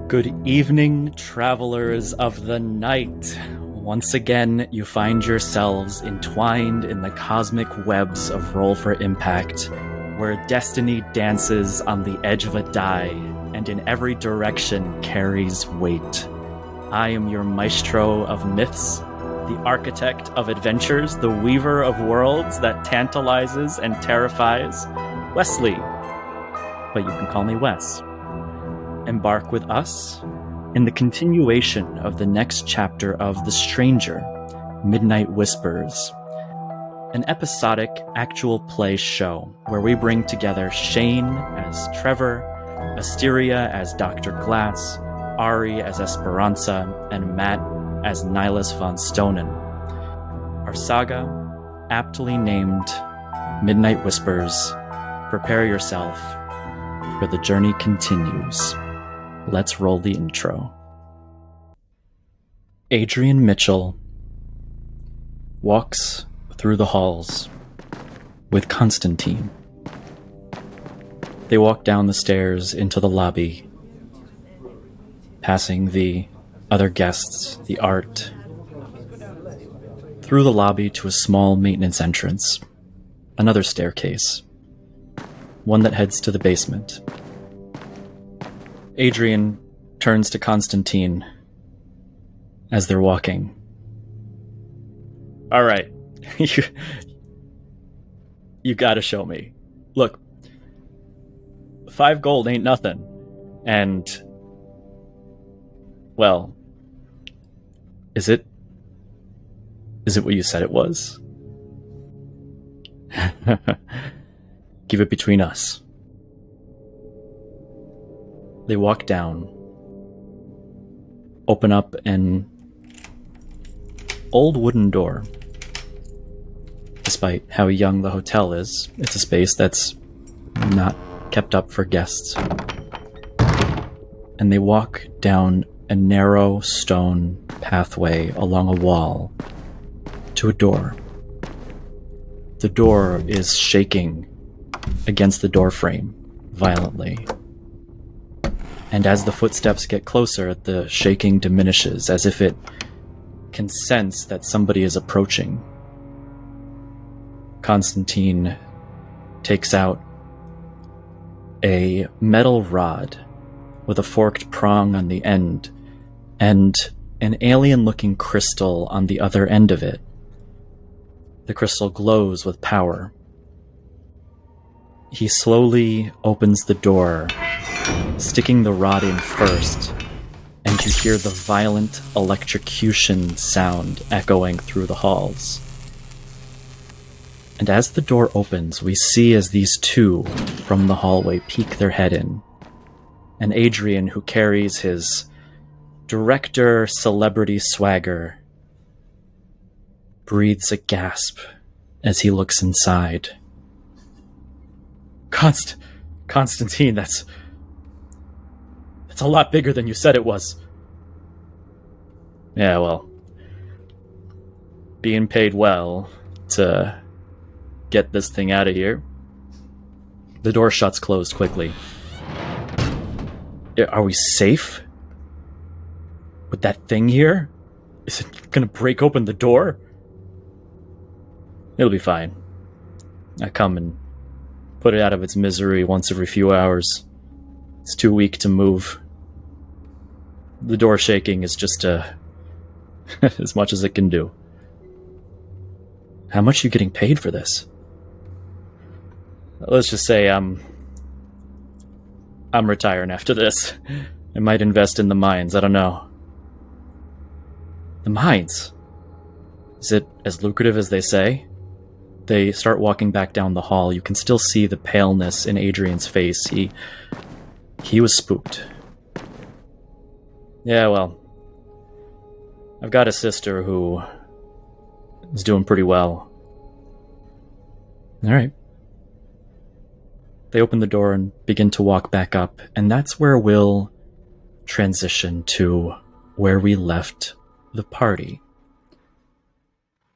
Good evening, travelers of the night. Once again, you find yourselves entwined in the cosmic webs of Roll for Impact, where destiny dances on the edge of a die and in every direction carries weight. I am your maestro of myths, the architect of adventures, the weaver of worlds that tantalizes and terrifies, Wesley. But you can call me Wes. Embark with us in the continuation of the next chapter of The Stranger, Midnight Whispers, an episodic actual play show where we bring together Shane as Trevor, Asteria as Dr. Glass, Ari as Esperanza, and Matt as Nihilus von Stonen. Our saga, aptly named Midnight Whispers, prepare yourself, for the journey continues. Let's roll the intro. Adrian Mitchell walks through the halls with Constantine. They walk down the stairs into the lobby, passing the other guests, the art, through the lobby to a small maintenance entrance, another staircase, one that heads to the basement. Adrian turns to Constantine as they're walking. All right, you gotta show me. Look, 5 gold ain't nothing. And, well, is it what you said it was? Keep it between us. They walk down, open up an old wooden door. Despite how young the hotel is, it's a space that's not kept up for guests. And they walk down a narrow stone pathway along a wall to a door. The door is shaking against the door frame violently. And as the footsteps get closer, the shaking diminishes, as if it can sense that somebody is approaching. Constantine takes out a metal rod with a forked prong on the end, and an alien-looking crystal on the other end of it. The crystal glows with power. He slowly opens the door, sticking the rod in first, and you hear the violent electrocution sound echoing through the halls. And as the door opens, we see as these two from the hallway peek their head in, and Adrian, who carries his director celebrity swagger, breathes a gasp as he looks inside. Constantine, that's a lot bigger than you said it was. Yeah, well, being paid well to get this thing out of here. The door shuts closed quickly. Are we safe? With that thing here? Is it gonna break open the door? It'll be fine. I come and put it out of its misery once every few hours. It's too weak to move. The door shaking is just as much as it can do. How much are you getting paid for this? Let's just say I'm retiring after this. I might invest in the mines, I don't know. The mines? Is it as lucrative as they say? They start walking back down the hall. You can still see the paleness in Adrian's face. He was spooked. Yeah, well, I've got a sister who is doing pretty well. All right. They open the door and begin to walk back up, and that's where we'll transition to where we left the party.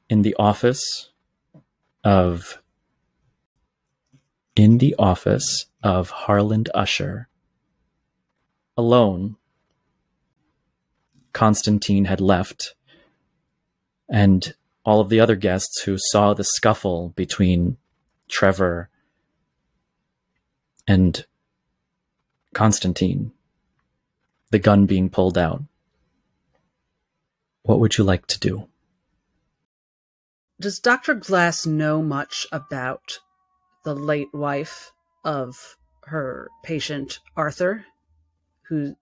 In the office of Harland Usher, alone Constantine had left, and all of the other guests who saw the scuffle between Trevor and Constantine, the gun being pulled out. What would you like to do? Does Dr. Glass know much about the late wife of her patient, Arthur, who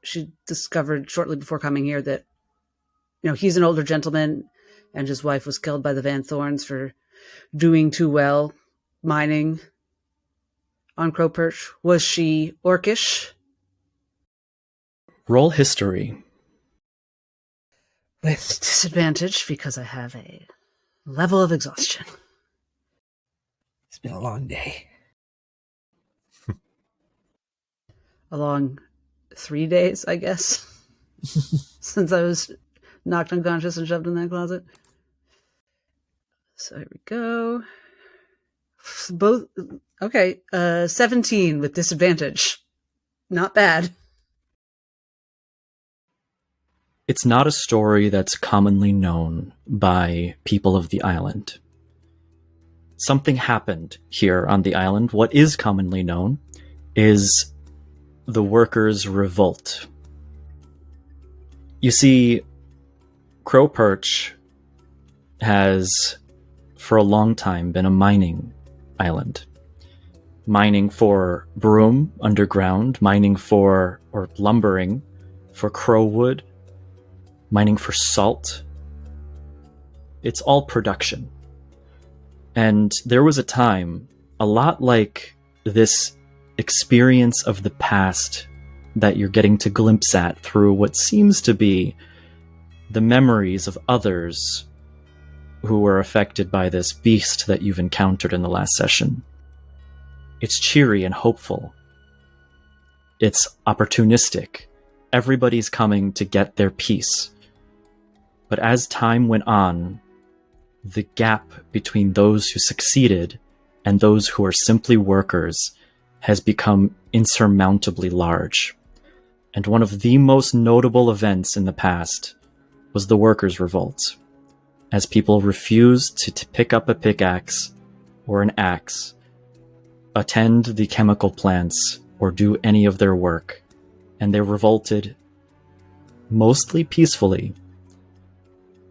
she discovered shortly before coming here that, he's an older gentleman and his wife was killed by the Van Thorns for doing too well mining on Crow Perch. Was she orcish? Roll history. With disadvantage because I have a level of exhaustion. It's been a long day. A long 3 days, I guess, since I was knocked unconscious and shoved in that closet. So here we go. Both, okay, 17 with disadvantage. Not bad. It's not a story that's commonly known by people of the island. Something happened here on the island. What is commonly known is the workers' revolt. You see, Crow Perch has, for a long time, been a mining island. Mining for broom underground, mining for, or lumbering for crowwood, mining for salt. It's all production. And there was a time, a lot like this experience of the past that you're getting to glimpse at through what seems to be the memories of others who were affected by this beast that you've encountered in the last session. It's cheery and hopeful. It's opportunistic. Everybody's coming to get their piece. But as time went on, the gap between those who succeeded and those who are simply workers has become insurmountably large. And one of the most notable events in the past was the workers' revolt, as people refused to pick up a pickaxe or an axe, attend the chemical plants, or do any of their work, and they revolted mostly peacefully.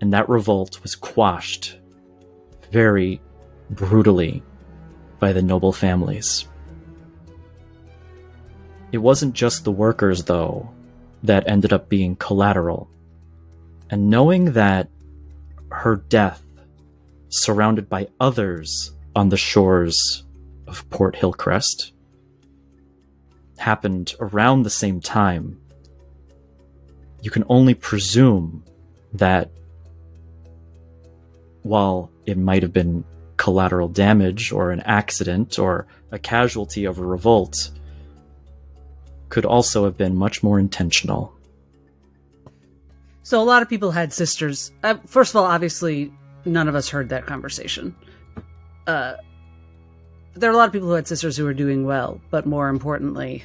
And that revolt was quashed very brutally by the noble families. It wasn't just the workers, though, that ended up being collateral. And knowing that her death, surrounded by others on the shores of Port Hillcrest, happened around the same time, you can only presume that while it might have been collateral damage or an accident or a casualty of a revolt, could also have been much more intentional. So a lot of people had sisters. First of all, obviously, none of us heard that conversation. There are a lot of people who had sisters who were doing well, but more importantly,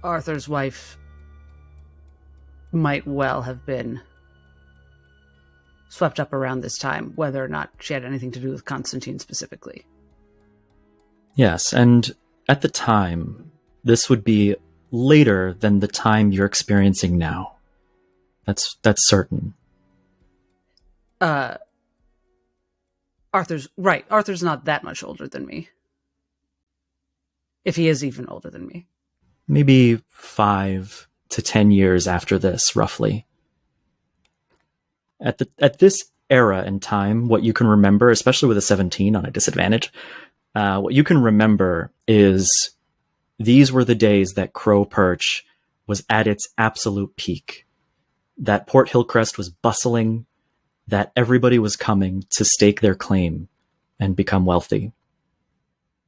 Arthur's wife might well have been swept up around this time, whether or not she had anything to do with Constantine specifically. Yes, and at the time, this would be later than the time you're experiencing now. That's certain. Arthur's right. Arthur's not that much older than me. If he is even older than me. Maybe 5 to 10 years after this, roughly. At this era and time, what you can remember, especially with a 17 on a disadvantage, what you can remember is these were the days that Crow Perch was at its absolute peak. That Port Hillcrest was bustling, that everybody was coming to stake their claim and become wealthy.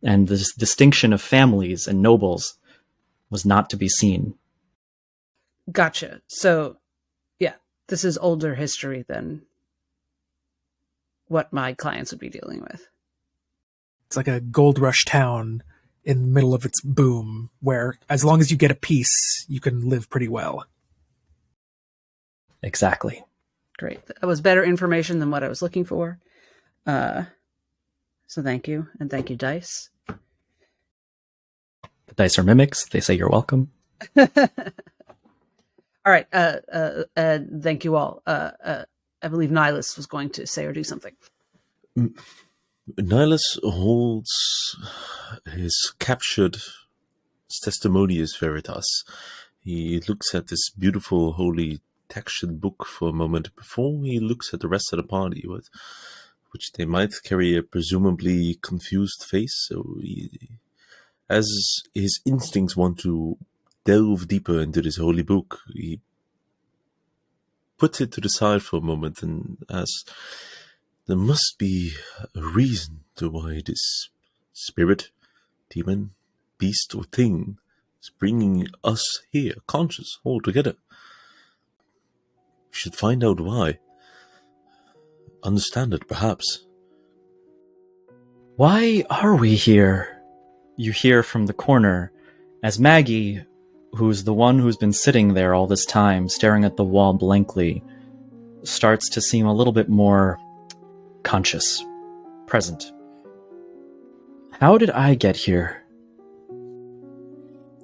And this distinction of families and nobles was not to be seen. Gotcha. So, yeah, this is older history than what my clients would be dealing with. It's like a gold rush town in the middle of its boom, where as long as you get a piece, you can live pretty well. Exactly. Great. That was better information than what I was looking for. So thank you. And thank you, Dice. The dice are mimics. They say you're welcome. All right. Thank you all. I believe Nihilus was going to say or do something. Nihilus holds his captured Testimonius Veritas. He looks at this beautiful, holy textured book for a moment before he looks at the rest of the party, with which they might carry a presumably confused face. So as his instincts want to delve deeper into this holy book, he puts it to the side for a moment and asks, there must be a reason to why this spirit, demon, beast, or thing is bringing us here, conscious, all together. We should find out why. Understand it, perhaps. Why are we here? You hear from the corner as Maggie, who's the one who's been sitting there all this time, staring at the wall blankly, starts to seem a little bit more conscious, present. How did I get here?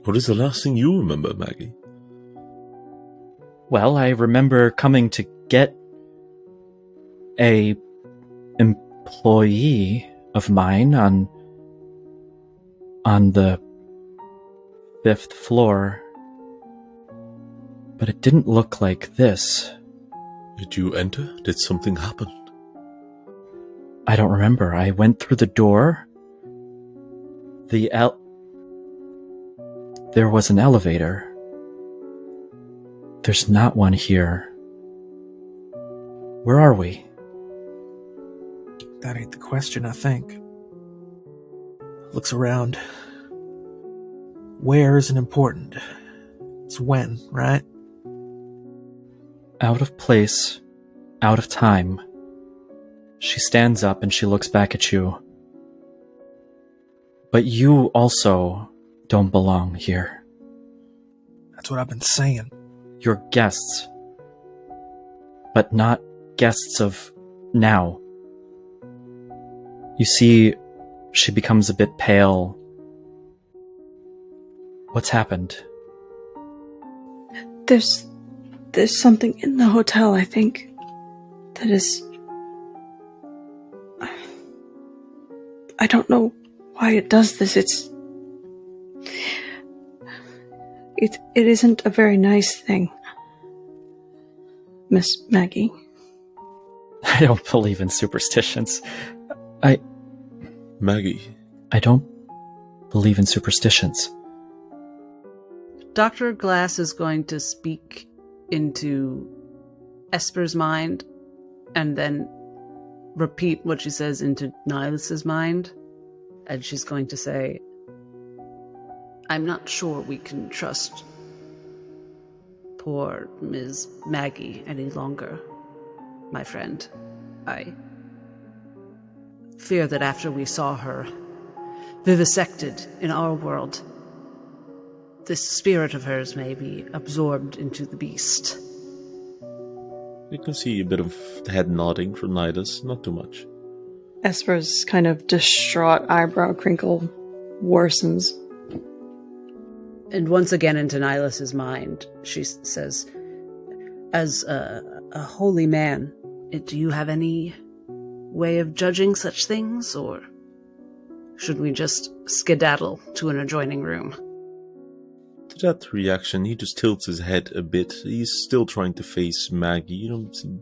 What is the last thing you remember, Maggie? Well, I remember coming to get a employee of mine on the 5th floor, but it didn't look like this. Did you enter? Did something happen? I don't remember. I went through the door. There was an elevator. There's not one here. Where are we? That ain't the question, I think. Looks around. Where isn't important. It's when, right? Out of place, out of time. She stands up and she looks back at you. But you also don't belong here. That's what I've been saying. You're guests. But not guests of now. You see, she becomes a bit pale. What's happened? There's something in the hotel, I think, that is... I don't know why it does this. It isn't a very nice thing, Miss Maggie. I don't believe in superstitions. Maggie. I don't believe in superstitions. Dr. Glass is going to speak into Esper's mind and then repeat what she says into Nihilus's mind. And she's going to say, I'm not sure we can trust poor Ms. Maggie any longer, my friend. I fear that after we saw her vivisected in our world, this spirit of hers may be absorbed into the beast. You can see a bit of head nodding from Nidus, not too much. Esper's kind of distraught eyebrow crinkle worsens. And once again into Nihilus's mind, she says, as a holy man, do you have any way of judging such things, or should we just skedaddle to an adjoining room? To that reaction, he just tilts his head a bit. He's still trying to face Maggie. You don't see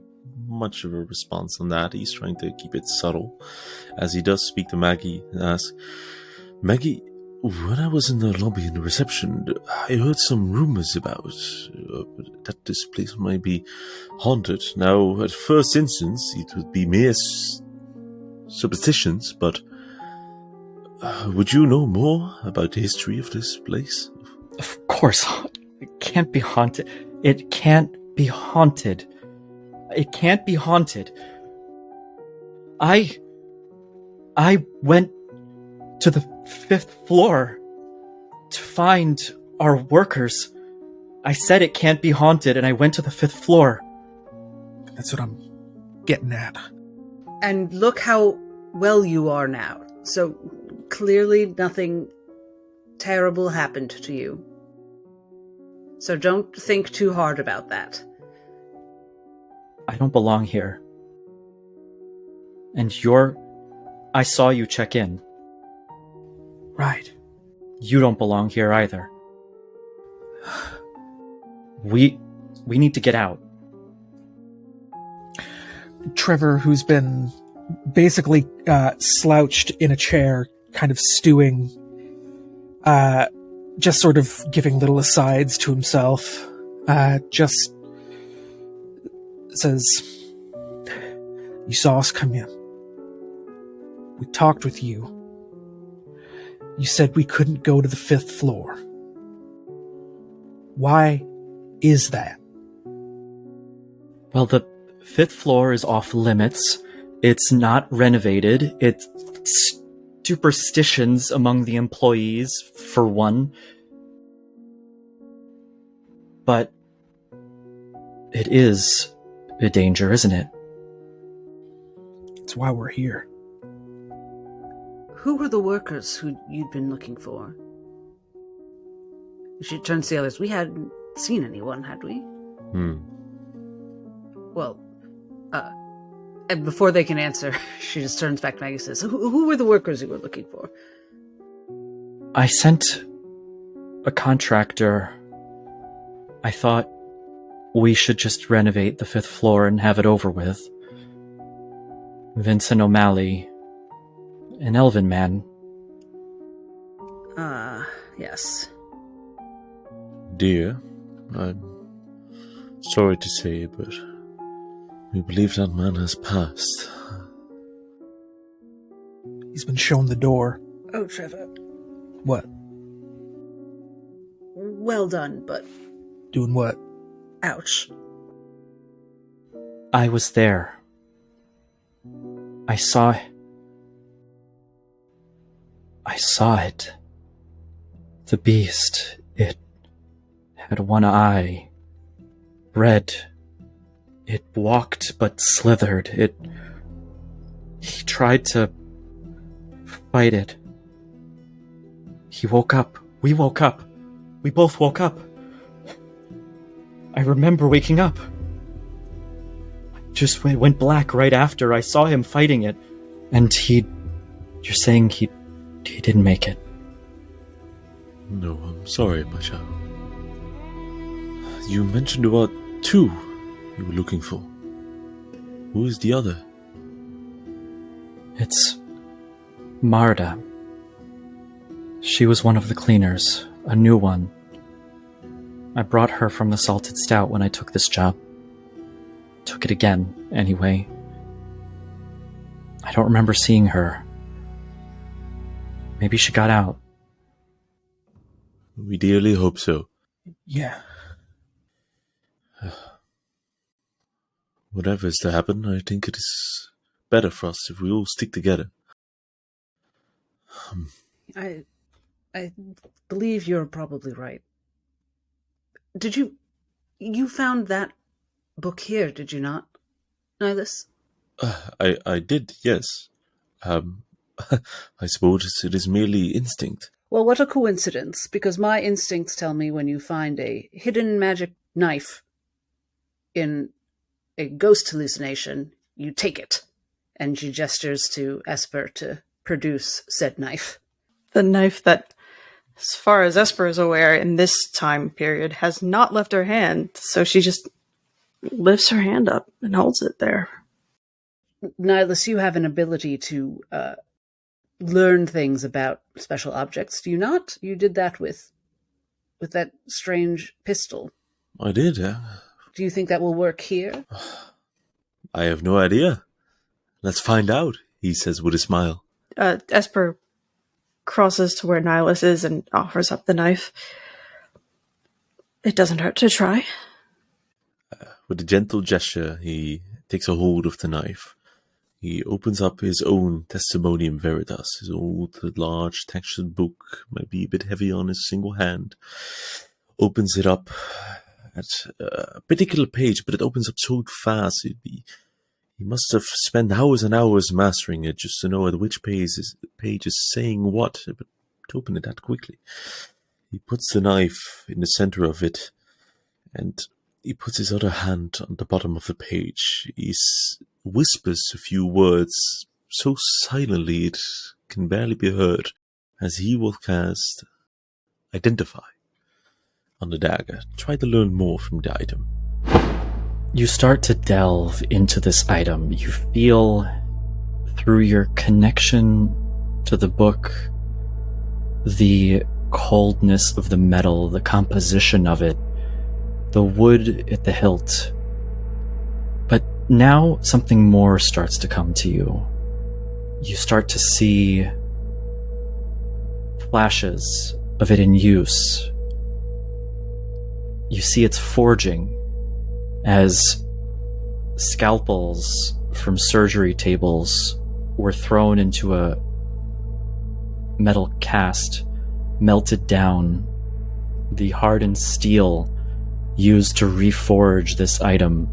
much of a response on that. He's trying to keep it subtle. As he does speak to Maggie and asks, Maggie, when I was in the lobby in the reception, I heard some rumors about that this place might be haunted. Now, at first instance, it would be mere superstitions, but would you know more about the history of this place? Of course, it can't be haunted. It can't be haunted. It can't be haunted. I went to the 5th floor to find our workers. I said it can't be haunted, and I went to the 5th floor. That's what I'm getting at. And look how well you are now. So clearly nothing terrible happened to you. So don't think too hard about that. I don't belong here. And I saw you check in. Right. You don't belong here either. We need to get out. Trevor, who's been basically slouched in a chair, kind of stewing, just sort of giving little asides to himself, just says, "You saw us come in. We talked with you. You said we couldn't go to the 5th floor. Why is that?" Well, the 5th floor is off limits. It's not renovated. It's superstitions among the employees, for one. But it is a danger, isn't it? That's why we're here. Who were the workers who you'd been looking for? She turns to the others. We hadn't seen anyone, had we? Well, and before they can answer, she just turns back to Maggie and says, who were the workers you were looking for? I sent a contractor. I thought we should just renovate the 5th floor and have it over with. Vincent O'Malley, an elven man. Yes. Dear, I'm sorry to say, but we believe that man has passed. He's been shown the door. Oh, Trevor. What? Well done, but Doing what? ouch. I was there. I saw it. The beast. It had one eye. Red. It walked but slithered. He tried to fight it. He woke up. We woke up. We both woke up. I remember waking up. Just went black right after I saw him fighting it. And you're saying he didn't make it. No, I'm sorry, my child. You mentioned about 2 you were looking for. Who is the other? It's Marta. She was one of the cleaners, a new one. I brought her from the Salted Stout when I took this job. Took it again, anyway. I don't remember seeing her. Maybe she got out. We dearly hope so. Yeah. Whatever is to happen, I think it is better for us if we all stick together. I believe you're probably right. Did you found that book here, did you not, Nihilus? I did, yes. I suppose it is merely instinct. Well, what a coincidence, because my instincts tell me when you find a hidden magic knife in a ghost hallucination, you take it. And she gestures to Esper to produce said knife. The knife that, as far as Esper is aware, in this time period, has not left her hand, so she just lifts her hand up and holds it there. Nihilus, you have an ability to learn things about special objects, do you not? You did that with that strange pistol. I did, yeah. Do you think that will work here? I have no idea. Let's find out, he says with a smile. Esper crosses to where Nihilus is and offers up the knife. It doesn't hurt to try. With a gentle gesture, he takes a hold of the knife. He opens up his own Testimonium Veritas, his old, large, textured book, might be a bit heavy on his single hand. Opens it up at a particular page, but it opens up so fast. He must have spent hours and hours mastering it just to know at which page is saying what, but to open it that quickly. He puts the knife in the center of it, and he puts his other hand on the bottom of the page. He whispers a few words so silently it can barely be heard, as he will cast Identify on the dagger. Try to learn more from the item. You start to delve into this item. You feel, through your connection to the book, the coldness of the metal, the composition of it, the wood at the hilt. But now something more starts to come to you. You start to see flashes of it in use. You see its forging as scalpels from surgery tables were thrown into a metal cast, melted down. The hardened steel used to reforge this item.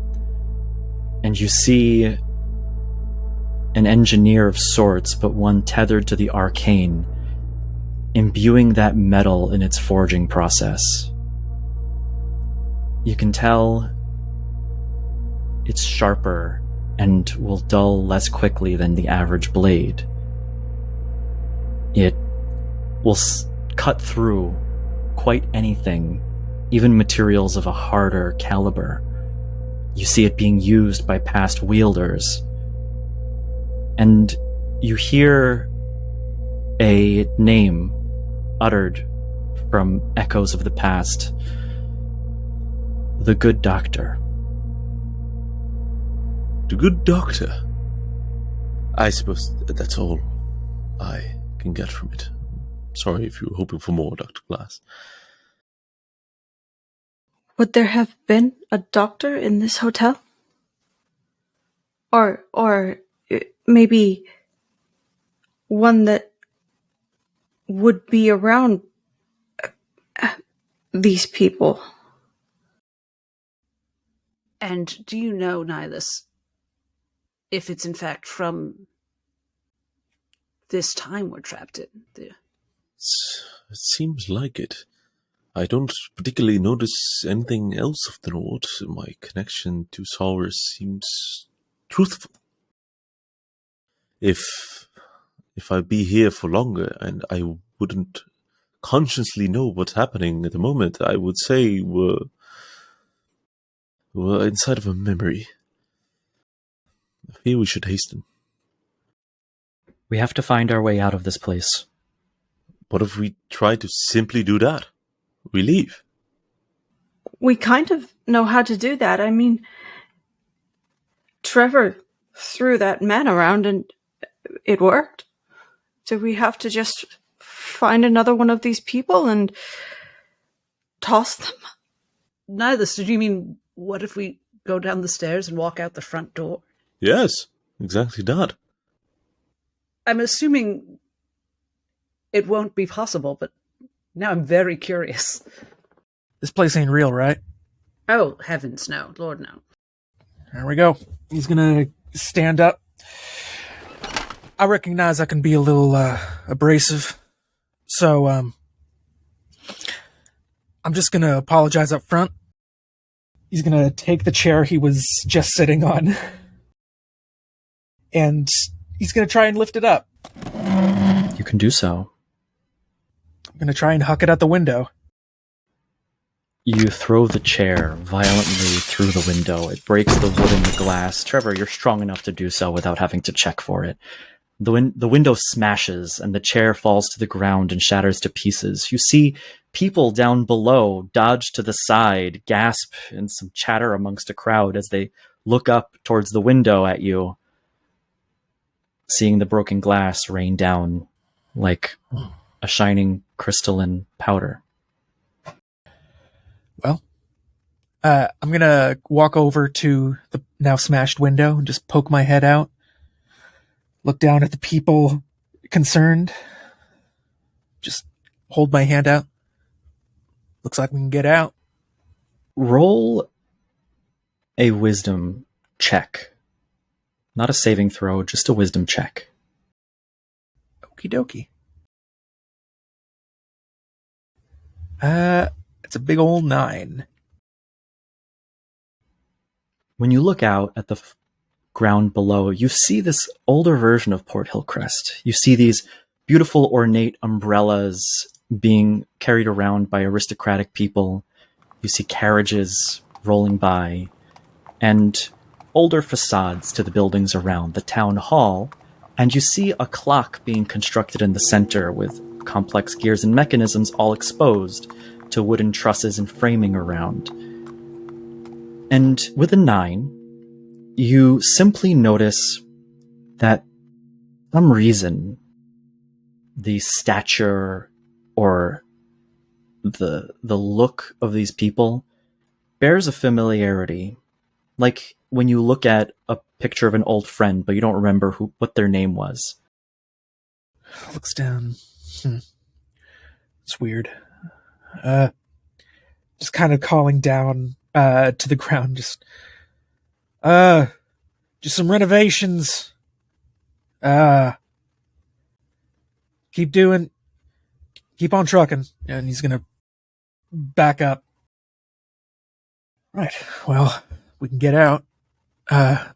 And you see an engineer of sorts, but one tethered to the arcane, imbuing that metal in its forging process. You can tell it's sharper and will dull less quickly than the average blade. It will cut through quite anything, even materials of a harder caliber. You see it being used by past wielders. And you hear a name uttered from echoes of the past. The Good Doctor. The Good Doctor? I suppose that's all I can get from it. Sorry if you were hoping for more, Dr. Glass. Would there have been a doctor in this hotel? Or maybe one that would be around these people? And do you know, Nihilus, if it's in fact from this time we're trapped in? It seems like it. I don't particularly notice anything else of the Lord. My connection to Saurus seems truthful. If I'd be here for longer and I wouldn't consciously know what's happening at the moment, I would say we're inside of a memory. I fear we should hasten. We have to find our way out of this place. What if we try to simply do that? We leave. We kind of know how to do that. I mean, Trevor threw that man around and it worked. Do we have to just find another one of these people and toss them? Nihilus, did you mean, what if we go down the stairs and walk out the front door? Yes, exactly that. I'm assuming it won't be possible, but now I'm very curious. This place ain't real, right? Oh, heavens no. Lord no. There we go. He's gonna stand up. I recognize I can be a little abrasive, so I'm just gonna apologize up front. He's gonna take the chair he was just sitting on, and he's gonna try and lift it up. You can do so. I'm gonna try and huck it out the window. You throw the chair violently through the window. It breaks the wood and the glass. Trevor, you're strong enough to do so without having to check for it. The window smashes and the chair falls to the ground and shatters to pieces. You see people down below dodge to the side, gasp, and some chatter amongst a crowd as they look up towards the window at you, seeing the broken glass rain down like a shining crystalline powder. Well, I'm gonna walk over to the now smashed window and just poke my head out. look down at the people concerned. Just hold my hand out. Looks like we can get out. Roll a wisdom check. Not a saving throw, just a wisdom check. Okie dokie. It's a big old 9. When you look out at the ground below, you see this older version of Port Hillcrest. You see these beautiful ornate umbrellas being carried around by aristocratic people. You see carriages rolling by, and older facades to the buildings around the town hall, and you see a clock being constructed in the center with complex gears and mechanisms all exposed to wooden trusses and framing around. And with a 9, you simply notice that for some reason the stature or the look of these people bears a familiarity. Like when you look at a picture of an old friend, but you don't remember what their name was. Looks down. It's weird. Just kind of calling down to the ground. Just some renovations. Keep on trucking. And he's gonna back up. Right. Well, we can get out.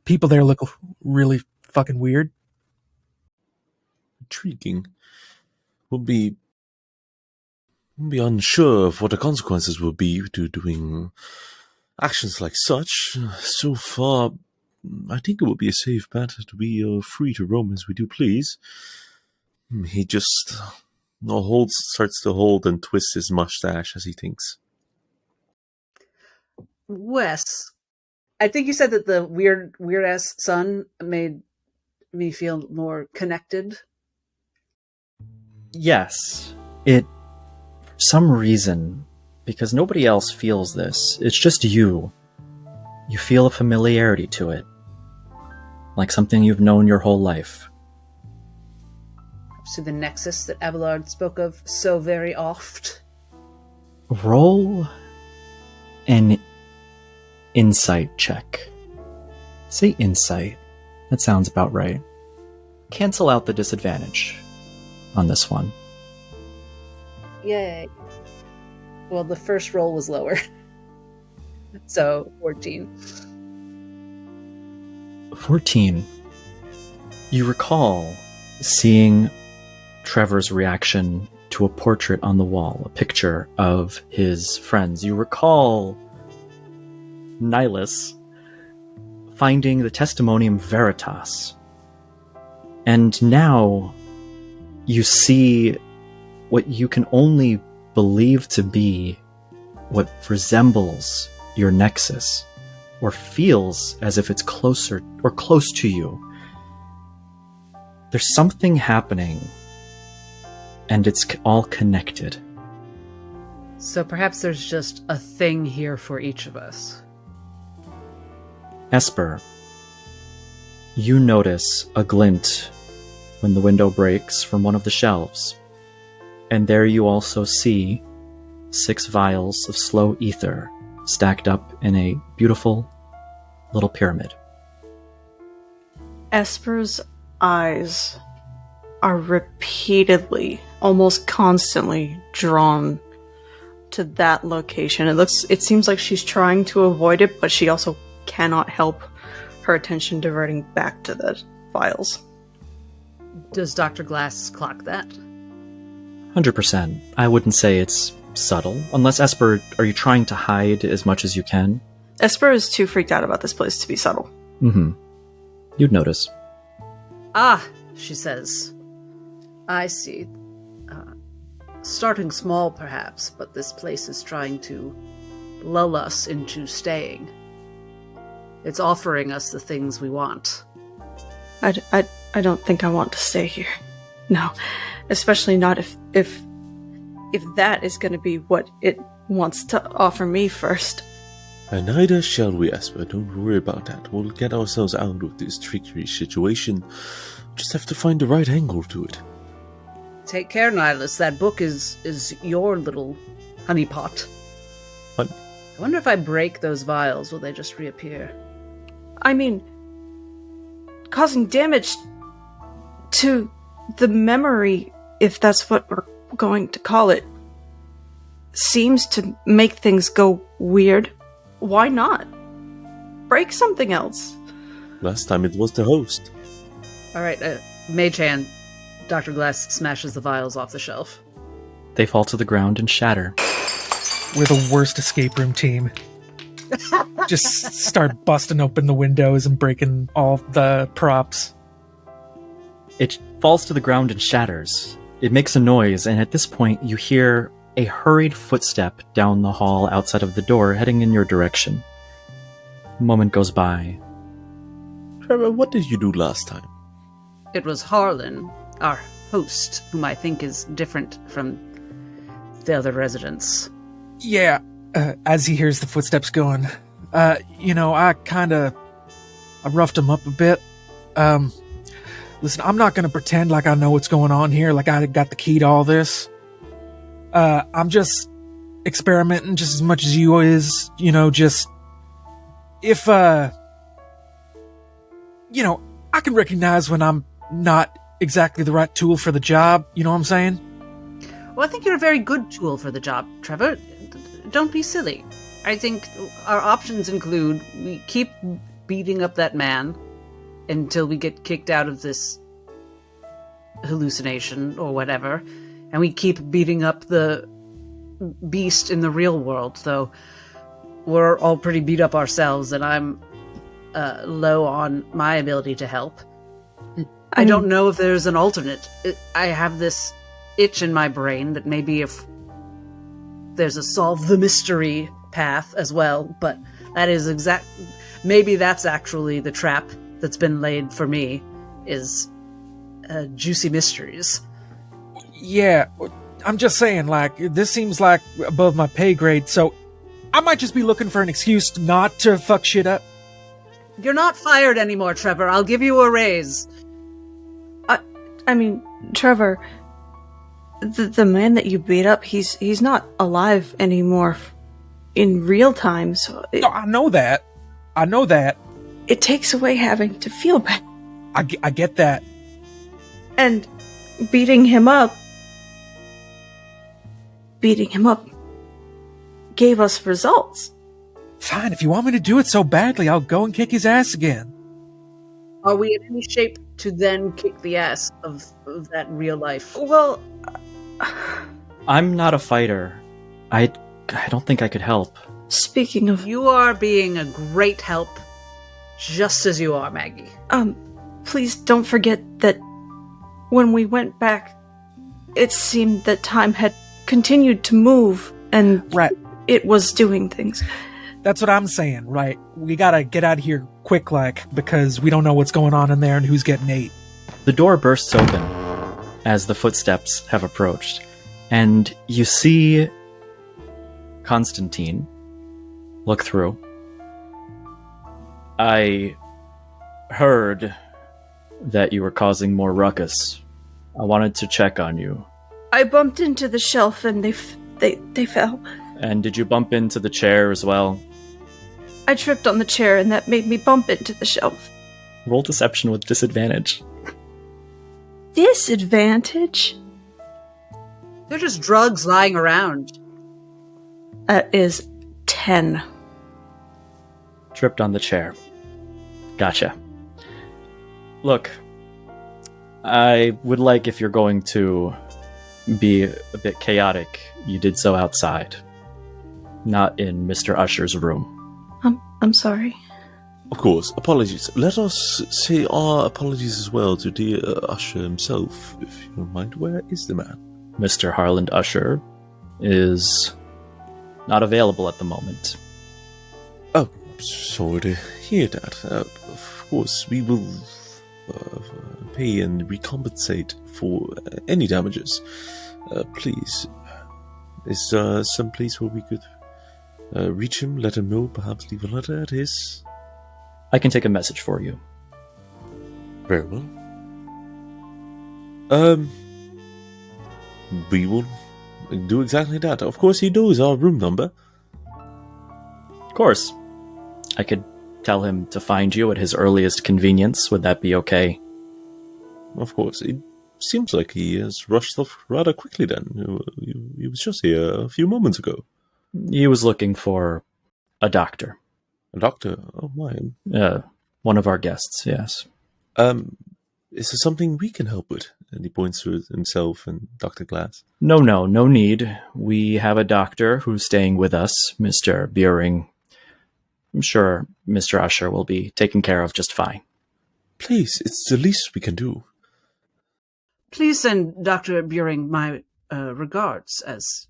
People there look really fucking weird. Intriguing. We'll be unsure of what the consequences will be to doing actions like such. So far, I think it would be a safe bet to be free to roam as we do please. He just starts to hold and twist his mustache as he thinks. Wes, I think you said that the weird ass sun made me feel more connected. Yes, it, for some reason, because nobody else feels this, it's just you. You feel a familiarity to it. Like something you've known your whole life. To the nexus that Abelard spoke of so very oft. Roll an insight check. Say insight. That sounds about right. Cancel out the disadvantage on this one. Yay. Well, the first roll was lower. So, 14. 14. You recall seeing Trevor's reaction to a portrait on the wall, a picture of his friends. You recall Nihilus finding the Testimonium Veritas. And now you see what you can only believe to be what resembles your nexus, or feels as if it's closer or close to you. There's something happening, and it's all connected. So perhaps there's just a thing here for each of us. Esper, you notice a glint when the window breaks from one of the shelves, and there you also see 6 vials of slow ether stacked up in a beautiful little pyramid. Esper's eyes are repeatedly, almost constantly drawn to that location. It seems like she's trying to avoid it, but she also cannot help her attention diverting back to the files. Does Dr. Glass clock that? 100%. I wouldn't say it's subtle. Unless, Esper, are you trying to hide as much as you can? Esper is too freaked out about this place to be subtle. Mm-hmm. You'd notice. Ah, she says. I see. Starting small, perhaps, but this place is trying to lull us into staying. It's offering us the things we want. I don't think I want to stay here. No. Especially not if that is going to be what it wants to offer me first. And neither shall we, Esper. Don't worry about that. We'll get ourselves out of this tricky situation. Just have to find the right angle to it. Take care, Nihilus. That book is your little honeypot. What? I wonder if I break those vials, will they just reappear? I mean, causing damage to the memory, if that's what we're going to call it, seems to make things go weird. Why not? Break something else. Last time it was the host. All right, Mage Hand. Dr. Glass smashes the vials off the shelf. They fall to the ground and shatter. We're the worst escape room team. Just start busting open the windows and breaking all the props. It falls to the ground and shatters. It makes a noise, and at this point you hear a hurried footstep down the hall outside of the door heading in your direction. A moment goes by. Trevor, what did you do last time? It was Harlan, our host, whom I think is different from the other residents. Yeah, as he hears the footsteps going, I roughed him up a bit. Listen, I'm not going to pretend like I know what's going on here, like I got the key to all this. I'm just experimenting just as much as you is, just... If, I can recognize when I'm not exactly the right tool for the job, you know what I'm saying? Well, I think you're a very good tool for the job, Trevor. Don't be silly. I think our options include we keep beating up that man until we get kicked out of this hallucination or whatever, and we keep beating up the beast in the real world, though we're all pretty beat up ourselves, and I'm low on my ability to help. I don't know if there's an alternate. I have this itch in my brain that maybe if there's a solve the mystery path as well, but that is maybe that's actually the trap that's been laid for me, is juicy mysteries. Yeah, I'm just saying, this seems like above my pay grade, so I might just be looking for an excuse not to fuck shit up. You're not fired anymore, Trevor. I'll give you a raise. I mean, Trevor, the man that you beat up, he's not alive anymore in real time, so... No, I know that. It takes away having to feel bad. I get that. And beating him up gave us results. Fine, if you want me to do it so badly, I'll go and kick his ass again. Are we in any shape to then kick the ass of that real life? Well... I'm not a fighter. I don't think I could help. Speaking of... You are being a great help, just as you are, Maggie. Please don't forget that when we went back, it seemed that time had continued to move, and right. It was doing things. That's what I'm saying, right? We gotta get out of here quick, because we don't know what's going on in there and who's getting ate. The door bursts open as the footsteps have approached, and you see Constantine look through. I heard that you were causing more ruckus. I wanted to check on you. I bumped into the shelf and they fell. And did you bump into the chair as well? I tripped on the chair and that made me bump into the shelf. Roll deception with disadvantage. Disadvantage? They're just drugs lying around. That is 10. Tripped on the chair. Gotcha. Look, I would like, if you're going to be a bit chaotic, you did so outside. Not in Mr. Usher's room. I'm sorry. Of course, apologies. Let us say our apologies as well to dear Usher himself, if you don't mind. Where is the man? Mr. Harland Usher is not available at the moment. Oh, sorry to hear that. Of course, we will pay and recompensate for any damages. Please, is there some place where we could reach him, let him know, perhaps leave a letter at his... I can take a message for you. Very well. We will do exactly that. Of course, he knows our room number. Of course. I could tell him to find you at his earliest convenience. Would that be okay? Of course. It seems like he has rushed off rather quickly then. He was just here a few moments ago. He was looking for a doctor. A doctor? Oh, my. One of our guests, yes. Is there something we can help with? And he points to himself and Dr. Glass. No need. We have a doctor who's staying with us, Mr. Buring. I'm sure Mr. Usher will be taken care of just fine. Please, it's the least we can do. Please send Dr. Buring my regards as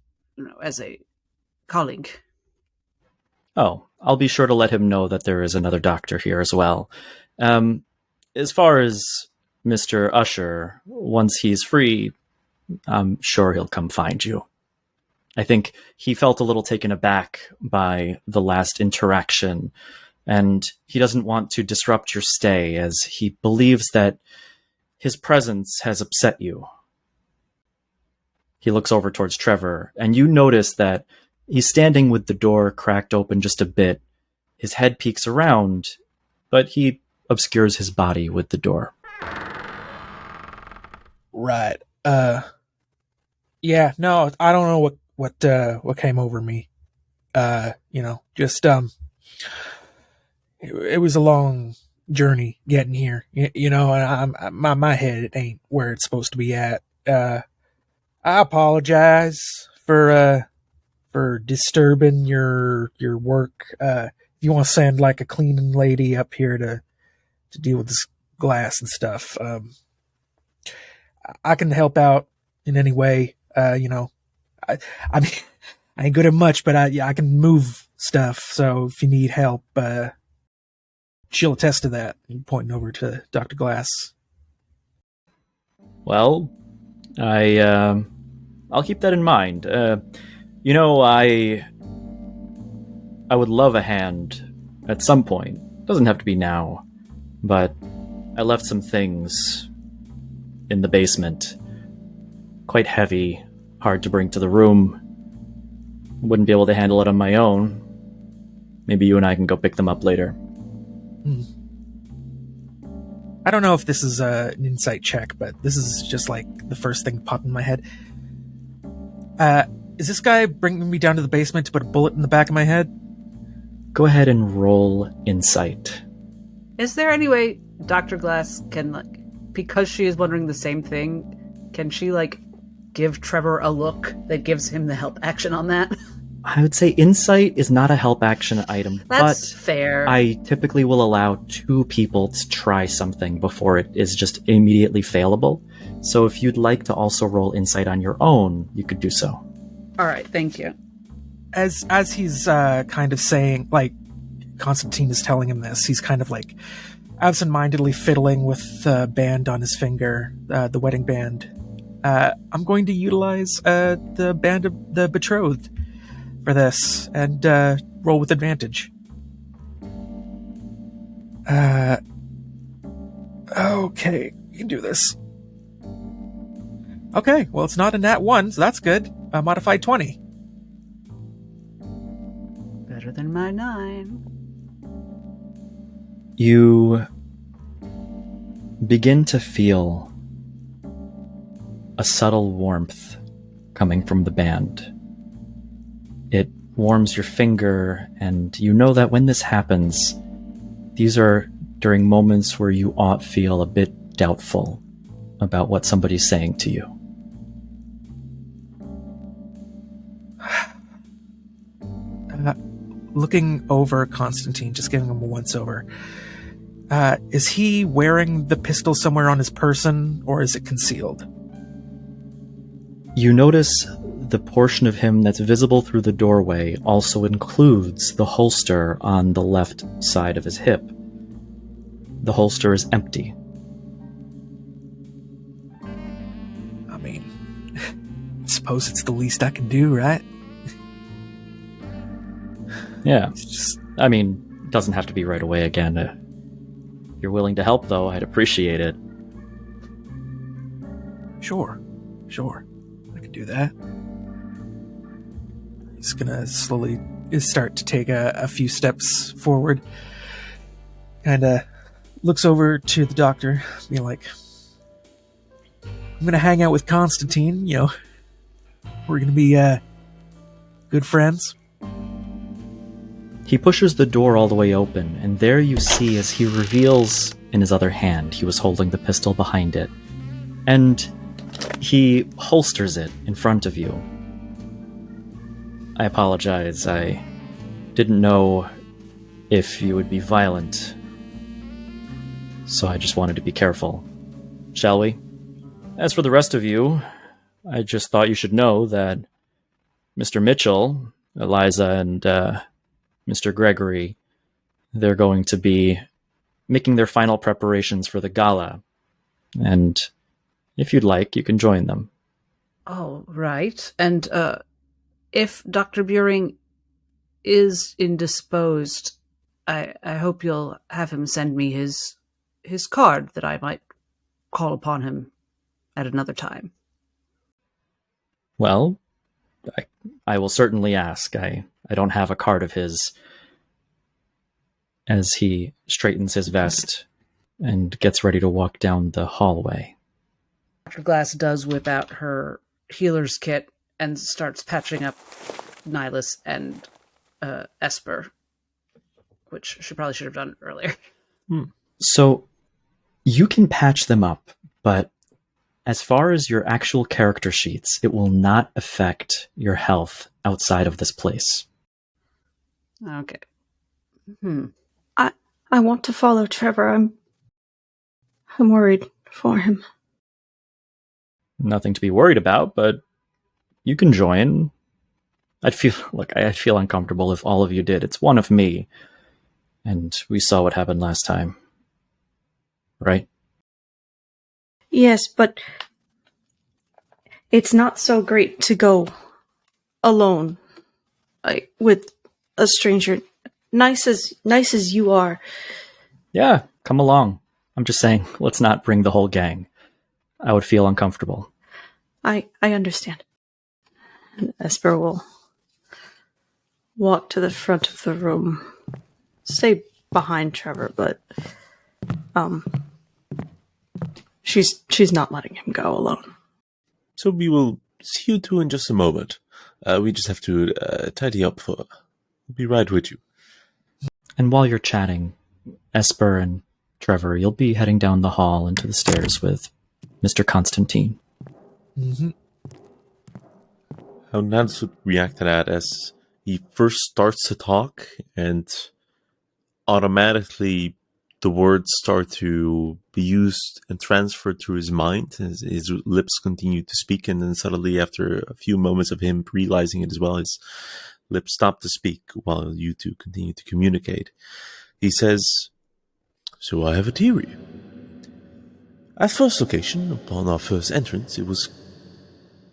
a colleague. Oh, I'll be sure to let him know that there is another doctor here as well. As far as Mr. Usher, once he's free, I'm sure he'll come find you. I think he felt a little taken aback by the last interaction, and he doesn't want to disrupt your stay as he believes that his presence has upset you. He looks over towards Trevor, and you notice that he's standing with the door cracked open just a bit. His head peeks around, but he obscures his body with the door. Right. Yeah, no, I don't know what came over me. Just it was a long journey getting here. And my head ain't where it's supposed to be at. I apologize for disturbing your work. If you want to send like a cleaning lady up here to deal with this glass and stuff, I can help out in any way. I mean, I ain't good at much, but I can move stuff. So if you need help, she'll attest to that. I'm pointing over to Dr. Glass. Well, I'll keep that in mind. I would love a hand at some point. Doesn't have to be now, but I left some things in the basement. Quite heavy, hard to bring to the room. Wouldn't be able to handle it on my own. Maybe you and I can go pick them up later. I don't know if this is an insight check, but this is just like the first thing popped in my head. Is this guy bringing me down to the basement to put a bullet in the back of my head? Go ahead and roll insight. Is there any way Dr. Glass can, because she is wondering the same thing, can she, give Trevor a look that gives him the help action on that? I would say insight is not a help action item, That's but fair. I typically will allow 2 people to try something before it is just immediately failable. So if you'd like to also roll insight on your own, you could do so. All right, thank you. As he's kind of saying, Constantine is telling him this, he's kind of absentmindedly fiddling with the band on his finger, the wedding band. I'm going to utilize the band of the betrothed for this and roll with advantage. Okay, you can do this. Okay, well, it's not a nat 1, so that's good. Modified 20. Better than my 9. You begin to feel a subtle warmth coming from the band. It warms your finger, and you know that when this happens, these are during moments where you ought feel a bit doubtful about what somebody's saying to you. Looking over Constantine, just giving him a once-over. Is he wearing the pistol somewhere on his person, or is it concealed? You notice the portion of him that's visible through the doorway also includes the holster on the left side of his hip. The holster is empty. I mean, I suppose it's the least I can do, right? Yeah. It's just I mean, it doesn't have to be right away again. If you're willing to help, though, I'd appreciate it. sure. I could do that. He's gonna slowly start to take a few steps forward. Kinda looks over to the doctor, being like, I'm gonna hang out with Constantine, We're gonna be good friends. He pushes the door all the way open, and there you see as he reveals in his other hand he was holding the pistol behind it. And he holsters it in front of you. I apologize, I didn't know if you would be violent, so I just wanted to be careful. Shall we? As for the rest of you, I just thought you should know that Mr. Mitchell, Eliza, and Mr. Gregory, they're going to be making their final preparations for the gala. And if you'd like, you can join them. Oh, right. And if Dr. Buring is indisposed, I hope you'll have him send me his card that I might call upon him at another time. Well, I will certainly ask. I don't have a card of his. As he straightens his vest and gets ready to walk down the hallway. Dr. Glass does whip out her healer's kit and starts patching up Nihilus and Esper, which she probably should have done earlier. So, you can patch them up, but as far as your actual character sheets, it will not affect your health outside of this place. Okay. I want to follow Trevor. I'm worried for him. Nothing to be worried about, but you can join. I'd feel uncomfortable if all of you did. It's one of me. And we saw what happened last time. Right? Yes, but it's not so great to go alone, with a stranger. Nice as you are. Yeah, come along. I'm just saying, let's not bring the whole gang. I would feel uncomfortable. I understand. And Esper will walk to the front of the room. Stay behind Trevor, but she's not letting him go alone. So we will see you two in just a moment. We just have to tidy up for. We'll be right with you. And while you're chatting, Esper and Trevor, you'll be heading down the hall into the stairs with Mr. Constantine. Mm-hmm. How Nance would react to that as he first starts to talk and automatically the words start to be used and transferred through his mind. His lips continue to speak, and then suddenly, after a few moments of him realizing it as well, his lips stop to speak while you two continue to communicate. He says, "So I have a theory. At first location, upon our first entrance, it was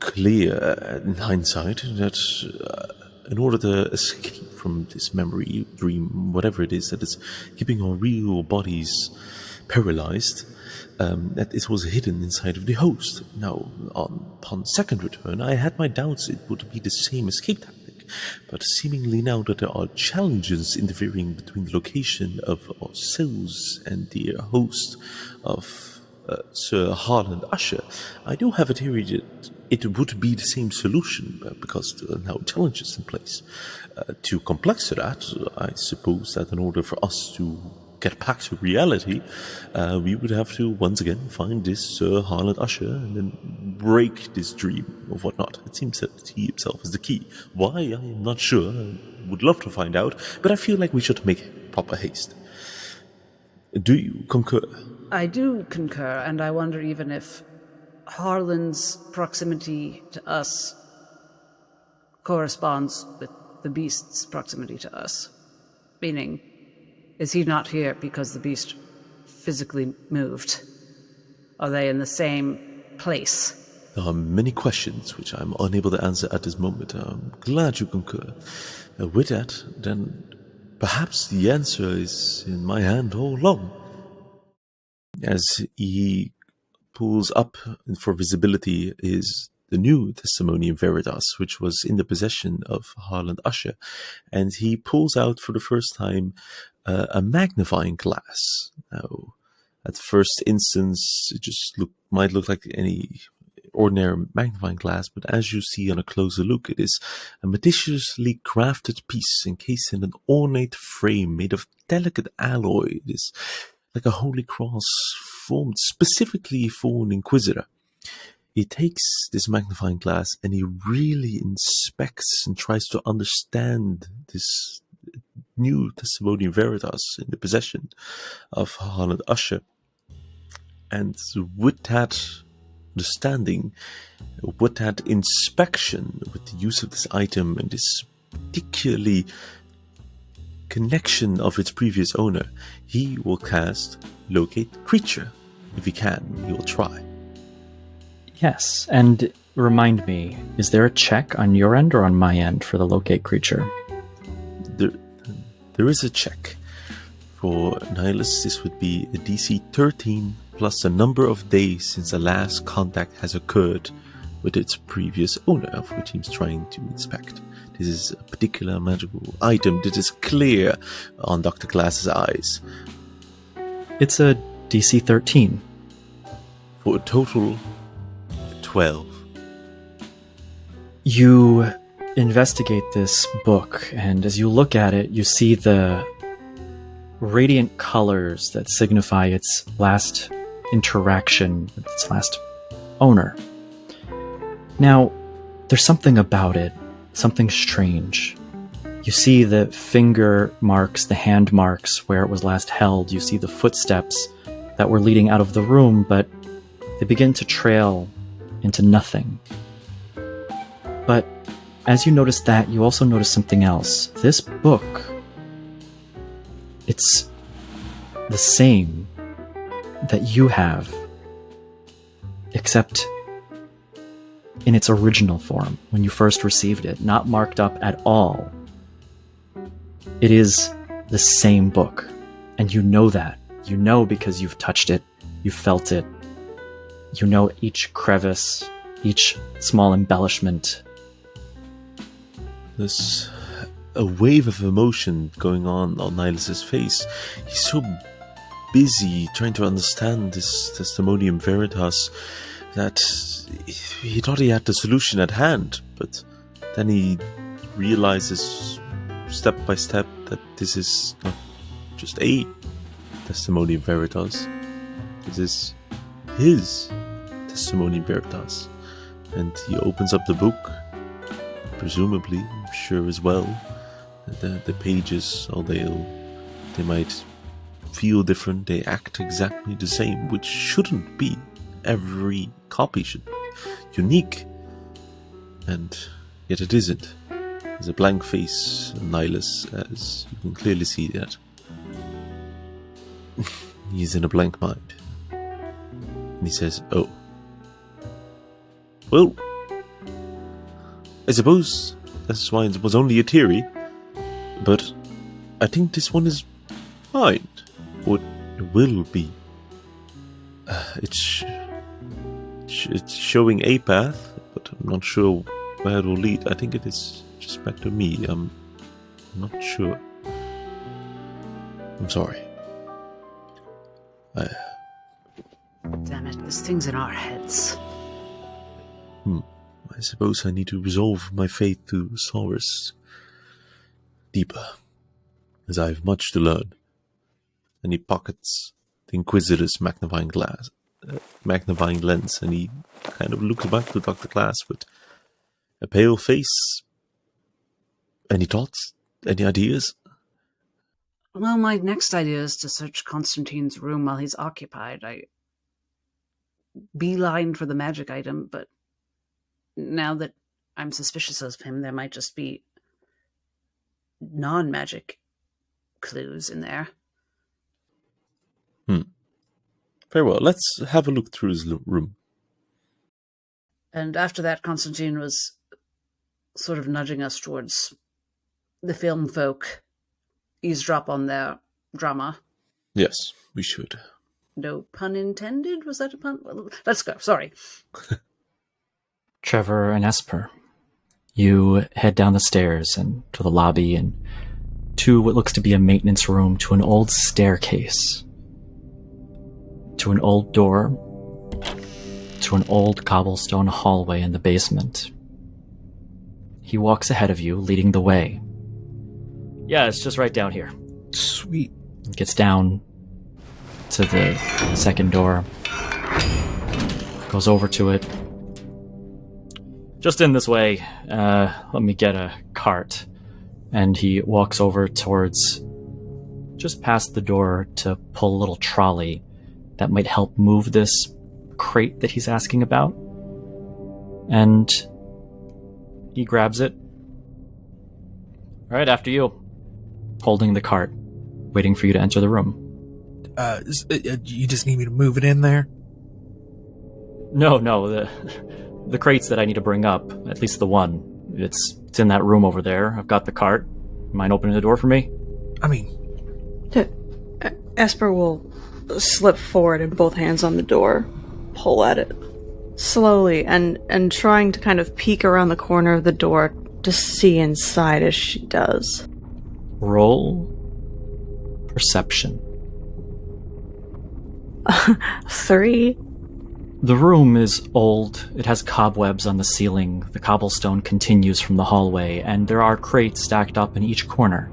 clear in hindsight that in order to escape from this memory, dream, whatever it is that is keeping our real bodies paralyzed, that it was hidden inside of the host. Now, upon second return, I had my doubts it would be the same escape tactic, but seemingly now that there are challenges interfering between the location of ourselves and the host of Sir Harland Usher, I do have a theory that it would be the same solution, because there are now challenges in place. Too complex to that, I suppose that in order for us to get back to reality, we would have to once again find this Sir Harland Usher and then break this dream of whatnot. It seems that he himself is the key. Why, I am not sure. I would love to find out, but I feel like we should make proper haste. Do you concur?" I do concur, and I wonder even if Harlan's proximity to us corresponds with the beast's proximity to us. Meaning, is he not here because the beast physically moved? Are they in the same place? There are many questions which I'm unable to answer at this moment. I'm glad you concur. with that, then perhaps the answer is in my hand all along. As he pulls up for visibility is the new Testimonium Veritas, which was in the possession of Harland Usher, and he pulls out for the first time a magnifying glass. Now, at first instance, it just might look like any ordinary magnifying glass, but as you see on a closer look, it is a meticulously crafted piece encased in an ornate frame made of delicate alloy. It is like a holy cross formed specifically for an inquisitor. He takes this magnifying glass and he really inspects and tries to understand this new Testimonium Veritas in the possession of Harland Usher. And with that understanding, with that inspection, with the use of this item and this particularly connection of its previous owner, he will cast Locate Creature. If he can, he will try. Yes, and remind me, is there a check on your end or on my end for the Locate Creature? There is a check. For Nihilus, this would be a DC 13 plus the number of days since the last contact has occurred with its previous owner, of which he's trying to inspect. This is a particular magical item that is clear on Dr. Glass's eyes. It's a DC 13. For a total of 12. You investigate this book, and as you look at it, you see the radiant colors that signify its last interaction with its last owner. Now, there's something about it, something strange. You see the finger marks, the hand marks where it was last held. You see the footsteps that were leading out of the room, but they begin to trail into nothing. But as you notice that, you also notice something else. This book, it's the same that you have, except in its original form, when you first received it, not marked up at all. It is the same book, and you know that. You know because you've touched it, you felt it, you know each crevice, each small embellishment. There's a wave of emotion going on Nihilus's face. He's so busy trying to understand this Testimonium Veritas that he thought he had the solution at hand, but then he realizes step by step that this is not just a Testimonium Veritas. This is his Testimonium Veritas. And he opens up the book, presumably, I'm sure as well, the pages, although they might feel different, they act exactly the same, which shouldn't be. Every copy should be unique, and yet it isn't. There's a blank face on Nihilus, as you can clearly see that. He's in a blank mind. And he says, "Oh. Well, I suppose that's why it was only a theory, but I think this one is mine, or it will be. It's showing a path, but I'm not sure where it will lead. I think it is just back to me. I'm not sure. I'm sorry. Damn it, this thing's in our heads. I suppose I need to resolve my faith to Saurus deeper, as I have much to learn." And he pockets the Inquisitor's magnifying lens, and he kind of looks back to Dr. Glass with a pale face. Any thoughts? Any ideas? Well, my next idea is to search Constantine's room while he's occupied. I beelined for the magic item, but now that I'm suspicious of him, there might just be non-magic clues in there. Very well, let's have a look through his room. And after that, Constantine was sort of nudging us towards the film folk eavesdrop on their drama? Yes, we should. No pun intended? Was that a pun? Let's go. Sorry. Trevor and Esper, you head down the stairs and to the lobby and to what looks to be a maintenance room, to an old staircase, to an old door, to an old cobblestone hallway in the basement. He walks ahead of you, leading the way. Yeah, it's just right down here. Sweet. Gets down to the second door, goes over to it. Just in this way, let me get a cart. And he walks over towards just past the door to pull a little trolley that might help move this crate that he's asking about. And he grabs it. All right, after you. Holding the cart, waiting for you to enter the room. You just need me to move it in there? No, the crates that I need to bring up, at least the one. It's in that room over there. I've got the cart. Mind opening the door for me? I mean... Esper will slip forward and both hands on the door, pull at it. Slowly, and trying to kind of peek around the corner of the door to see inside as she does. Roll perception. 3. The room is old. It has cobwebs on the ceiling. The cobblestone continues from the hallway, and there are crates stacked up in each corner.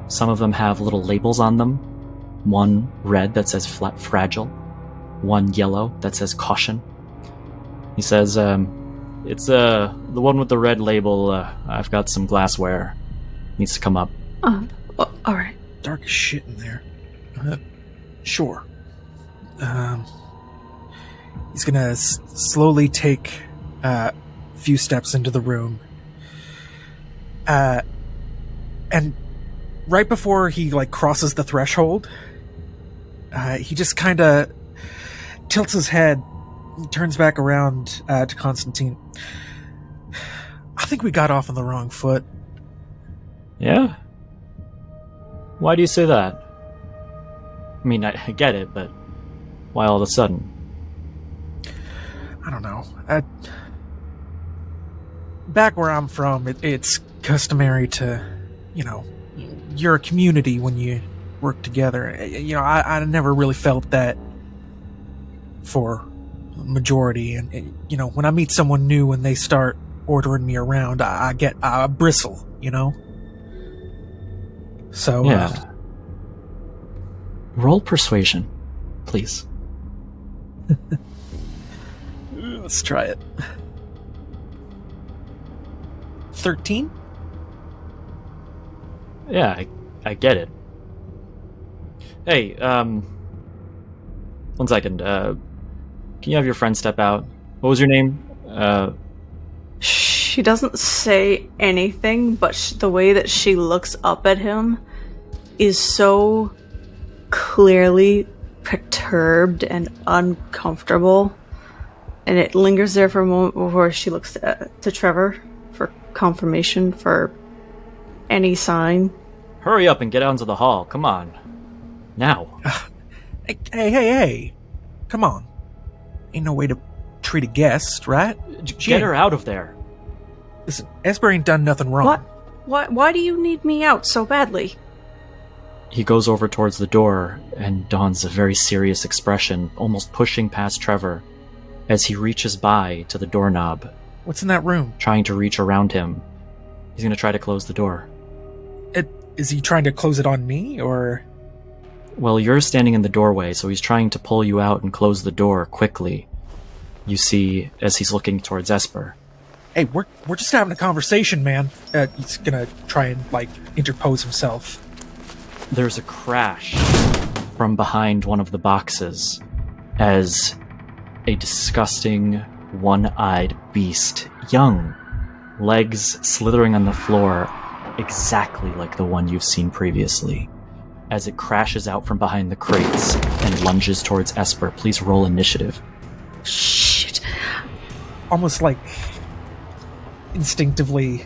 Some of them have little labels on them. One red that says fragile. One yellow that says caution. He says, it's the one with the red label. I've got some glassware. Needs to come up. Alright. Dark as shit in there. Sure. He's gonna slowly take a few steps into the room. And right before he, crosses the threshold, he just kinda tilts his head, turns back around to Constantine. I think we got off on the wrong foot. Yeah? Why do you say that? I mean, I get it, but why all of a sudden? I don't know. Back where I'm from, it's customary to, you're a community when you work together. I never really felt that for majority. And, when I meet someone new and they start ordering me around, I bristle, So, yeah. Roll persuasion, please. Let's try it. 13? Yeah, I get it. Hey, one second. Can you have your friend step out? What was your name? She doesn't say anything, but the way that she looks up at him is so clearly perturbed and uncomfortable. And it lingers there for a moment before she looks to Trevor for confirmation, for any sign. Hurry up and get out into the hall. Come on. Now. Hey. Come on. Ain't no way to treat a guest, right? Get her out of there. Listen, Esper ain't done nothing wrong. What? Why do you need me out so badly? He goes over towards the door and dons a very serious expression, almost pushing past Trevor as he reaches by to the doorknob. What's in that room? Trying to reach around him. He's going to try to close the door. Is he trying to close it on me, or...? Well, you're standing in the doorway, so he's trying to pull you out and close the door quickly. You see, as he's looking towards Esper. Hey, we're just having a conversation, man. He's gonna try and, interpose himself. There's a crash from behind one of the boxes as a disgusting, one-eyed beast, young, legs slithering on the floor, exactly like the one you've seen previously. As it crashes out from behind the crates and lunges towards Esper, please roll initiative. Shit. Almost instinctively,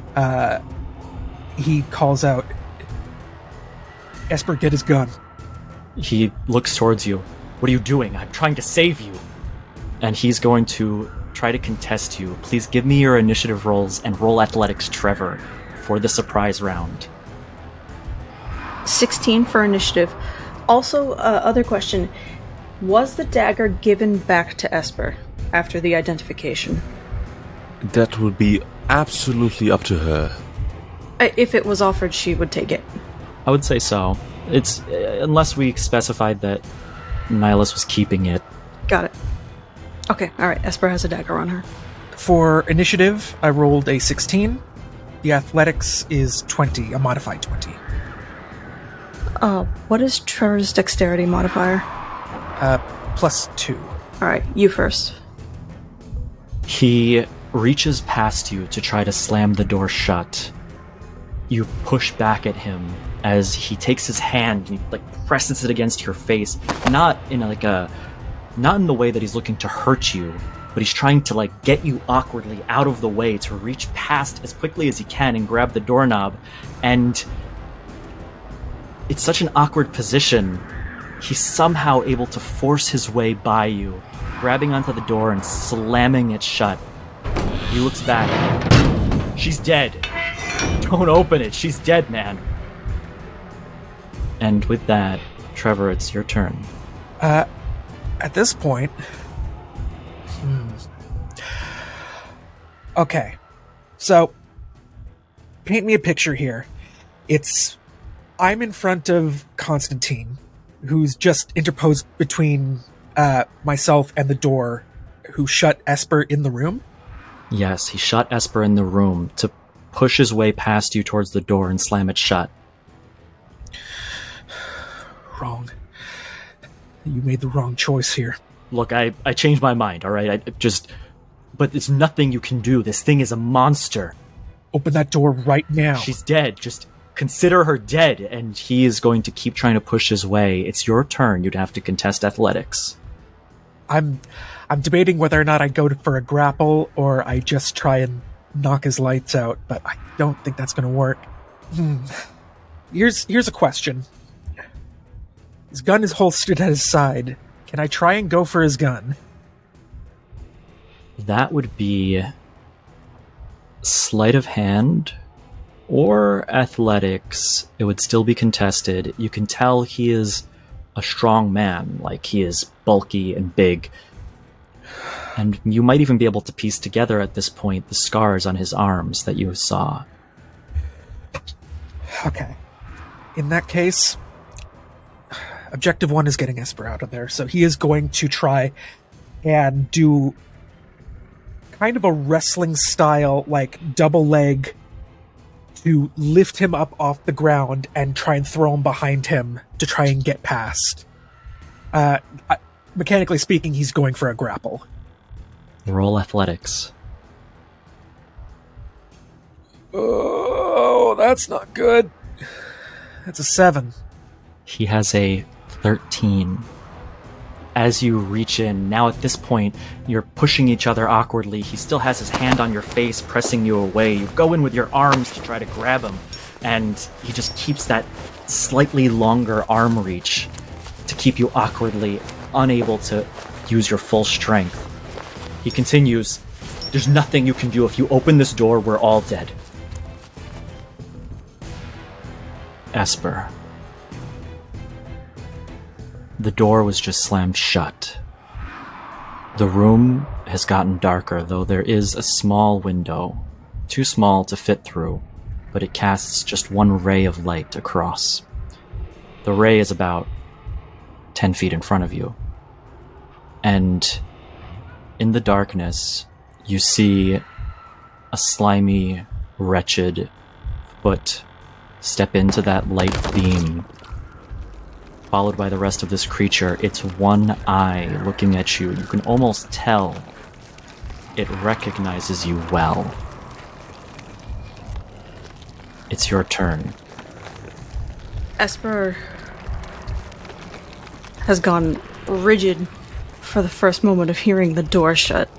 he calls out, Esper, get his gun. He looks towards you. What are you doing? I'm trying to save you. And he's going to try to contest you. Please give me your initiative rolls and roll athletics, Trevor, for the surprise round. 16 for initiative. Also, other question. Was the dagger given back to Esper after the identification? That would be absolutely up to her. If it was offered, she would take it. I would say so. It's unless we specified that Nihilus was keeping it. Got it. Okay, alright, Esper has a dagger on her. For initiative, I rolled a 16. The athletics is 20, a modified 20. What is Trevor's dexterity modifier? +2. Alright, you first. He reaches past you to try to slam the door shut. You push back at him as he takes his hand and he presses it against your face, not in the way that he's looking to hurt you, but he's trying to get you awkwardly out of the way to reach past as quickly as he can and grab the doorknob. And it's such an awkward position. He's somehow able to force his way by you, grabbing onto the door and slamming it shut. He looks back. She's dead. Don't open it. She's dead, man. And with that, Trevor, it's your turn. At this point... Okay. So, paint me a picture here. I'm in front of Constantine, who's just interposed between myself and the door, who shut Esper in the room. Yes, he shut Esper in the room to push his way past you towards the door and slam it shut. Wrong. You made the wrong choice here. Look, I changed my mind, alright? But there's nothing you can do. This thing is a monster. Open that door right now. She's dead. Just consider her dead. And he is going to keep trying to push his way. It's your turn. You'd have to contest athletics. I'm debating whether or not I go for a grapple or I just try and knock his lights out, but I don't think that's going to work. Here's a question. His gun is holstered at his side. Can I try and go for his gun? That would be sleight of hand or athletics. It would still be contested. You can tell he is a strong man, he is bulky and big. And you might even be able to piece together at this point the scars on his arms that you saw. Okay. In that case, objective 1 is getting Esper out of there, so he is going to try and do kind of a wrestling style, double leg, to lift him up off the ground and try and throw him behind him to try and get past. Mechanically speaking, he's going for a grapple. Roll athletics. Oh, that's not good. That's a 7. He has a 13. As you reach in, now at this point, you're pushing each other awkwardly. He still has his hand on your face, pressing you away. You go in with your arms to try to grab him, and he just keeps that slightly longer arm reach to keep you awkwardly unable to use your full strength. He continues, "There's nothing you can do. If you open this door, we're all dead." Esper. The door was just slammed shut. The room has gotten darker, though there is a small window, too small to fit through, but it casts just one ray of light across. The ray is about 10 feet in front of you. And in the darkness, you see a slimy, wretched foot step into that light beam, followed by the rest of this creature. Its one eye looking at you. You can almost tell it recognizes you well. It's your turn. Esper has gone rigid for the first moment of hearing the door shut.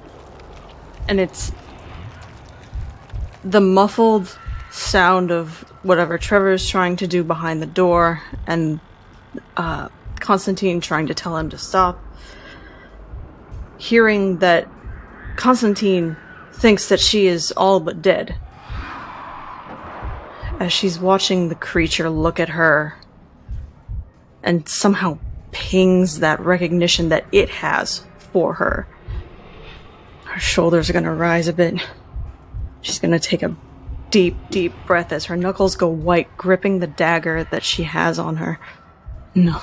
And it's the muffled sound of whatever Trevor's trying to do behind the door, and Constantine trying to tell him to stop. Hearing that Constantine thinks that she is all but dead. As she's watching the creature look at her and somehow pings that recognition that it has for her. Her shoulders are going to rise a bit. She's going to take a deep, deep breath as her knuckles go white, gripping the dagger that she has on her. No.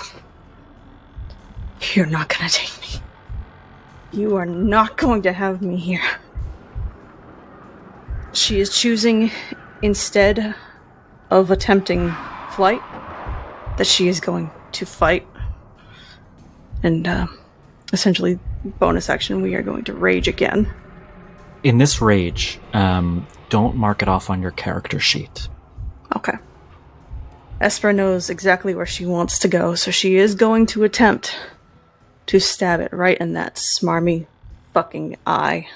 You're not going to take me. You are not going to have me here. She is choosing, instead of attempting flight, that she is going to fight. And, essentially, bonus action, we are going to rage again. In this rage, don't mark it off on your character sheet. Okay. Esper knows exactly where she wants to go, so she is going to attempt to stab it right in that smarmy fucking eye.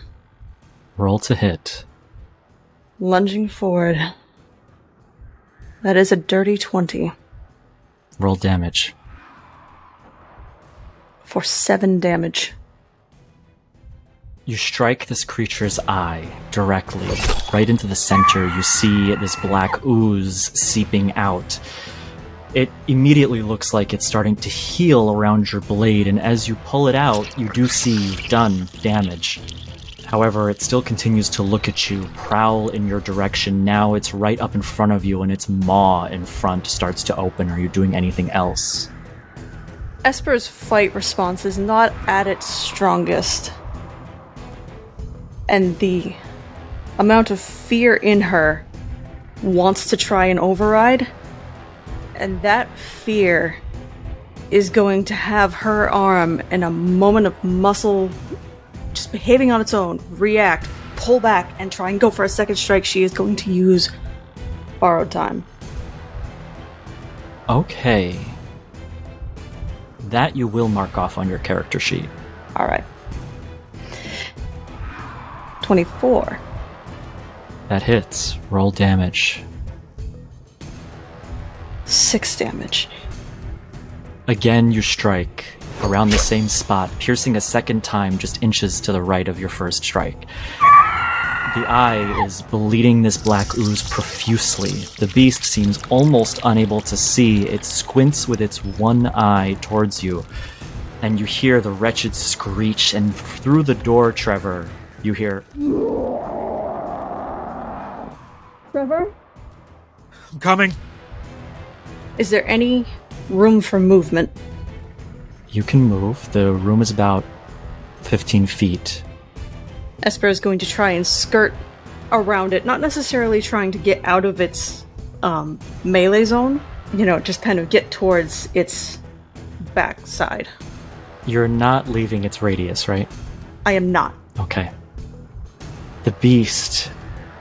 Roll to hit. Lunging forward. That is a dirty 20. Roll damage. For 7 damage. You strike this creature's eye directly, right into the center. You see this black ooze seeping out. It immediately looks like it's starting to heal around your blade, and as you pull it out, you do see you've done damage. However, it still continues to look at you, prowl in your direction. Now it's right up in front of you, and its maw in front starts to open. Are you doing anything else? Esper's fight response is not at its strongest. And the amount of fear in her wants to try and override. And that fear is going to have her arm, in a moment of muscle just behaving on its own, react, pull back, and try and go for a second strike. She is going to use borrowed time. Okay. That you will mark off on your character sheet. Alright. 24. That hits. Roll damage. 6 damage. Again, you strike around the same spot, piercing a second time just inches to the right of your first strike. The eye is bleeding this black ooze profusely. The beast seems almost unable to see. It squints with its one eye towards you, and you hear the wretched screech, and through the door, Trevor, you hear... Trevor? I'm coming. Is there any room for movement? You can move. The room is about 15 feet. Esper is going to try and skirt around it, not necessarily trying to get out of its melee zone, just kind of get towards its backside. You're not leaving its radius, right? I am not. Okay. The beast,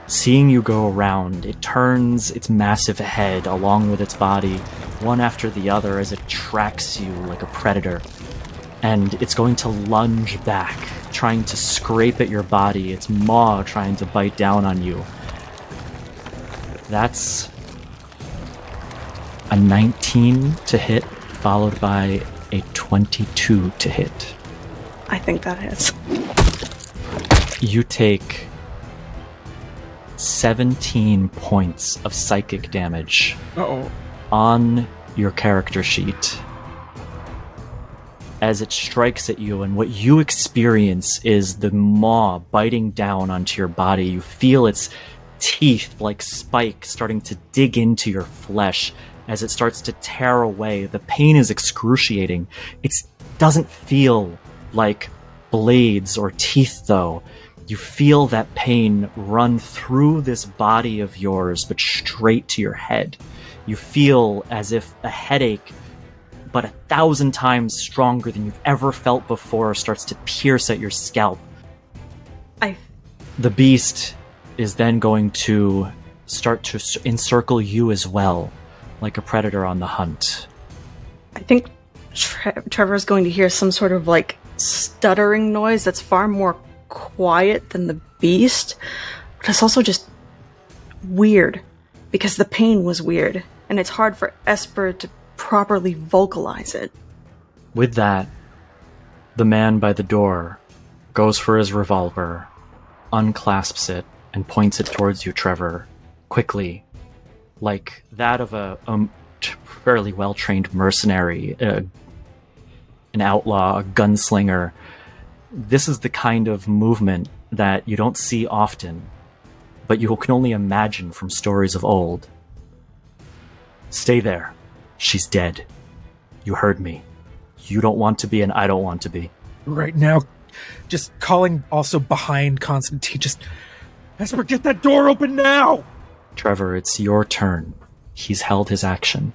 seeing you go around, it turns its massive head along with its body, one after the other, as it tracks you like a predator. And it's going to lunge back, trying to scrape at your body, its maw trying to bite down on you. That's a 19 to hit, followed by a 22 to hit. I think that hits. You take 17 points of psychic damage Uh-oh. on your character sheet as it strikes at you, and what you experience is the maw biting down onto your body. You feel its teeth like spikes starting to dig into your flesh as it starts to tear away. The pain is excruciating. It doesn't feel like blades or teeth, though. You feel that pain run through this body of yours, but straight to your head. You feel as if a headache, but 1,000 times stronger than you've ever felt before, starts to pierce at your scalp. The beast is then going to start to encircle you as well, like a predator on the hunt. I think Trevor's going to hear some sort of stuttering noise that's far more quiet than the beast, but it's also just weird. because the pain was weird, and it's hard for Esper to properly vocalize it. With that, the man by the door goes for his revolver, unclasps it, and points it towards you, Trevor, quickly, like that of a fairly well-trained mercenary, an outlaw, a gunslinger. This is the kind of movement that you don't see often, but you can only imagine from stories of old. Stay there. She's dead. You heard me. You don't want to be, and I don't want to be. Right now, just calling also behind Constantine, just, Esper, get that door open now! Trevor, it's your turn. He's held his action.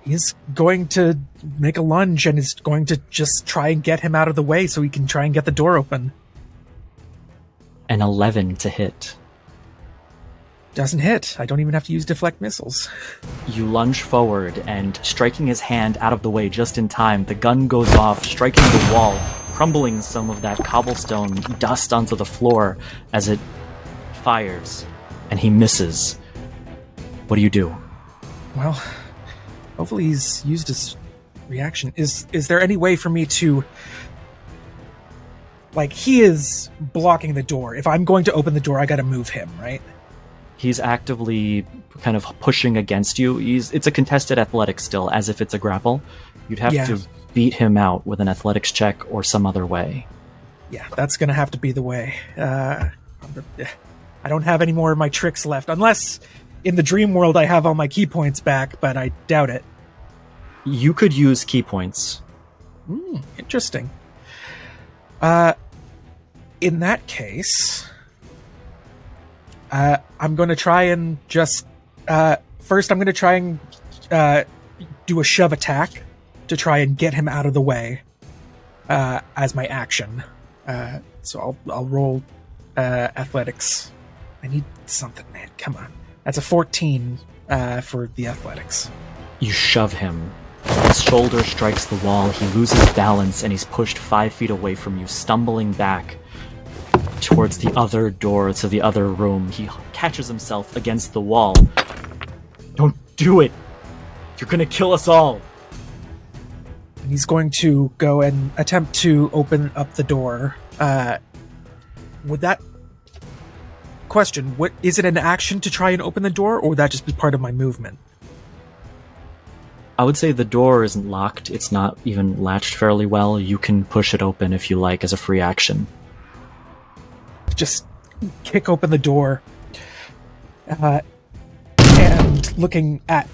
He's going to make a lunge and is going to just try and get him out of the way so he can try and get the door open. An 11 to hit. Doesn't hit. I don't even have to use deflect missiles. You lunge forward, and striking his hand out of the way just in time, the gun goes off, striking the wall, crumbling some of that cobblestone dust onto the floor as it fires, and he misses. What do you do? Well, hopefully he's used his reaction. Is there any way for me to... Like, he is blocking the door. If I'm going to open the door, I gotta move him, right? He's actively kind of pushing against you. It's a contested athletics still, as if it's a grapple. You'd have to beat him out with an athletics check or some other way. Yeah, that's gonna have to be the way. I don't have any more of my tricks left, unless in the dream world I have all my key points back, but I doubt it. You could use key points. Interesting. In that case, I'm going to try and just... first, I'm going to try and do a shove attack to try and get him out of the way as my action. So I'll roll athletics. I need something, man. Come on. That's a 14 for the athletics. You shove him. His shoulder strikes the wall, he loses balance, and he's pushed 5 feet away from you, stumbling back towards the other door to the other room. He catches himself against the wall. Don't do it! You're gonna kill us all! And he's going to go and attempt to open up the door. Would that... Question, what is it an action to try and open the door, or would that just be part of my movement? I would say the door isn't locked. It's not even latched fairly well. You can push it open if you like as a free action. Just kick open the door. And looking at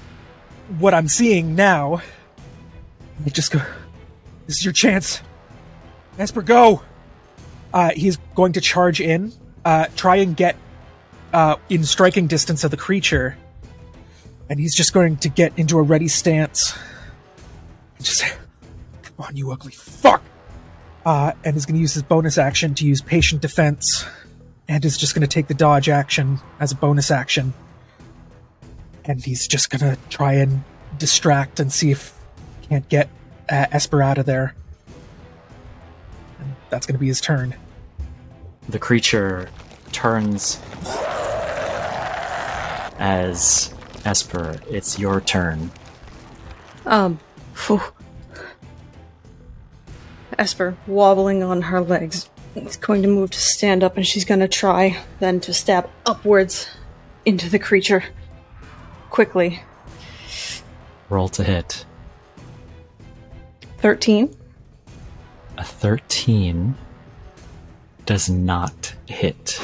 what I'm seeing now, I just go, this is your chance. Esper, go! He's going to charge in, try and get in striking distance of the creature. And he's just going to get into a ready stance. And just say, come on, you ugly fuck! And is going to use his bonus action to use patient defense. And is just going to take the dodge action as a bonus action. And he's just going to try and distract and see if he can't get Esper out of there. And that's going to be his turn. The creature turns as... Esper, it's your turn. Esper, wobbling on her legs, is going to move to stand up, and she's going to try then to stab upwards into the creature. Quickly. Roll to hit. 13. A 13 does not hit.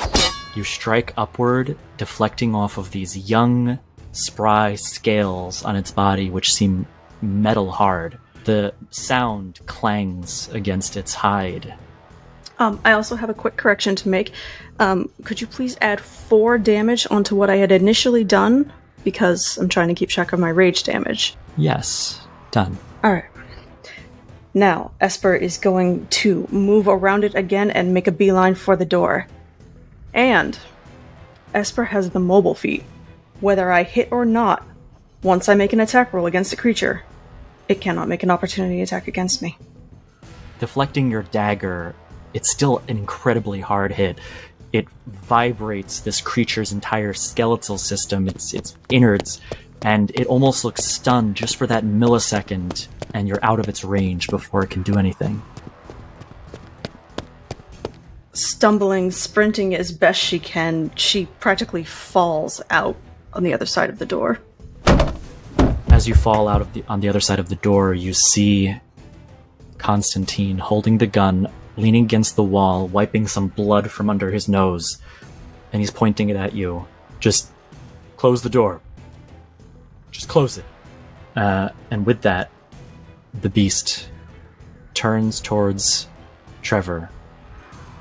You strike upward, deflecting off of these young, spry scales on its body, which seem metal hard. The sound clangs against its hide. I also have a quick correction to make. Could you please add 4 damage onto what I had initially done? Because I'm trying to keep track of my rage damage. Yes. Done. Alright. Now, Esper is going to move around it again and make a beeline for the door. And Esper has the mobile feat. Whether I hit or not, once I make an attack roll against a creature, it cannot make an opportunity attack against me. Deflecting your dagger, it's still an incredibly hard hit. it vibrates this creature's entire skeletal system, its innards, and it almost looks stunned just for that millisecond, and you're out of its range before it can do anything. Stumbling, sprinting as best she can, she practically falls out on the other side of the door. As you fall out on the other side of the door, you see Constantine holding the gun, leaning against the wall, wiping some blood from under his nose, and he's pointing it at you. Just close the door. Just close it. And with that, the beast turns towards Trevor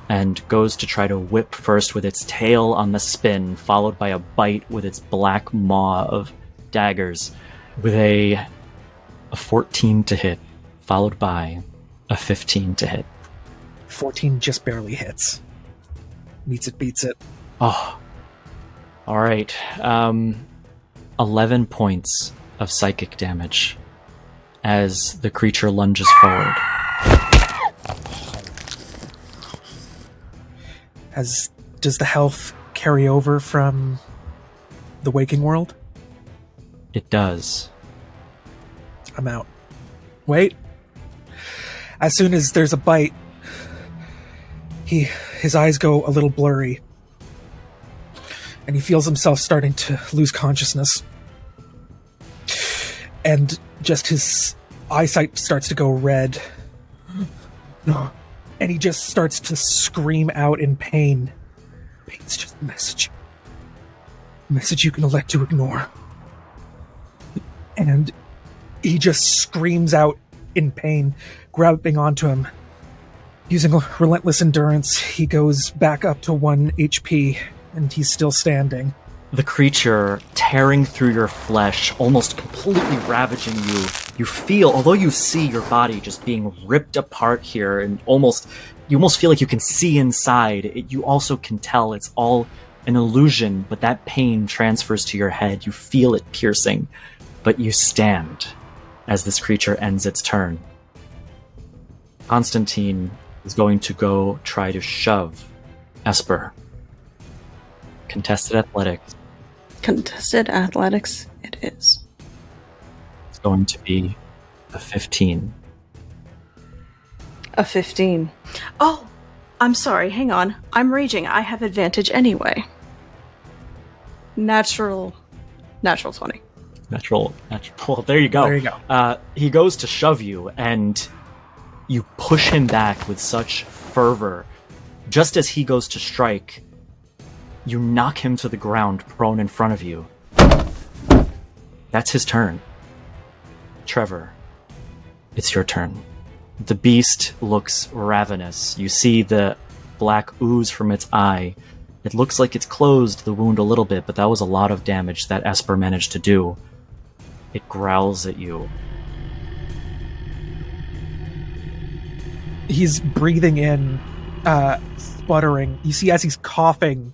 and goes to try to whip first with its tail on the spin, followed by a bite with its black maw of daggers, with a 14 to hit, followed by a 15 to hit. 14 just barely hits. Meets it, beats it. Oh. Alright. 11 points of psychic damage as the creature lunges forward. Does the health carry over from the waking world? It does. I'm out. Wait. As soon as there's a bite, his eyes go a little blurry, and he feels himself starting to lose consciousness. And just his eyesight starts to go red. And he just starts to scream out in pain. Pain's just a message. A message you can elect to ignore. And he just screams out in pain, grabbing onto him. Using relentless endurance, he goes back up to 1 HP, and he's still standing. The creature tearing through your flesh, almost completely ravaging you. You feel, although you see your body just being ripped apart here, and you almost feel like you can see inside. You also can tell it's all an illusion, but that pain transfers to your head. You feel it piercing, but you stand as this creature ends its turn. Constantine is going to go try to shove Esper. Contested athletics. Contested athletics it is. It's going to be a 15. A 15. Oh, I'm sorry, hang on. I'm raging. I have advantage anyway. Natural 20. Natural. Well, there you go. There you go. He goes to shove you, and you push him back with such fervor. Just as he goes to strike, you knock him to the ground, prone in front of you. That's his turn. Trevor, it's your turn. The beast looks ravenous. You see the black ooze from its eye. It looks like it's closed the wound a little bit, but that was a lot of damage that Esper managed to do. It growls at you. He's breathing in, sputtering. You see as he's coughing,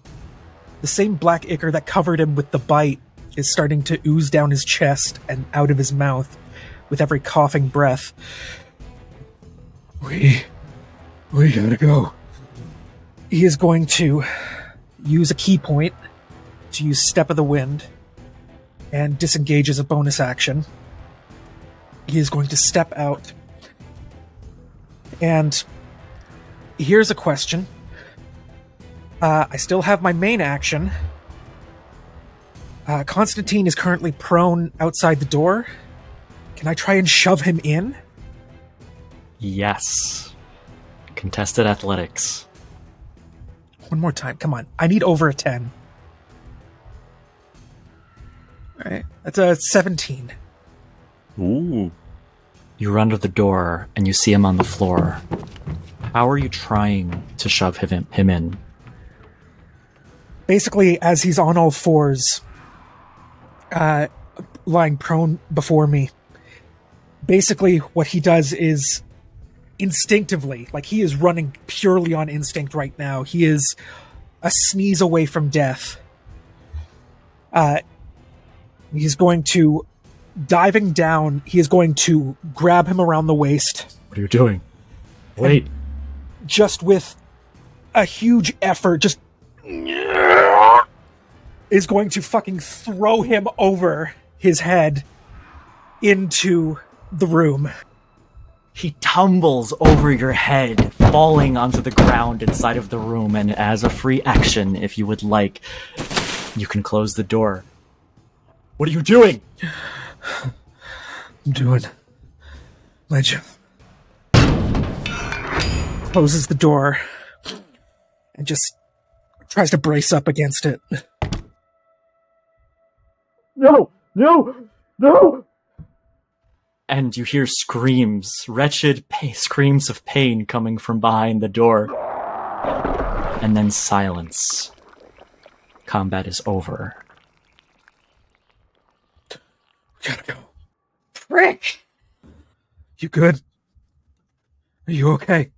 the same black ichor that covered him with the bite is starting to ooze down his chest and out of his mouth with every coughing breath. We gotta go. He is going to use a key point to use Step of the Wind and disengage as a bonus action. He is going to step out. And here's a question. I still have my main action. Constantine is currently prone outside the door. Can I try and shove him in? Yes. Contested athletics. One more time. Come on. I need over a 10. All right. That's a 17. Ooh. You run to the door, and you see him on the floor. How are you trying to shove him in? Basically, as he's on all fours, lying prone before me, basically what he does is instinctively, like he is running purely on instinct right now. He is a sneeze away from death. He's going to, diving down, he is going to grab him around the waist. What are you doing? Wait. Just with a huge effort, just is going to fucking throw him over his head into the room. He tumbles over your head, falling onto the ground inside of the room, and as a free action, if you would like, you can close the door. What are you doing? I'm doing my job. Closes the door and just tries to brace up against it. No! And you hear screams, wretched screams of pain coming from behind the door. And then silence. Combat is over. We gotta go. Frick! You good? Are you okay?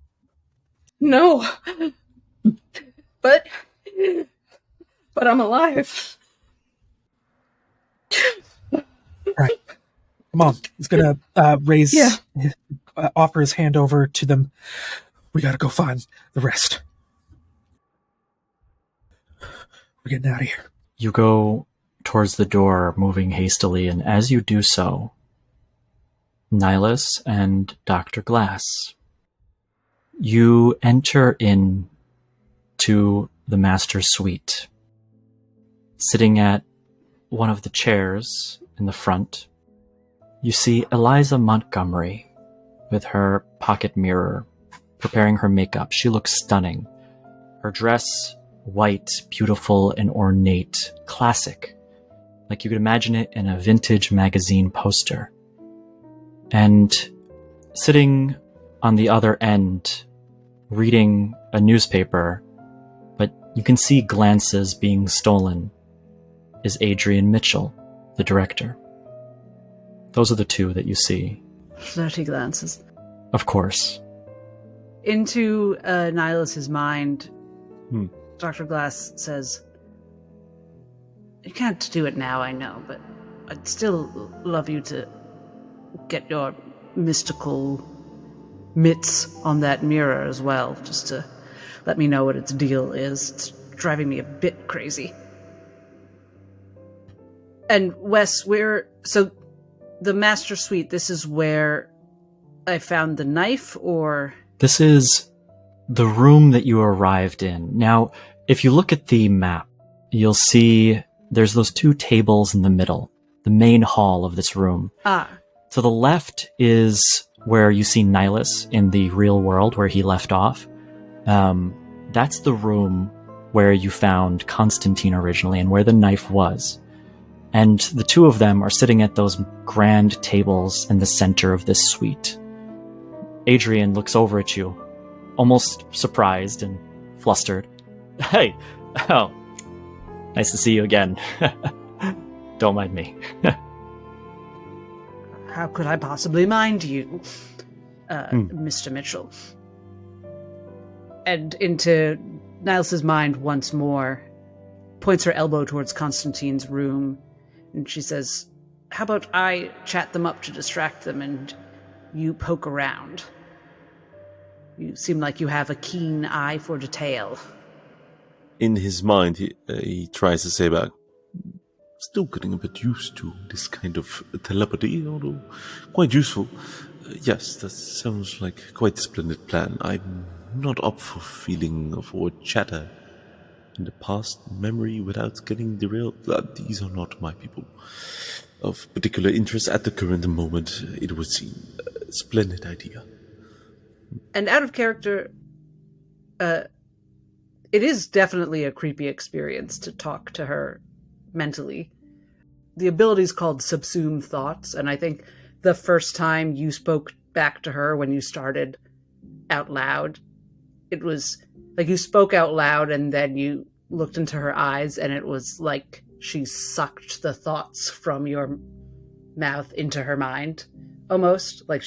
No. But I'm alive. Right. Come on. He's gonna raise, offer his hand over to them. We gotta go find the rest. We're getting out of here. You go towards the door, moving hastily, and as you do so, Nihilus and Dr. Glass, you enter in to the master's suite. Sitting at one of the chairs in the front, you see Eliza Montgomery with her pocket mirror, preparing her makeup. She looks stunning. Her dress, white, beautiful, and ornate, classic, like you could imagine it in a vintage magazine poster. And sitting on the other end, reading a newspaper, but you can see glances being stolen, is Adrian Mitchell, the director. Those are the two that you see. Flirty glances. Of course. Into Nihilus's mind, Dr. Glass says, "You can't do it now, I know, but I'd still love you to get your mystical mitts on that mirror as well, just to let me know what its deal is. It's driving me a bit crazy." And Wes, the master suite, this is where I found the knife, or? This is the room that you arrived in. Now, if you look at the map, you'll see there's those two tables in the middle, the main hall of this room. To the left is where you see Nihilus in the real world, where he left off. That's the room where you found Constantine originally and where the knife was. And the two of them are sitting at those grand tables in the center of this suite. Adrian looks over at you, almost surprised and flustered. "Hey, oh, nice to see you again. Don't mind me." How could I possibly mind you, Mr. Mitchell? And into Nihilus's mind once more, points her elbow towards Constantine's room, and she says, "How about I chat them up to distract them, and you poke around? You seem like you have a keen eye for detail." In his mind, he tries to say back, "Still getting a bit used to this kind of telepathy, although quite useful. Yes, that sounds like quite a splendid plan. I'm not up for feeling for chatter in the past memory without getting derailed. These are not my people of particular interest at the current moment, it would seem. A splendid idea." And out of character, it is definitely a creepy experience to talk to her mentally. The ability is called subsume thoughts, and I think the first time you spoke back to her when you started out loud, it was like you spoke out loud and then you looked into her eyes, and it was like she sucked the thoughts from your mouth into her mind, almost. Like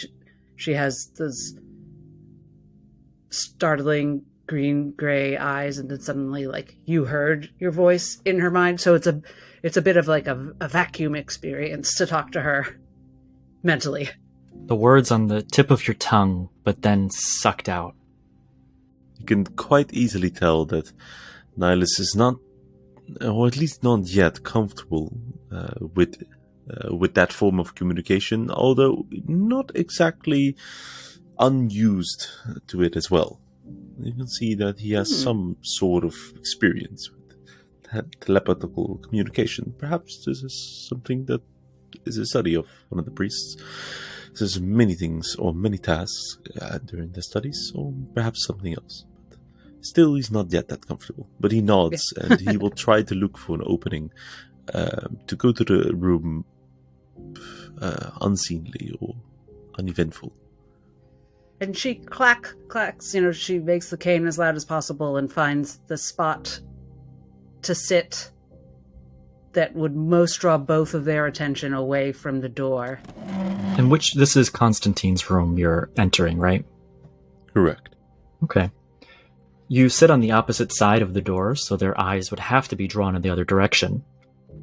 she has those startling green-gray eyes, and then suddenly, like, you heard your voice in her mind. So it's a bit of like a vacuum experience to talk to her mentally. The words on the tip of your tongue, but then sucked out. You can quite easily tell that Nihilus is not, or at least not yet, comfortable with that form of communication, although not exactly unused to it as well. You can see that he has some sort of experience with telepathical communication. Perhaps this is something that is a study of one of the priests. There's many things or many tasks during the studies, or perhaps something else. But still, he's not yet that comfortable. But he nods, and he will try to look for an opening to go to the room unseenly or uneventful. And she clacks, she makes the cane as loud as possible and finds the spot to sit that would most draw both of their attention away from the door. In which this is Constantine's room you're entering, right? Correct. Okay. You sit on the opposite side of the door, so their eyes would have to be drawn in the other direction.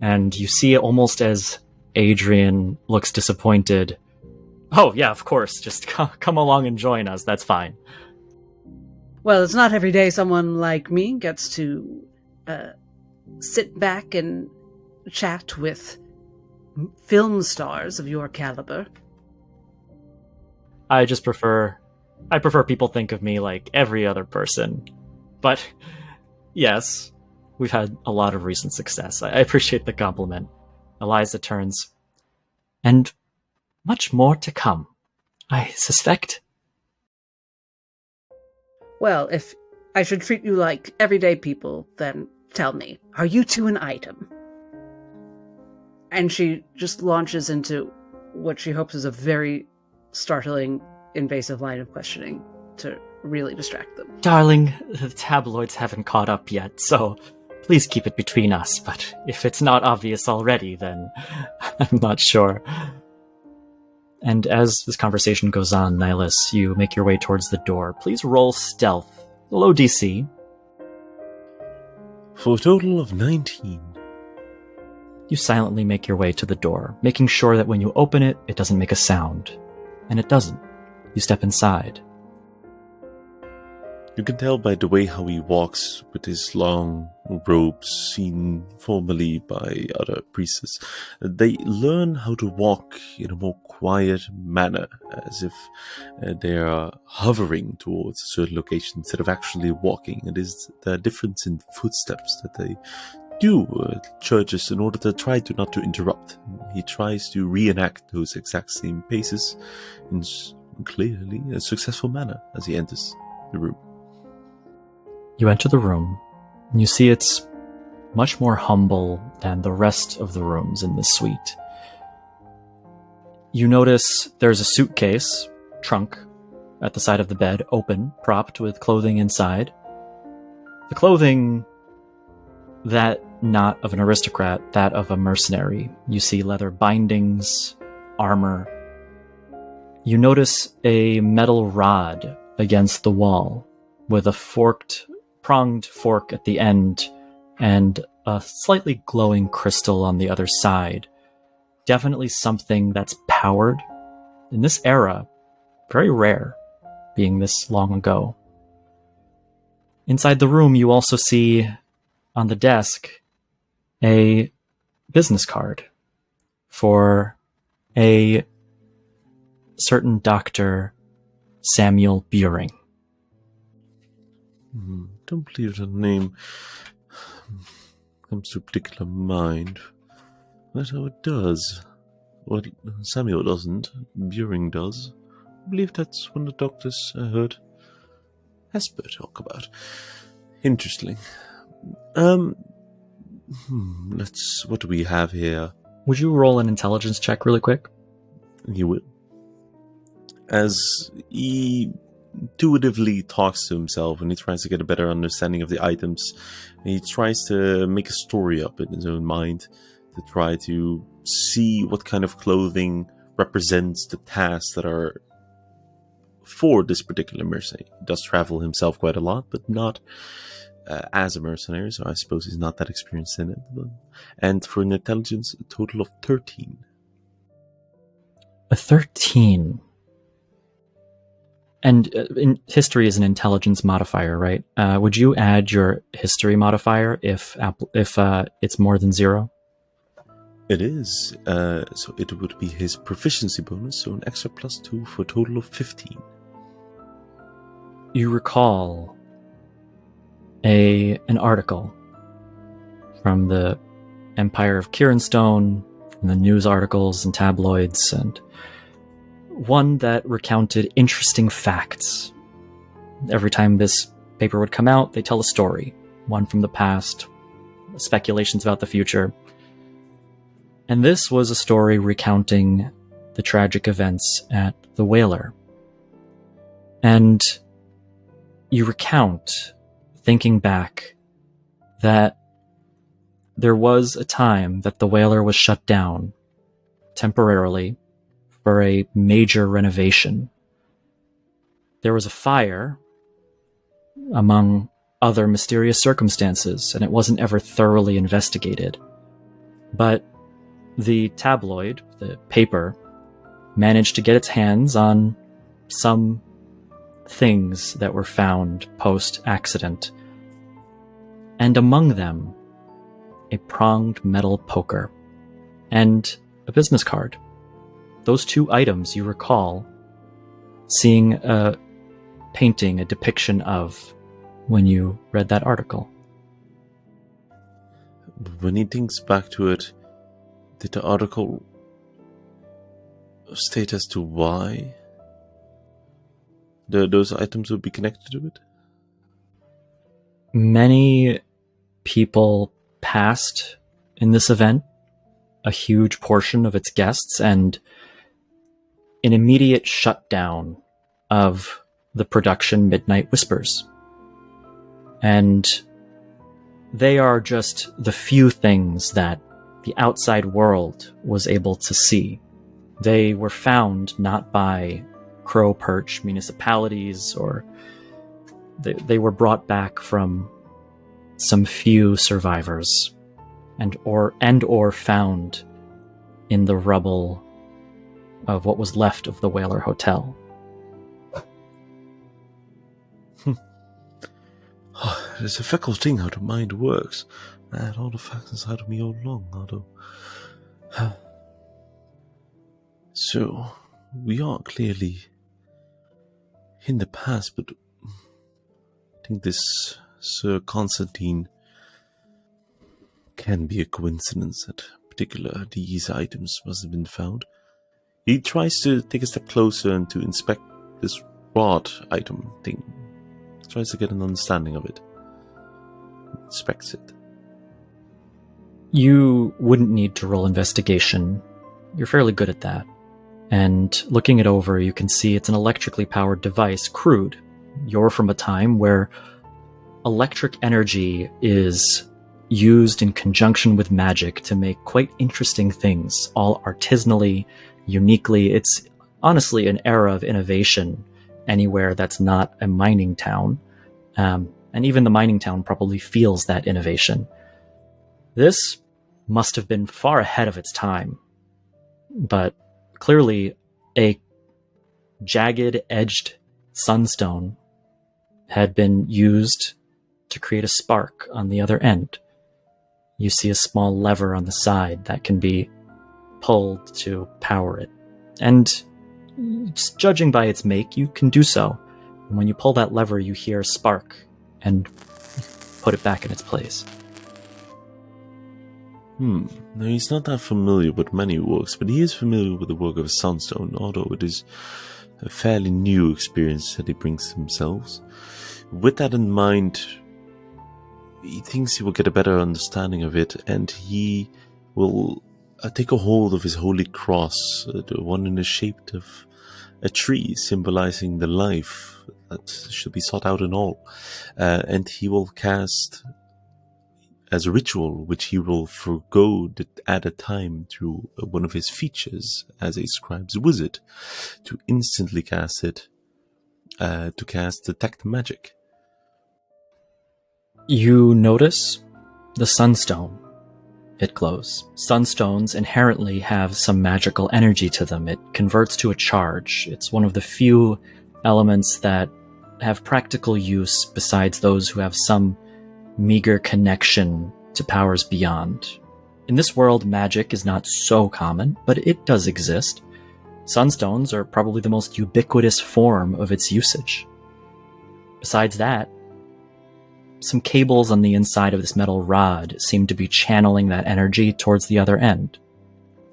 And you see it almost as Adrian looks disappointed. Oh, yeah, of course. Just come along and join us. That's fine. Well, it's not every day someone like me gets to sit back and chat with film stars of your caliber. I prefer people think of me like every other person. But, yes, we've had a lot of recent success. I appreciate the compliment. Eliza turns. And much more to come, I suspect. Well, if I should treat you like everyday people, then tell me, are you two an item? And she just launches into what she hopes is a very startling, invasive line of questioning to really distract them. Darling, the tabloids haven't caught up yet, so please keep it between us. But if it's not obvious already, then I'm not sure. And as this conversation goes on, Nihilus, you make your way towards the door. Please roll stealth. Low DC. For a total of 19. You silently make your way to the door, making sure that when you open it, it doesn't make a sound. And it doesn't. You step inside. You can tell by the way how he walks with his long robes seen formerly by other priests. They learn how to walk in a more quiet manner, as if they are hovering towards a certain location instead of actually walking. It is the difference in footsteps that they do churches in order to try to not to interrupt. He tries to reenact those exact same paces in clearly a successful manner as he enters the room. You enter the room, and you see it's much more humble than the rest of the rooms in this suite. You notice there's a suitcase, trunk, at the side of the bed, open, propped with clothing inside. The clothing, that not of an aristocrat, that of a mercenary. You see leather bindings, armor. You notice a metal rod against the wall with a pronged fork at the end and a slightly glowing crystal on the other side. Definitely something that's powered. In this era, very rare, being this long ago. Inside the room, you also see on the desk a business card for a certain Dr. Samuel Buring. Don't believe the name comes to a particular mind. That's how it does. Well, Samuel doesn't. Buring does. I believe that's one of the doctors I heard Hesper talk about. Interesting. What do we have here? Would you roll an intelligence check really quick? He will. As he intuitively talks to himself and he tries to get a better understanding of the items, he tries to make a story up in his own mind to try to see what kind of clothing represents the tasks that are for this particular mercenary. He does travel himself quite a lot, but not as a mercenary, so I suppose he's not that experienced in it. And for an intelligence, a total of 13. A 13. And history is an intelligence modifier, right? Would you add your history modifier if it's more than 0? It is. So it would be his proficiency bonus, so an extra +2 for a total of 15. You recall an article from the Empire of Kirinstone, from the news articles and tabloids, and one that recounted interesting facts. Every time this paper would come out, they tell a story, one from the past, speculations about the future. And this was a story recounting the tragic events at the Whaler. And you recount, thinking back, that there was a time that the Whaler was shut down temporarily for a major renovation. There was a fire, among other mysterious circumstances, and it wasn't ever thoroughly investigated. But the tabloid, the paper, managed to get its hands on some things that were found post-accident, and among them, a pronged metal poker and a business card. Those 2 items you recall seeing a painting, a depiction of, when you read that article. When he thinks back to it, did the article state as to why those items would be connected to it? Many people passed in this event, a huge portion of its guests, and an immediate shutdown of the production Midnight Whispers. And they are just the few things that the outside world was able to see. They were found not by Crow Perch municipalities, or they were brought back from some few survivors and or found in the rubble of what was left of the Whaler Hotel. It's a fickle thing how the mind works. I had all the facts inside of me all along, although... So, we are clearly in the past, but I think this Sir Constantine can be a coincidence that particular these items must have been found. He tries to take a step closer and to inspect this rod item thing. Tries to get an understanding of it. Inspects it. You wouldn't need to roll investigation. You're fairly good at that. And looking it over, you can see it's an electrically powered device, crude. You're from a time where electric energy is used in conjunction with magic to make quite interesting things, all artisanally, uniquely. It's honestly an era of innovation anywhere that's not a mining town. And even the mining town probably feels that innovation. This must have been far ahead of its time. But clearly, a jagged-edged sunstone had been used to create a spark on the other end. You see a small lever on the side that can be pulled to power it. And just judging by its make, you can do so. And when you pull that lever, you hear a spark and put it back in its place. Now, he's not that familiar with many works, but he is familiar with the work of a Sunstone, although it is a fairly new experience that he brings to himself. With that in mind, he thinks he will get a better understanding of it, and he will take a hold of his holy cross, the one in the shape of a tree, symbolizing the life that should be sought out in all. And he will cast as a ritual, which he will forego at a time through one of his features as a scribe's wizard, to instantly cast it, to cast Detect Magic. You notice the sunstone. It glows. Sunstones inherently have some magical energy to them. It converts to a charge. It's one of the few elements that have practical use besides those who have some meager connection to powers beyond. In this world, magic is not so common, but it does exist. Sunstones are probably the most ubiquitous form of its usage. Besides that, some cables on the inside of this metal rod seem to be channeling that energy towards the other end.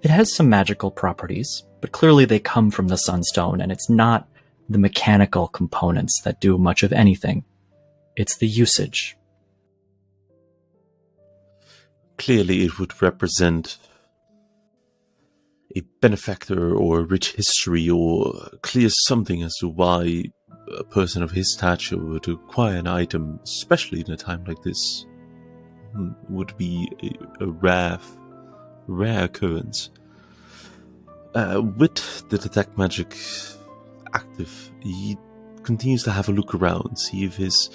It has some magical properties, but clearly they come from the Sunstone, and it's not the mechanical components that do much of anything. It's the usage. Clearly it would represent a benefactor or a rich history or clear something as to why a person of his stature would acquire an item, especially in a time like this, would be a rare occurrence. With the detect magic active, he continues to have a look around, see if his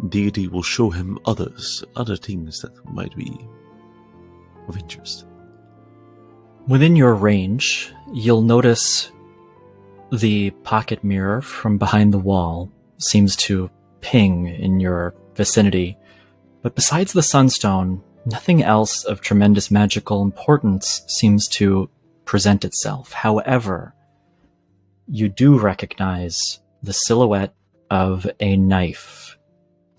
deity will show him other things that might be of interest. Within your range, you'll notice the pocket mirror from behind the wall seems to ping in your vicinity, but besides the Sunstone, nothing else of tremendous magical importance seems to present itself. However, you do recognize the silhouette of a knife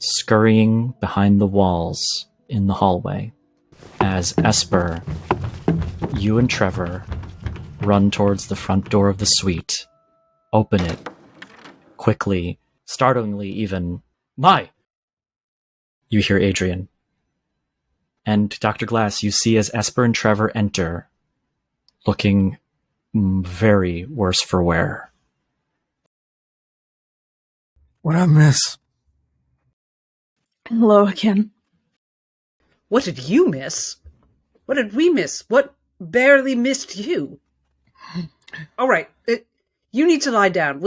scurrying behind the walls in the hallway as Esper, you and Trevor run towards the front door of the suite, open it quickly, startlingly even. My! You hear Adrian. And Dr. Glass, you see as Esper and Trevor enter, looking very worse for wear. What'd I miss? Hello again. What did you miss? What did we miss? What barely missed you? All right, you need to lie down.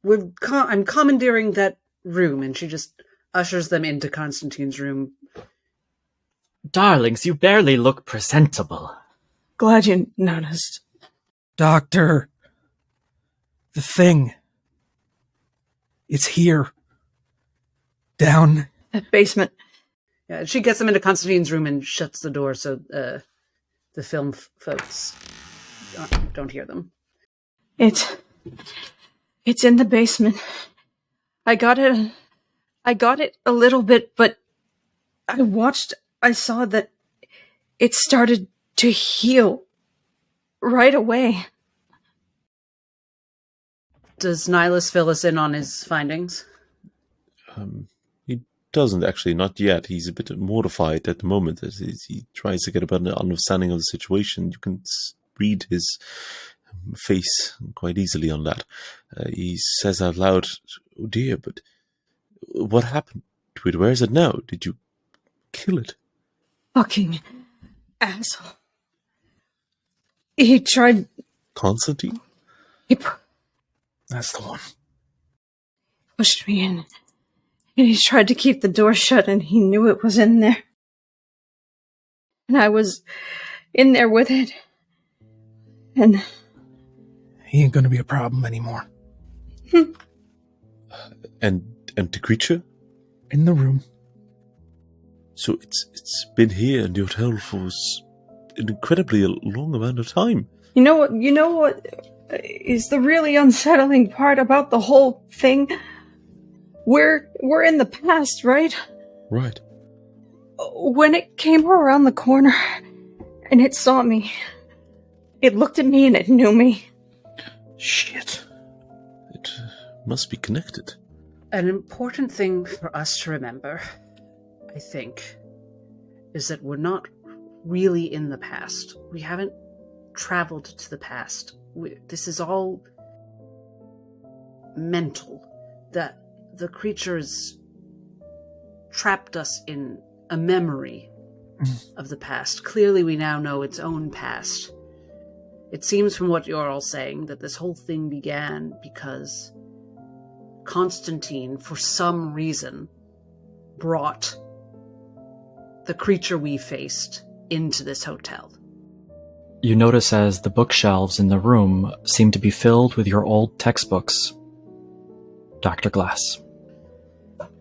I'm commandeering that room, and she just ushers them into Constantine's room. Darlings, you barely look presentable. Glad you noticed. Doctor, the thing. It's here. Down. That basement. Yeah, she gets them into Constantine's room and shuts the door so the film folks don't hear them. It's in the basement. I got it a little bit, but I saw that it started to heal right away. Does Nihilus fill us in on his findings? He doesn't actually, not yet. He's a bit mortified at the moment as he tries to get a better understanding of the situation. You can read his face quite easily on that. He says out loud, "Oh dear, but what happened to it? Where is it now? Did you kill it?" Fucking asshole. He tried... Constantine? That's the one. Pushed me in. And he tried to keep the door shut, and he knew it was in there. And I was in there with it. And... He ain't gonna be a problem anymore. And the creature? In the room. So it's been here in the hotel for an incredibly long amount of time. You know what is the really unsettling part about the whole thing? We're in the past, right? Right. When it came around the corner and it saw me, it looked at me and it knew me. Shit. It must be connected. An important thing for us to remember, I think, is that we're not really in the past. We haven't traveled to the past. This is all mental. That the creatures trapped us in a memory of the past. Clearly we now know its own past. It seems from what you're all saying that this whole thing began because Constantine, for some reason, brought the creature we faced into this hotel. You notice as the bookshelves in the room seem to be filled with your old textbooks, Dr. Glass.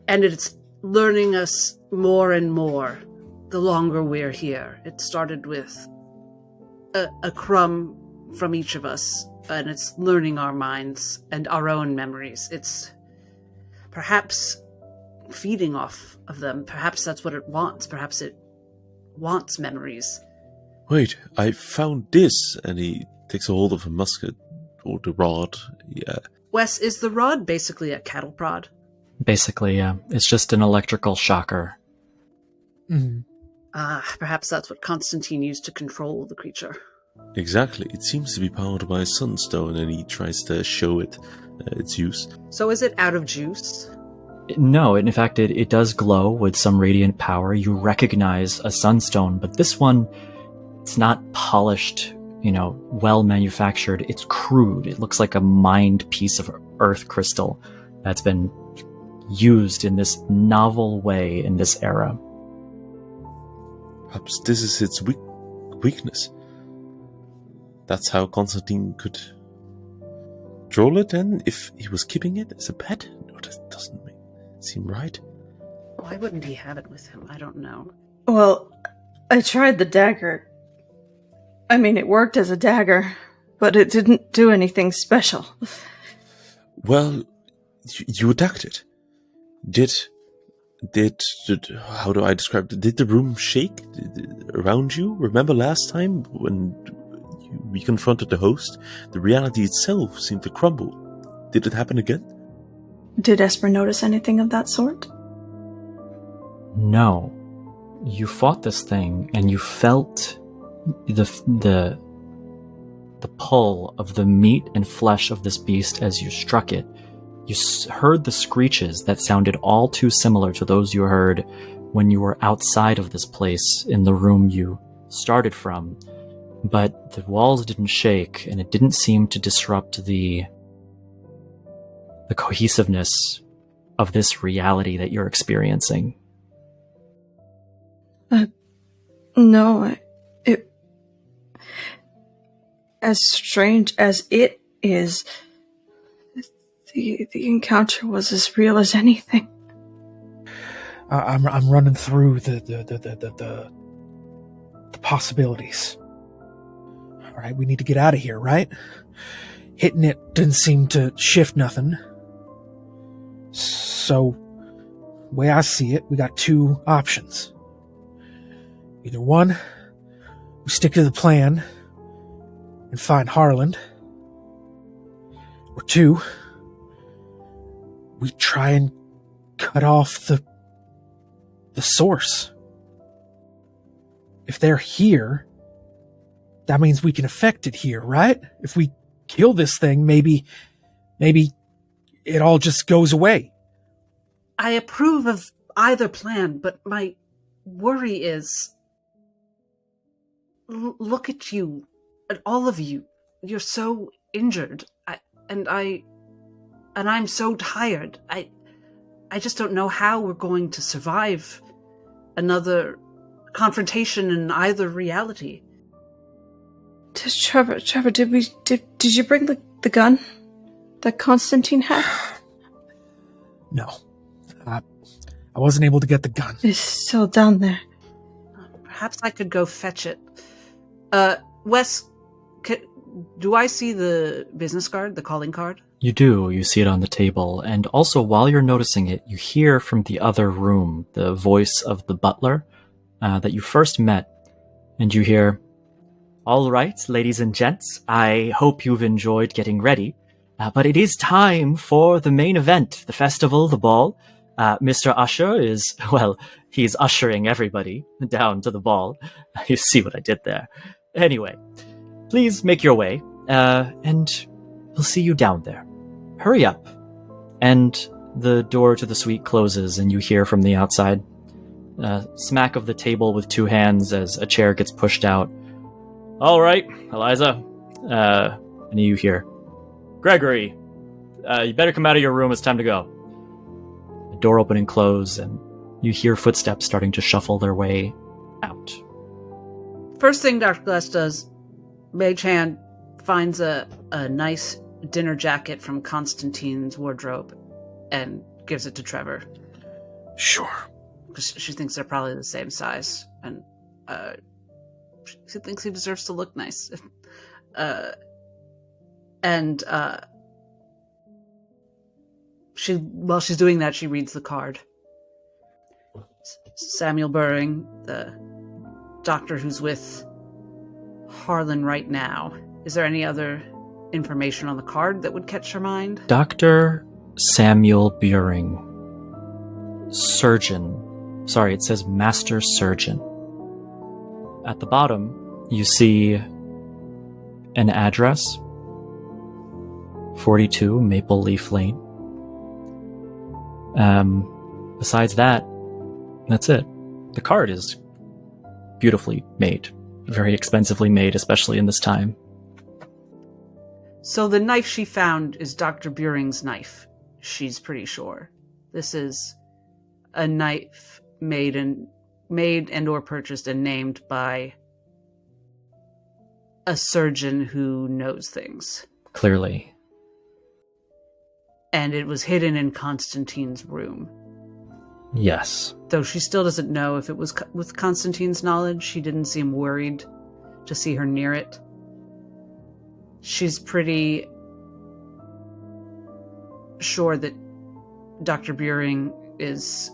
And it's learning us more and more the longer we're here. It started with a crumb from each of us, and it's learning our minds and our own memories. It's perhaps feeding off of them. Perhaps that's what it wants. Perhaps it wants memories. Wait, I found this, and he takes a hold of a musket, or the rod, yeah. Wes, is the rod basically a cattle prod? Basically, yeah. It's just an electrical shocker. Mhm. Perhaps that's what Constantine used to control the creature. Exactly, it seems to be powered by a sunstone, and he tries to show it its use. So is it out of juice? No, in fact, it does glow with some radiant power. You recognize a sunstone, but this one, it's not polished, well manufactured. It's crude. It looks like a mined piece of earth crystal that's been used in this novel way in this era. Perhaps this is its weakness. That's how Constantine could control it, then, if he was keeping it as a pet? No, that doesn't seem right. Why wouldn't he have it with him? I don't know. Well, I tried the dagger. I mean, it worked as a dagger, but it didn't do anything special. Well, you attacked it. Did how do I describe it? Did the room shake around you? Remember last time when we confronted the host? The reality itself seemed to crumble. Did it happen again? Did Esper notice anything of that sort? No. You fought this thing, and you felt the pull of the meat and flesh of this beast as you struck it. You heard the screeches that sounded all too similar to those you heard when you were outside of this place in the room you started from. But the walls didn't shake, and it didn't seem to disrupt the cohesiveness of this reality that you're experiencing. No, it... As strange as it is, the encounter was as real as anything. I'm running through the possibilities. All right, we need to get out of here, right? Hitting it didn't seem to shift nothing. So, way I see it, we got two options. Either one, we stick to the plan and find Harland, or two, we try and cut off the source. If they're here, that means we can affect it here, right? If we kill this thing, maybe it all just goes away. I approve of either plan, but my worry is... look at you, at all of you. You're so injured, and I'm so tired. I just don't know how we're going to survive another confrontation in either reality. Trevor, did you bring the gun that Constantine had? No. I wasn't able to get the gun. It's still down there. Perhaps I could go fetch it. Wes, do I see the business card, the calling card? You do. You see it on the table. And also, while you're noticing it, you hear from the other room the voice of the butler that you first met. And you hear, "All right, ladies and gents, I hope you've enjoyed getting ready. But it is time for the main event, the festival, the ball. Mr. Usher is, well, he's ushering everybody down to the ball. You see what I did there. Anyway, please make your way, and we'll see you down there. Hurry up." And the door to the suite closes, and you hear from the outside smack of the table with two hands as a chair gets pushed out. "All right, Eliza." And you hear, "Gregory, you better come out of your room. It's time to go." The door open and close, and you hear footsteps starting to shuffle their way out. First thing Dr. Glass does, Mage Hand finds a nice dinner jacket from Constantine's wardrobe and gives it to Trevor. Sure. Because she thinks they're probably the same size, and she thinks he deserves to look nice. While she's doing that, she reads the card. Samuel Buring, the doctor who's with Harlan right now. Is there any other information on the card that would catch her mind? Dr. Samuel Buring. Surgeon. Sorry, it says Master Surgeon. At the bottom, you see an address. 42 Maple Leaf Lane. Besides that, that's it. The card is beautifully made. Very expensively made, especially in this time. So the knife she found is Dr. Buring's knife. She's pretty sure. This is a knife made and or purchased and named by a surgeon who knows things. Clearly. And it was hidden in Constantine's room. Yes. Though she still doesn't know if it was with Constantine's knowledge. She didn't seem worried to see her near it. She's pretty sure that Dr. Buring is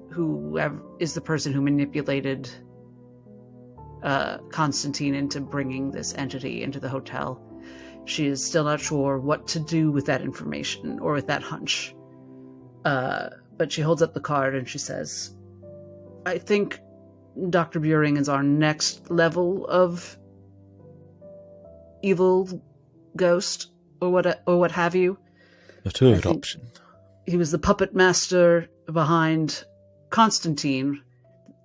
the person who manipulated Constantine into bringing this entity into the hotel. She is still not sure what to do with that information or with that hunch. But she holds up the card and she says, I think Dr. Buring is our next level of evil ghost or what have you. A third option. He was the puppet master behind Constantine.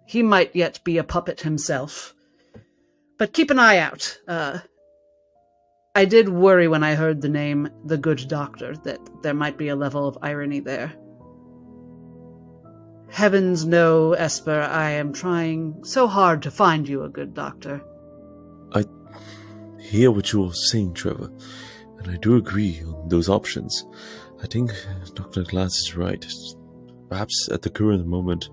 He might yet be a puppet himself. But keep an eye out. I did worry when I heard the name The Good Doctor that there might be a level of irony there. Heavens know, Esper, I am trying so hard to find you a good doctor. I hear what you're saying, Trevor, and I do agree on those options. I think Dr. Glass is right. Perhaps at the current moment,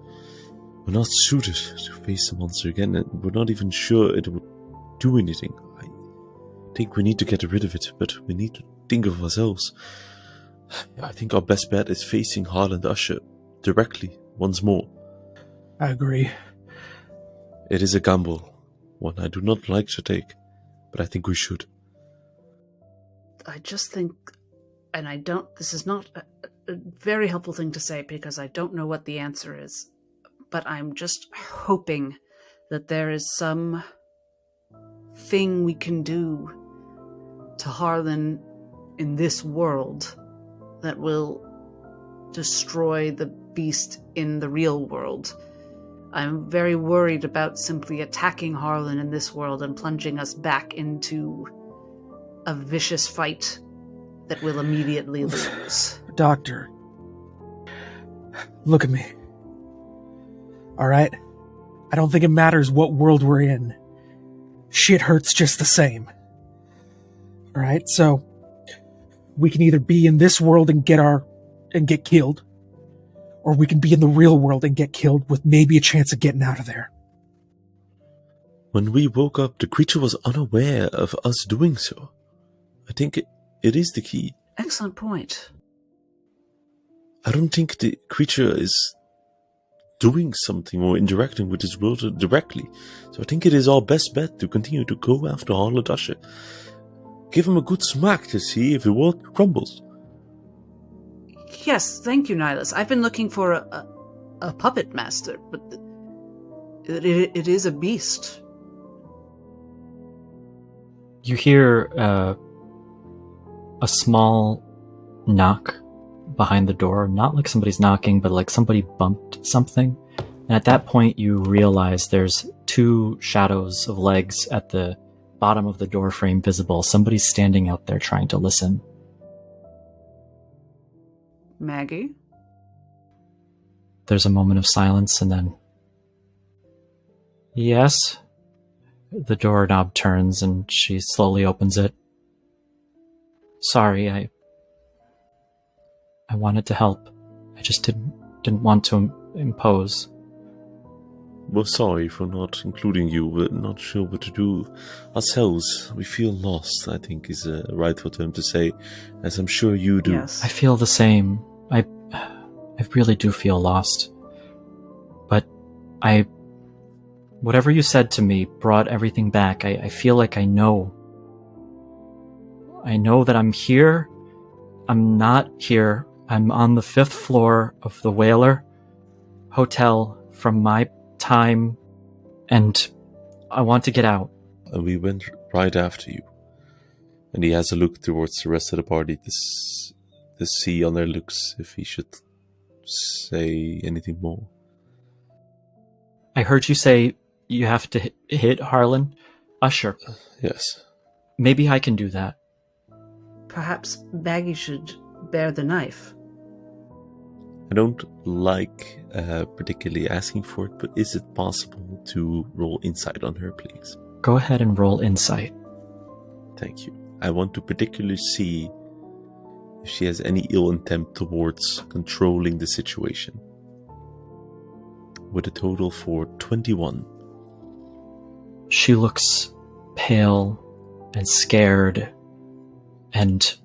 we're not suited to face the monster again, and we're not even sure it would do anything. I think we need to get rid of it, but we need to think of ourselves. I think our best bet is facing Harlan Usher directly, once more. I agree. It is a gamble, one I do not like to take, but I think we should. I just think, and this is not a very helpful thing to say because I don't know what the answer is, but I'm just hoping that there is some thing we can do to Harlan in this world that will destroy the beast in the real world. I'm very worried about simply attacking Harlan in this world and plunging us back into a vicious fight that we'll immediately lose. Doctor, look at me. Alright? I don't think it matters what world we're in. Shit hurts just the same. Alright, so we can either be in this world and get killed, or we can be in the real world and get killed with maybe a chance of getting out of there. When we woke up, the creature was unaware of us doing so. I think it is the key. Excellent point. I don't think the creature is doing something or interacting with this world directly. So I think it is our best bet to continue to go after Harlan Usher. Give him a good smack to see if the world crumbles. Yes, thank you, Nihilus. I've been looking for a puppet master, but it is a beast. You hear a small knock behind the door. Not like somebody's knocking, but like somebody bumped something. And at that point, you realize there's two shadows of legs at the bottom of the door frame visible. Somebody's standing out there trying to listen. Maggie? There's a moment of silence and then... Yes? The doorknob turns and she slowly opens it. Sorry, I wanted to help. I just didn't want to impose. We're sorry for not including you. We're not sure what to do ourselves. We feel lost, I think is a rightful term to say, as I'm sure you do. Yes. I feel the same. I really do feel lost. But whatever you said to me brought everything back. I feel like I know. I know that I'm here. I'm not here. I'm on the 5th floor of the Whaler Hotel from my time, and I want to get out. And we went right after you. And he has a look towards the rest of the party to see on their looks if he should say anything more. I heard you say you have to hit Harlan. Sure. Yes. Maybe I can do that. Perhaps Maggie should bear the knife. I don't like particularly asking for it, but is it possible to roll insight on her, please? Go ahead and roll insight. Thank you. I want to particularly see if she has any ill intent towards controlling the situation. With a total for 21. She looks pale and scared, and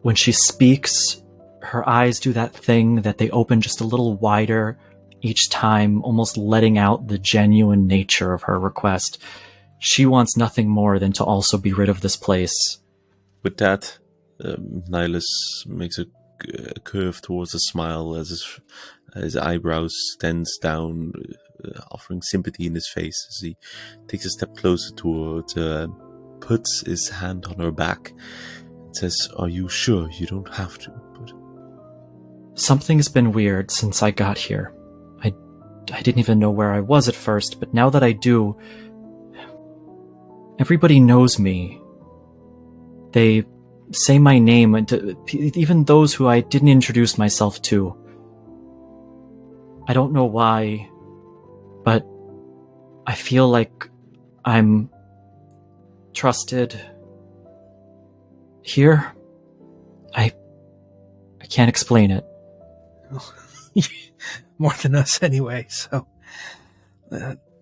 when she speaks, her eyes do that thing that they open just a little wider each time, almost letting out the genuine nature of her request. She wants nothing more than to also be rid of this place. With that, Nihilus makes a curve towards a smile as his eyebrows stands down, offering sympathy in his face as he takes a step closer towards her, puts his hand on her back, and says, "Are you sure you don't have to?" But something's been weird since I got here. I didn't even know where I was at first, but now that I do, everybody knows me. They say my name, and even those who I didn't introduce myself to. I don't know why, but I feel like I'm trusted here. I can't explain it. More than us anyway, so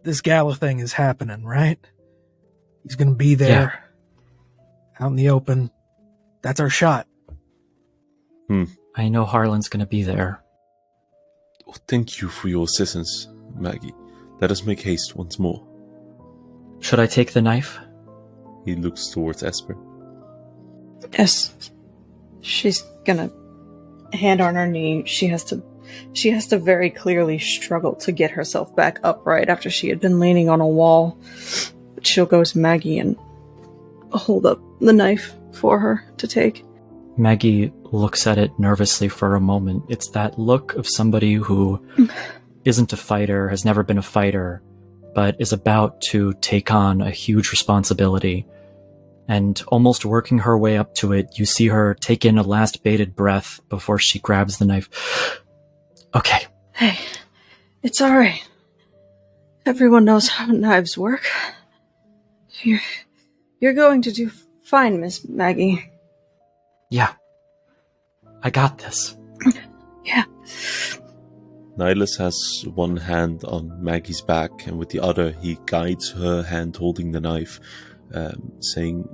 this gala thing is happening, right? He's gonna be there, out in the open. That's our shot. I know Harlan's gonna be there. well, thank you for your assistance, Maggie. Let us make haste once more. Should I take the knife? He looks towards Esper. Yes. She's gonna hand on her knee. She has to very clearly struggle to get herself back upright after she had been leaning on a wall. But she'll go to Maggie and hold up the knife for her to take. Maggie looks at it nervously for a moment. It's that look of somebody who isn't a fighter, has never been a fighter, but is about to take on a huge responsibility. And almost working her way up to it, you see her take in a last bated breath before she grabs the knife. Okay. Hey, it's alright. Everyone knows how knives work. You're going to do fine, Miss Maggie. Yeah. I got this. Yeah. Nihilus has one hand on Maggie's back, and with the other he guides her hand holding the knife, saying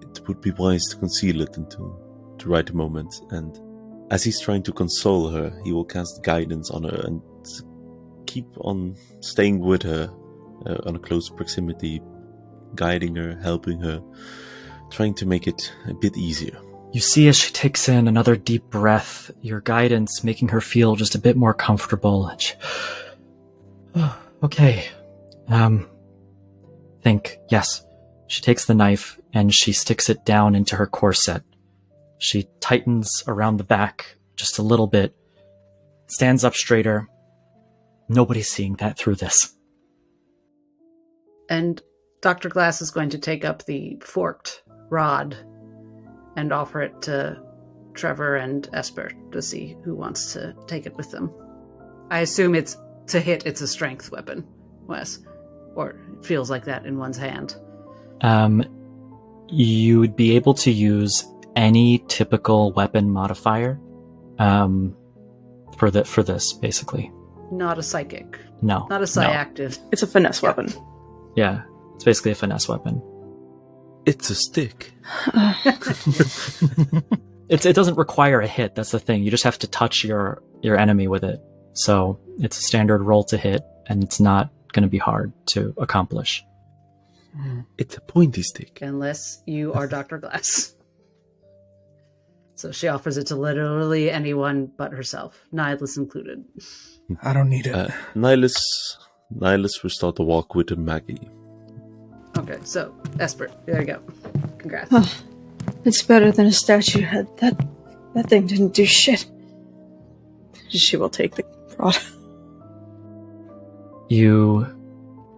it would be wise to conceal it until the right moment. And as he's trying to console her, he will cast guidance on her and keep on staying with her on a close proximity, guiding her, helping her, trying to make it a bit easier. You see as she takes in another deep breath, your guidance making her feel just a bit more comfortable. And okay. Yes. She takes the knife and she sticks it down into her corset. She tightens around the back just a little bit, stands up straighter. Nobody's seeing that through this. And Dr. Glass is going to take up the forked rod and offer it to Trevor and Esper to see who wants to take it with them. I assume it's a strength weapon, Wes. Or feels like that in one's hand. You would be able to use any typical weapon modifier for this, basically. Not a psychic. No. Not a psyactive. It's a finesse weapon. Yeah, it's basically a finesse weapon. It's a stick. It doesn't require a hit, that's the thing. You just have to touch your enemy with it. So it's a standard roll to hit, and it's not going to be hard to accomplish. It's a pointy stick. Unless you are Dr. Glass. So she offers it to literally anyone but herself, Nihilus included. I don't need it. Nihilus will start to walk with Maggie. Okay, so Esper, there you go. Congrats. It's better than a statue head. That thing didn't do shit. She will take the prod. You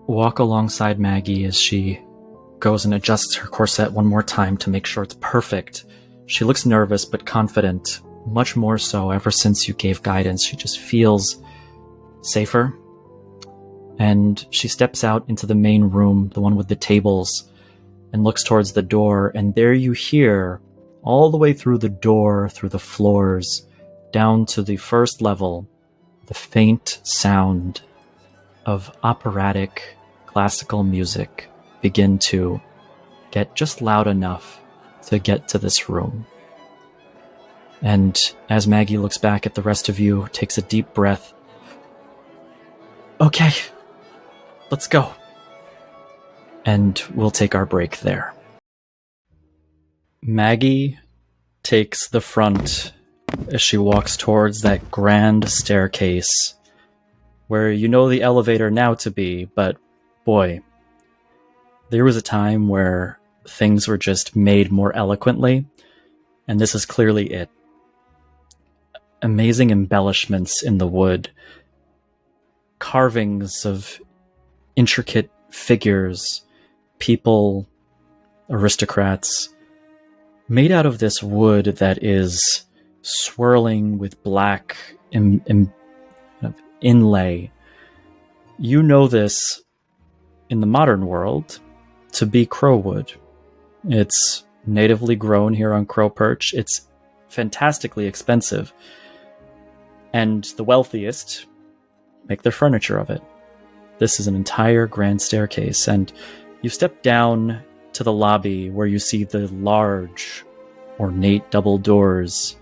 walk alongside Maggie as she goes and adjusts her corset one more time to make sure it's perfect. She looks nervous but confident, much more so ever since you gave guidance. She just feels safer. And she steps out into the main room, the one with the tables, and looks towards the door, and there you hear, all the way through the door, through the floors, down to the first level, the faint sound of operatic classical music begin to get just loud enough to get to this room. And as Maggie looks back at the rest of you, takes a deep breath. Okay, let's go. And we'll take our break there. Maggie takes the front as she walks towards that grand staircase where you know the elevator now to be, but boy, there was a time where things were just made more eloquently, and this is clearly it. Amazing embellishments in the wood, carvings of intricate figures, people, aristocrats, made out of this wood that is swirling with black inlay. You know this in the modern world to be crowwood. It's natively grown here on Crow Perch. It's fantastically expensive. And the wealthiest make their furniture of it. This is an entire grand staircase, and you step down to the lobby where you see the large, ornate double doors.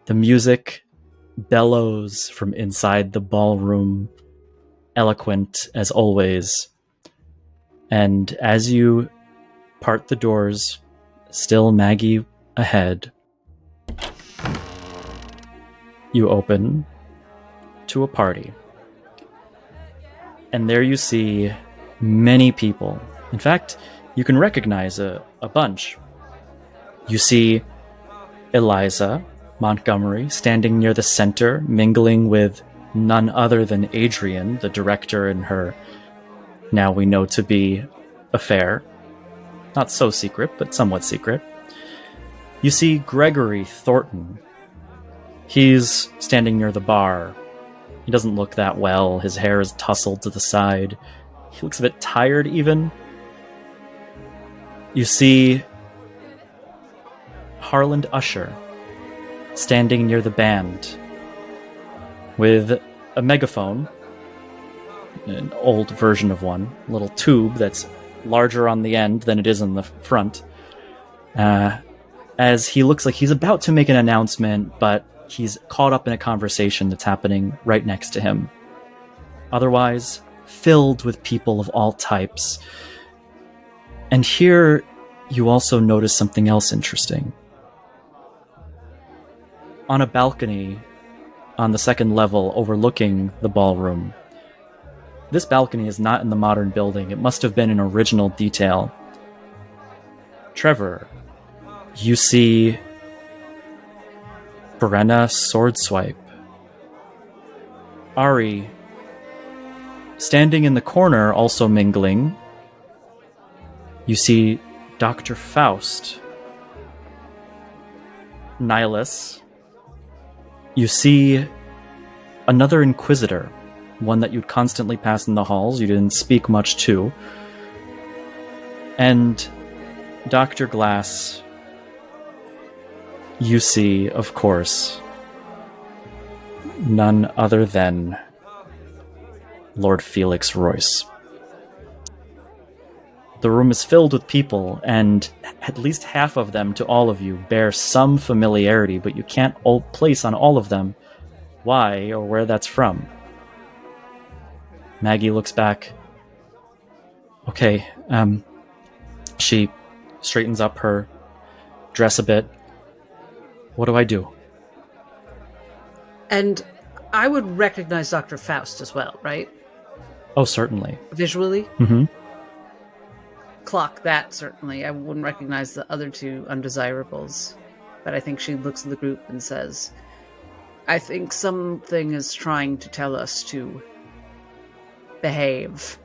The music bellows from inside the ballroom, eloquent as always. And as you part the doors, still Maggie ahead, you open to a party. And there you see many people. In fact, you can recognize a bunch. You see Eliza Montgomery standing near the center, mingling with none other than Adrian, the director in her now we know to be affair. Not so secret, but somewhat secret. You see Gregory Thornton. He's standing near the bar. He doesn't look that well. His hair is tousled to the side. He looks a bit tired, even. You see Harland Usher standing near the band with a megaphone, an old version of one, a little tube that's larger on the end than it is in the front, as he looks like he's about to make an announcement, but he's caught up in a conversation that's happening right next to him. Otherwise, filled with people of all types. And here, you also notice something else interesting. On a balcony on the second level overlooking the ballroom. This balcony is not in the modern building. It must have been an original detail. Trevor, you see Brenna Swordswipe. Ari, standing in the corner, also mingling. You see Dr. Faust. Nihilus. You see another Inquisitor, one that you'd constantly pass in the halls. You didn't speak much to. And Dr. Glass, you see, of course, none other than Lord Felix Royce. The room is filled with people, and at least half of them, to all of you, bear some familiarity, but you can't place on all of them why or where that's from. Maggie looks back. Okay, she straightens up her dress a bit. What do I do? And I would recognize Dr. Faust as well, right? Oh, certainly. Visually? Mm-hmm. Clock that, certainly. I wouldn't recognize the other two undesirables. But I think she looks at the group and says, I think something is trying to tell us to behave.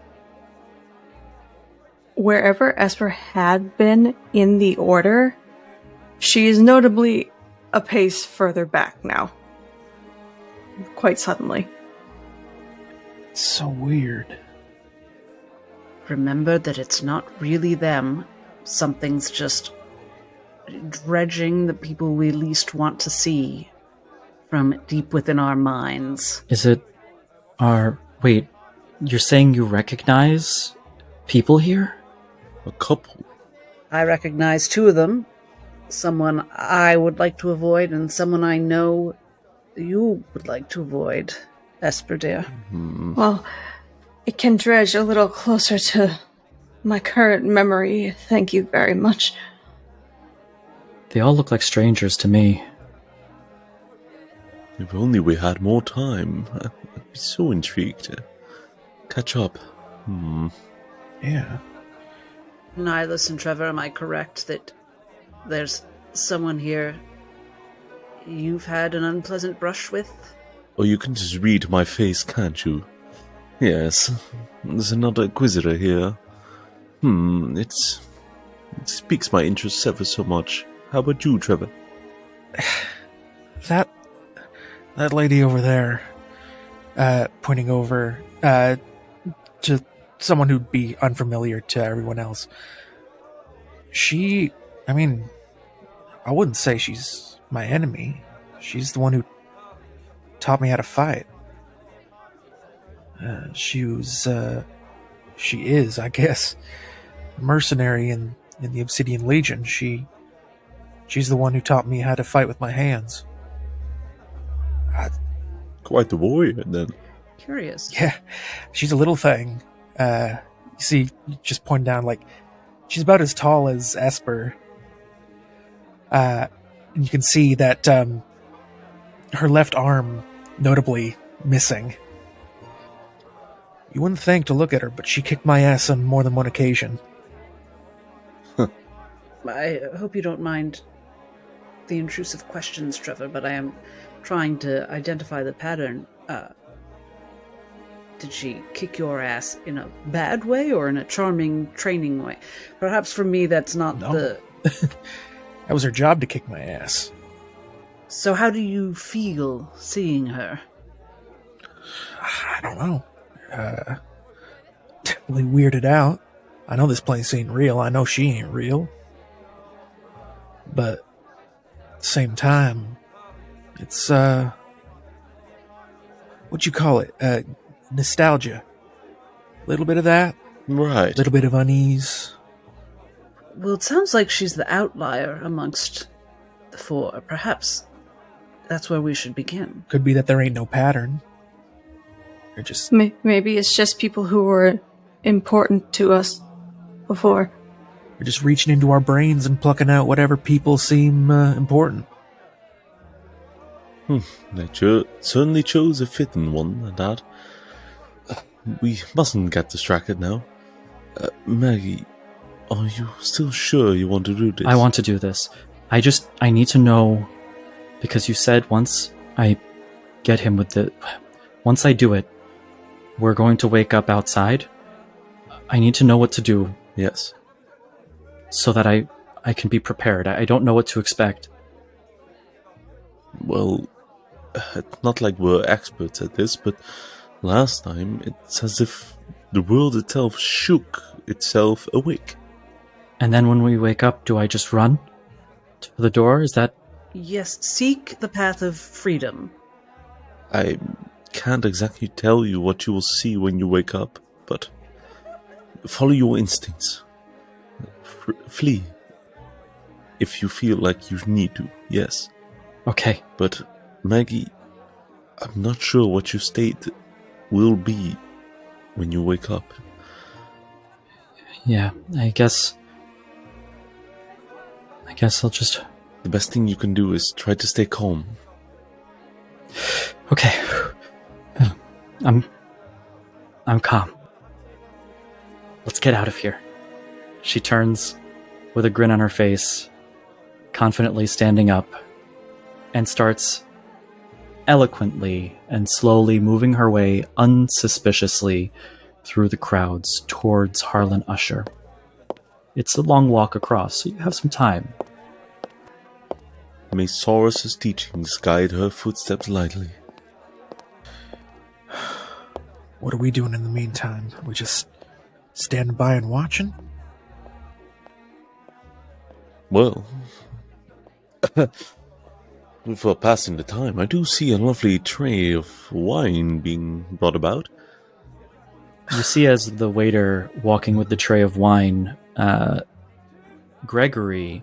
Wherever Esper had been in the order, she is notably a pace further back now. Quite suddenly. It's so weird. Remember that it's not really them. Something's just dredging the people we least want to see from deep within our minds. Is it our... Wait, you're saying you recognize people here? A couple. I recognize two of them. Someone I would like to avoid, and someone I know you would like to avoid, Esper dear. Well, it can dredge a little closer to my current memory. Thank you very much. They all look like strangers to me. If only we had more time. I'd be so intrigued. Catch up. Yeah. Nihilus and Trevor, am I correct that there's someone here you've had an unpleasant brush with? Or you can just read my face, can't you? Yes, there's another Inquisitor here. It piques my interest ever so much. How about you, Trevor? That lady over there, pointing over to someone who'd be unfamiliar to everyone else. I wouldn't say she's my enemy. She's the one who taught me how to fight. She is, I guess, a mercenary in the Obsidian Legion. She's the one who taught me how to fight with my hands. Quite the warrior, then. Curious. Yeah, she's a little thing. You see, you just point down, like, she's about as tall as Esper. And you can see that her left arm, notably, missing. You wouldn't think to look at her, but she kicked my ass on more than one occasion. I hope you don't mind the intrusive questions, Trevor, but I am trying to identify the pattern. Did she kick your ass in a bad way or in a charming training way? Perhaps for me that's not No. That was her job to kick my ass. So how do you feel seeing her? I don't know. Definitely weirded out. I know this place ain't real. I know she ain't real. But at the same time, it's what you call it? Nostalgia. A little bit of that. Right. A little bit of unease. Well, it sounds like she's the outlier amongst the four. Perhaps that's where we should begin. Could be that there ain't no pattern. Or just Maybe it's just people who were important to us before. we're just reaching into our brains and plucking out whatever people seem important. They certainly chose a fitting one, at that. We mustn't get distracted now. Maggie, are you still sure you want to do this? I want to do this. I need to know, because you said once I get him with once I do it, we're going to wake up outside. I need to know what to do. Yes. So that I can be prepared. I don't know what to expect. Well, it's not like we're experts at this, but Last time, it's as if the world itself shook itself awake. And then when we wake up, do I just run to the door? Is that... Yes, seek the path of freedom. I can't exactly tell you what you will see when you wake up, but follow your instincts. Flee. If you feel like you need to, yes. Okay. But, Maggie, I'm not sure what your state will be when you wake up. Yeah, I guess I'll just... The best thing you can do is try to stay calm. Okay. I'm calm. Let's get out of here. She turns with a grin on her face, confidently standing up, and starts eloquently and slowly moving her way unsuspiciously through the crowds towards Harlan Usher. It's a long walk across, so you have some time. May Saurus's teachings guide her footsteps lightly. What are we doing in the meantime? Are we just standing by and watching? Well, for passing the time, I do see a lovely tray of wine being brought about. You see as the waiter walking with the tray of wine, Gregory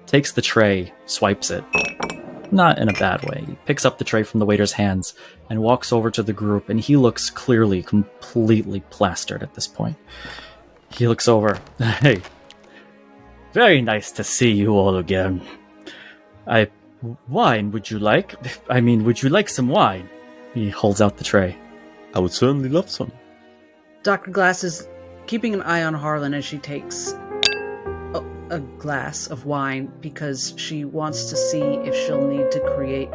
takes the tray, swipes it. Not in a bad way. He picks up the tray from the waiter's hands and walks over to the group, and he looks clearly completely plastered at this point. He looks over. Hey, very nice to see you all again. Wine, would you like? Would you like some wine? He holds out the tray. I would certainly love some. Dr. Glass is keeping an eye on Harlan as she takes a glass of wine because she wants to see if she'll need to create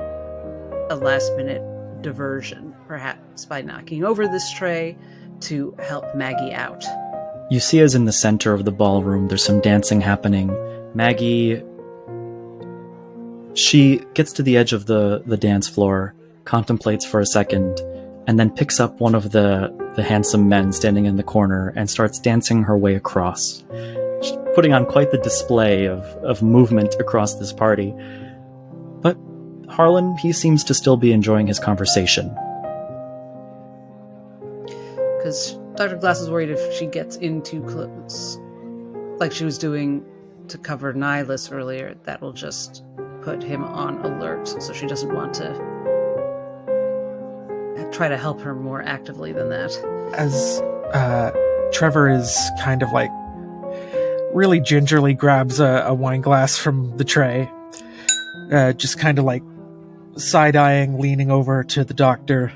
a last-minute diversion, perhaps by knocking over this tray to help Maggie out. You see as in the center of the ballroom, there's some dancing happening. Maggie, she gets to the edge of the dance floor, contemplates for a second, and then picks up one of the handsome men standing in the corner and starts dancing her way across. She's putting on quite the display of movement across this party. But Harlan, he seems to still be enjoying his conversation. Because Dr. Glass is worried if she gets in too close, like she was doing to cover Nihilus earlier, that will just put him on alert, so she doesn't want to try to help her more actively than that. As Trevor is kind of like really gingerly grabs a wine glass from the tray, just kind of like side-eyeing, leaning over to the doctor,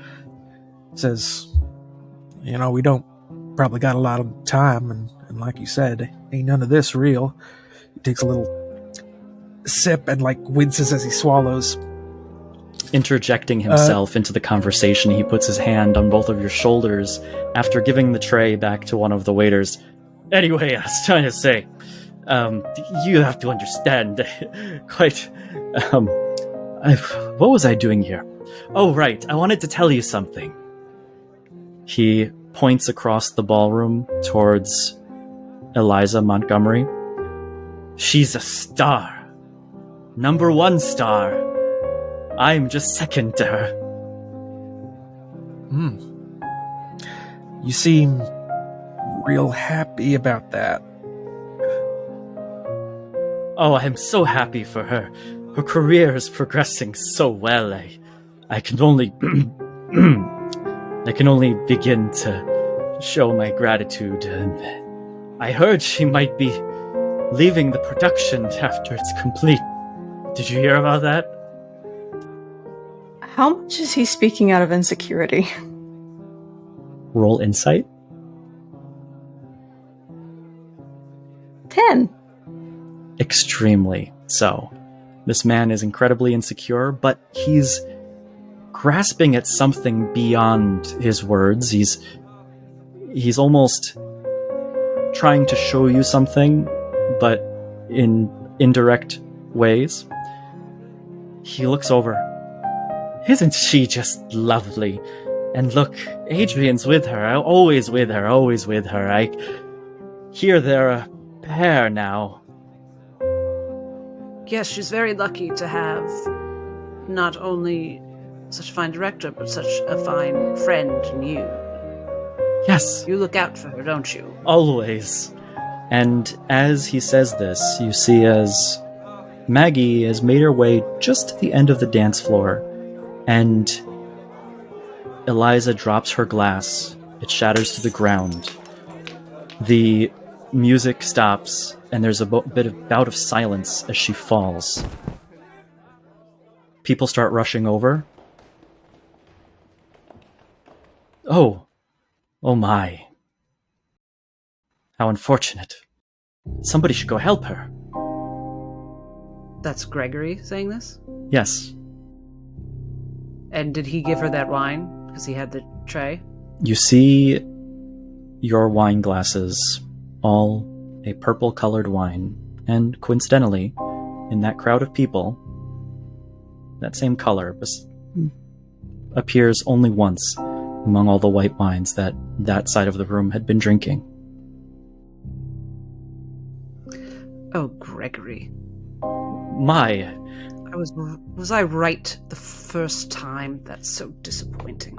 says, we don't probably got a lot of time, and like you said, ain't none of this real. He takes a little sip and like winces as he swallows. Interjecting himself into the conversation, he puts his hand on both of your shoulders after giving the tray back to one of the waiters. Anyway, I was trying to say, you have to understand, what was I doing here? Oh, right, I wanted to tell you something. He points across the ballroom towards Eliza Montgomery. She's a star. Number 1 star. I'm just second to her. You seem real happy about that. Oh, I'm so happy for her. Her career is progressing so well. I can only begin to show my gratitude. I heard she might be leaving the production after it's complete. Did you hear about that? How much is he speaking out of insecurity? Roll insight. 10. Extremely so. This man is incredibly insecure, but he's grasping at something beyond his words. He's almost trying to show you something, but in indirect ways. He looks over. Isn't she just lovely? And look, Adrian's with her, always with her, always with her. I hear they're a pair now. Yes, she's very lucky to have not only such a fine director, but such a fine friend in you. Yes, You look out for her, don't you? always. And as he says this, you see as Maggie has made her way just to the end of the dance floor, and Eliza drops her glass. It shatters to the ground. The music stops, and there's a bout of silence as she falls. People start rushing over. Oh my. How unfortunate. Somebody should go help her. That's Gregory saying this? Yes. And did he give her that wine? Because he had the tray? You see your wine glasses, all a purple-colored wine, and coincidentally, in that crowd of people, that same color appears only once among all the white wines that side of the room had been drinking. Oh, Gregory. My, Was I right the first time? That's so disappointing.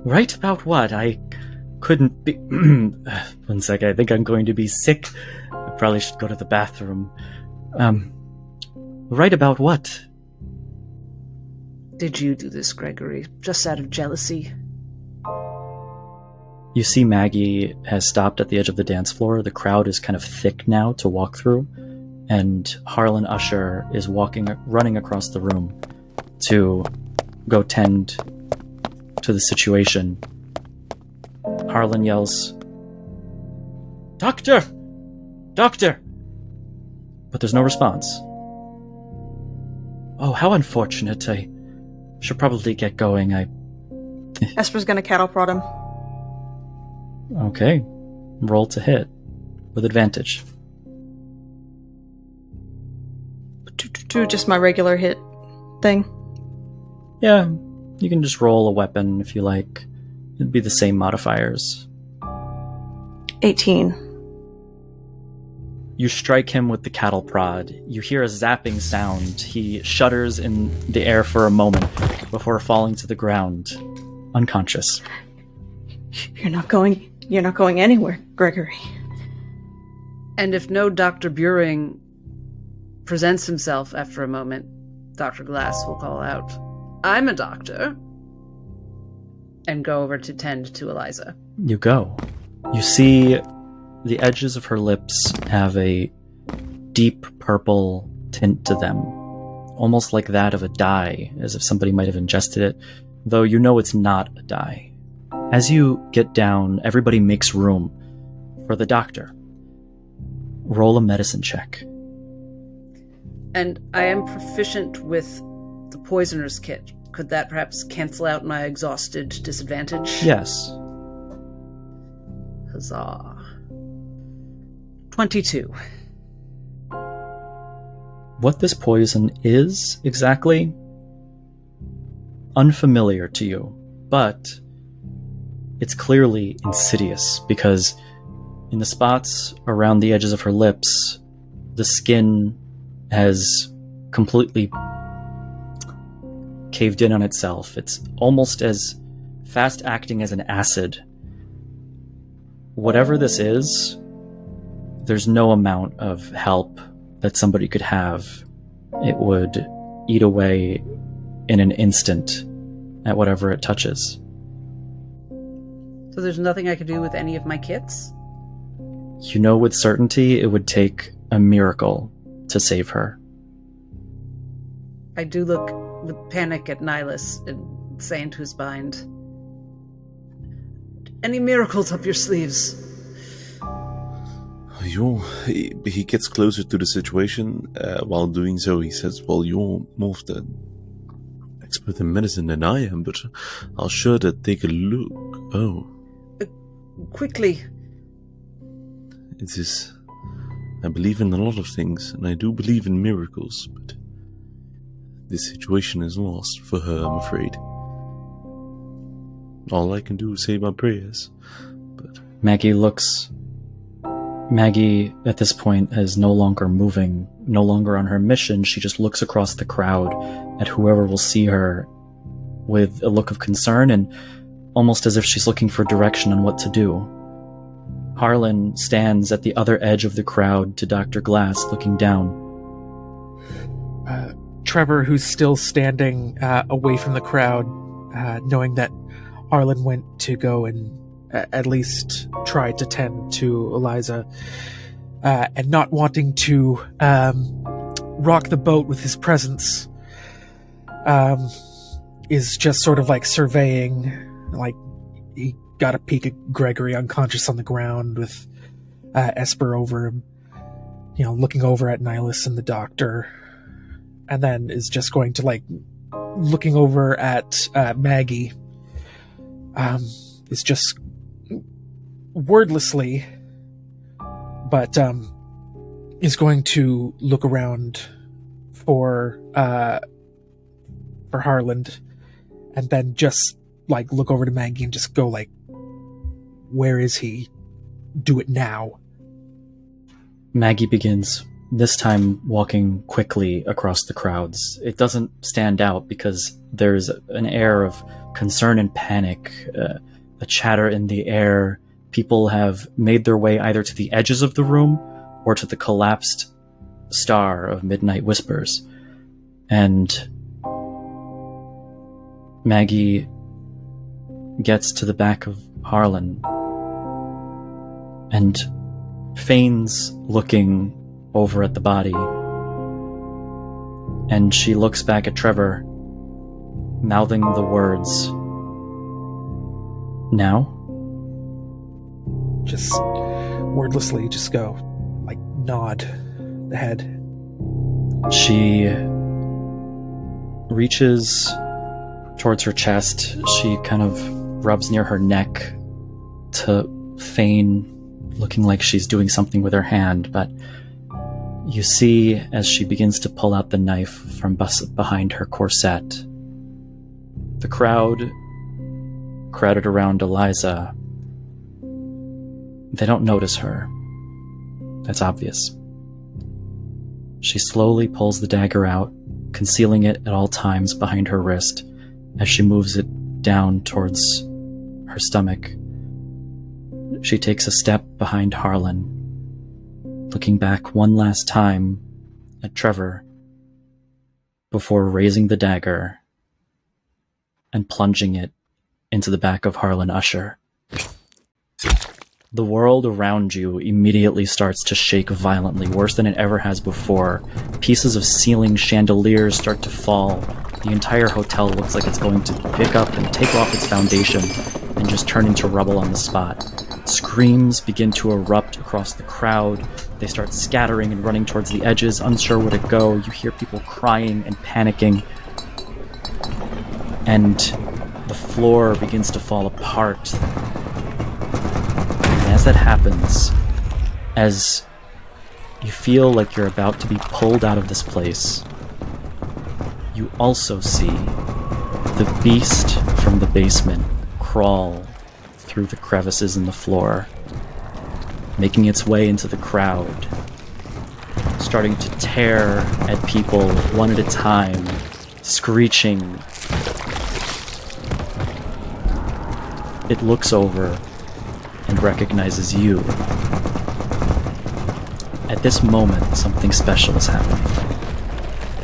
right about what? I couldn't be... One sec, I think I'm going to be sick. I probably should go to the bathroom. Right about what? Did you do this, Gregory? Just out of jealousy? You see Maggie has stopped at the edge of the dance floor. The crowd is kind of thick now to walk through, and Harlan Usher is running across the room to go tend to the situation. Harlan yells, "Doctor! Doctor!" But there's no response. Oh, how unfortunate. I should probably get going. Esper's gonna cattle prod him. Okay. Roll to hit. With advantage. Just my regular hit thing. Yeah, you can just roll a weapon if you like. It'd be the same modifiers. 18. You strike him with the cattle prod. You hear a zapping sound. He shudders in the air for a moment before falling to the ground, unconscious. You're not going anywhere, Gregory. And if no Dr. Buring presents himself after a moment, Dr. Glass will call out, "I'm a doctor," and go over to tend to Eliza. You go. You see the edges of her lips have a deep purple tint to them, almost like that of a dye, as if somebody might have ingested it, though you know it's not a dye. As you get down, everybody makes room for the doctor. Roll a medicine check. And I am proficient with the poisoner's kit. Could that perhaps cancel out my exhausted disadvantage? Yes. Huzzah. 22. What this poison is exactly, unfamiliar to you, but it's clearly insidious because in the spots around the edges of her lips, the skin has completely caved in on itself. It's almost as fast acting as an acid. Whatever this is, there's no amount of help that somebody could have. It would eat away in an instant at whatever it touches. So there's nothing I could do with any of my kits? You know with certainty it would take a miracle to save her. I do look with panic at Nihilus and say into his bind, "Any miracles up your sleeves?" He gets closer to the situation. While doing so, he says, "Well, you're more of the expert in medicine than I am, but I'll sure to take a look." Oh. Quickly. It is... I believe in a lot of things, and I do believe in miracles, but this situation is lost for her, I'm afraid. All I can do is say my prayers. Maggie at this point is no longer moving, no longer on her mission. She just looks across the crowd at whoever will see her with a look of concern and almost as if she's looking for direction on what to do. Harlan stands at the other edge of the crowd to Dr. Glass, looking down. Trevor, who's still standing away from the crowd, knowing that Harlan went to go and at least try to tend to Eliza, and not wanting to rock the boat with his presence, is just sort of like surveying, like he got a peek at Gregory unconscious on the ground with Esper over him, looking over at Nihilus and the doctor, and then is just going to like looking over at Maggie, is just wordlessly, but is going to look around for Harland, and then just like look over to Maggie and just go like, "Where is he? Do it now." Maggie begins, this time walking quickly across the crowds. It doesn't stand out because there's an air of concern and panic, a chatter in the air. People have made their way either to the edges of the room or to the collapsed star of Midnight Whispers. And Maggie gets to the back of Harlan and feigns looking over at the body. And she looks back at Trevor, mouthing the words, "Now?" Just wordlessly, just go, like, nod the head. She reaches towards her chest. She kind of rubs near her neck to feign looking like she's doing something with her hand, but you see as she begins to pull out the knife from behind her corset. The crowd crowded around Eliza. They don't notice her. That's obvious. She slowly pulls the dagger out, concealing it at all times behind her wrist as she moves it down towards her stomach. She takes a step behind Harlan, looking back one last time at Trevor before raising the dagger and plunging it into the back of Harlan Usher. The world around you immediately starts to shake violently, worse than it ever has before. Pieces of ceiling chandeliers start to fall. The entire hotel looks like it's going to pick up and take off its foundation and just turn into rubble on the spot. Screams begin to erupt across the crowd. They start scattering and running towards the edges, unsure where to go. You hear people crying and panicking. And the floor begins to fall apart. As that happens, as you feel like you're about to be pulled out of this place, you also see the beast from the basement crawl through the crevices in the floor, making its way into the crowd, starting to tear at people one at a time, screeching. It looks over and recognizes you. At this moment, something special is happening.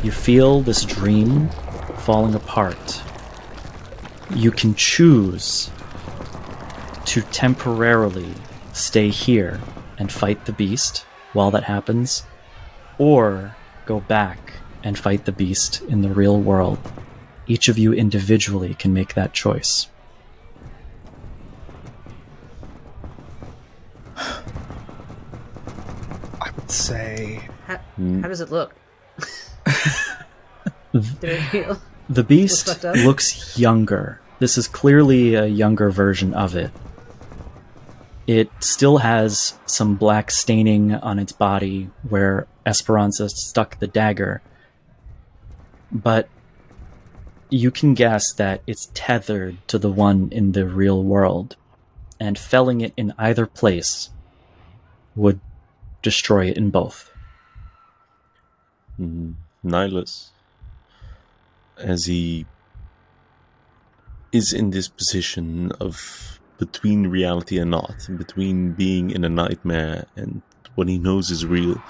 You feel this dream falling apart. You can choose to temporarily stay here and fight the beast while that happens, or go back and fight the beast in the real world. Each of you individually can make that choice. I would say... How does it look? Did it feel? The beast looks younger. This is clearly a younger version of it. It still has some black staining on its body where Esperanza stuck the dagger. But you can guess that it's tethered to the one in the real world, and felling it in either place would destroy it in both. Nihilus, as he is in this position of between reality and not, between being in a nightmare and what he knows is real,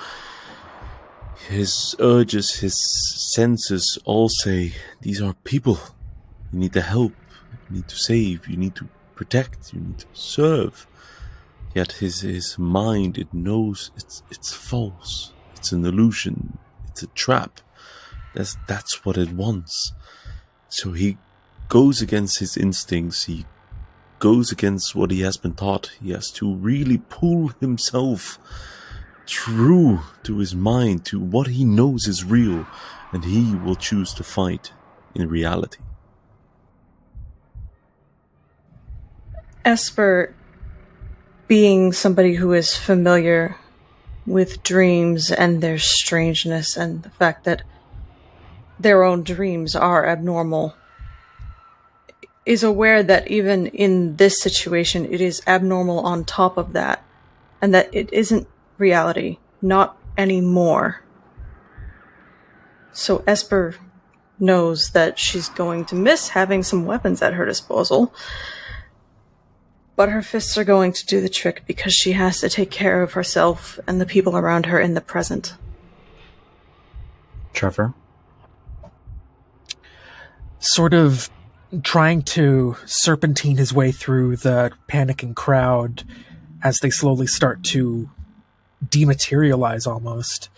his urges, his senses all say, these are people. You need to help, you need to save, you need to protect, you need to serve. Yet his mind, it knows it's false. It's an illusion. It's a trap. That's what it wants. So he goes against his instincts. He goes against what he has been taught. He has to really pull himself true to his mind, to what he knows is real, and he will choose to fight in reality. Esper, being somebody who is familiar with dreams and their strangeness and the fact that their own dreams are abnormal, is aware that even in this situation it is abnormal on top of that, and that it isn't reality, not anymore. So Esper knows that she's going to miss having some weapons at her disposal, but her fists are going to do the trick because she has to take care of herself and the people around her in the present. Trevor? Sort of trying to serpentine his way through the panicking crowd as they slowly start to dematerialize almost.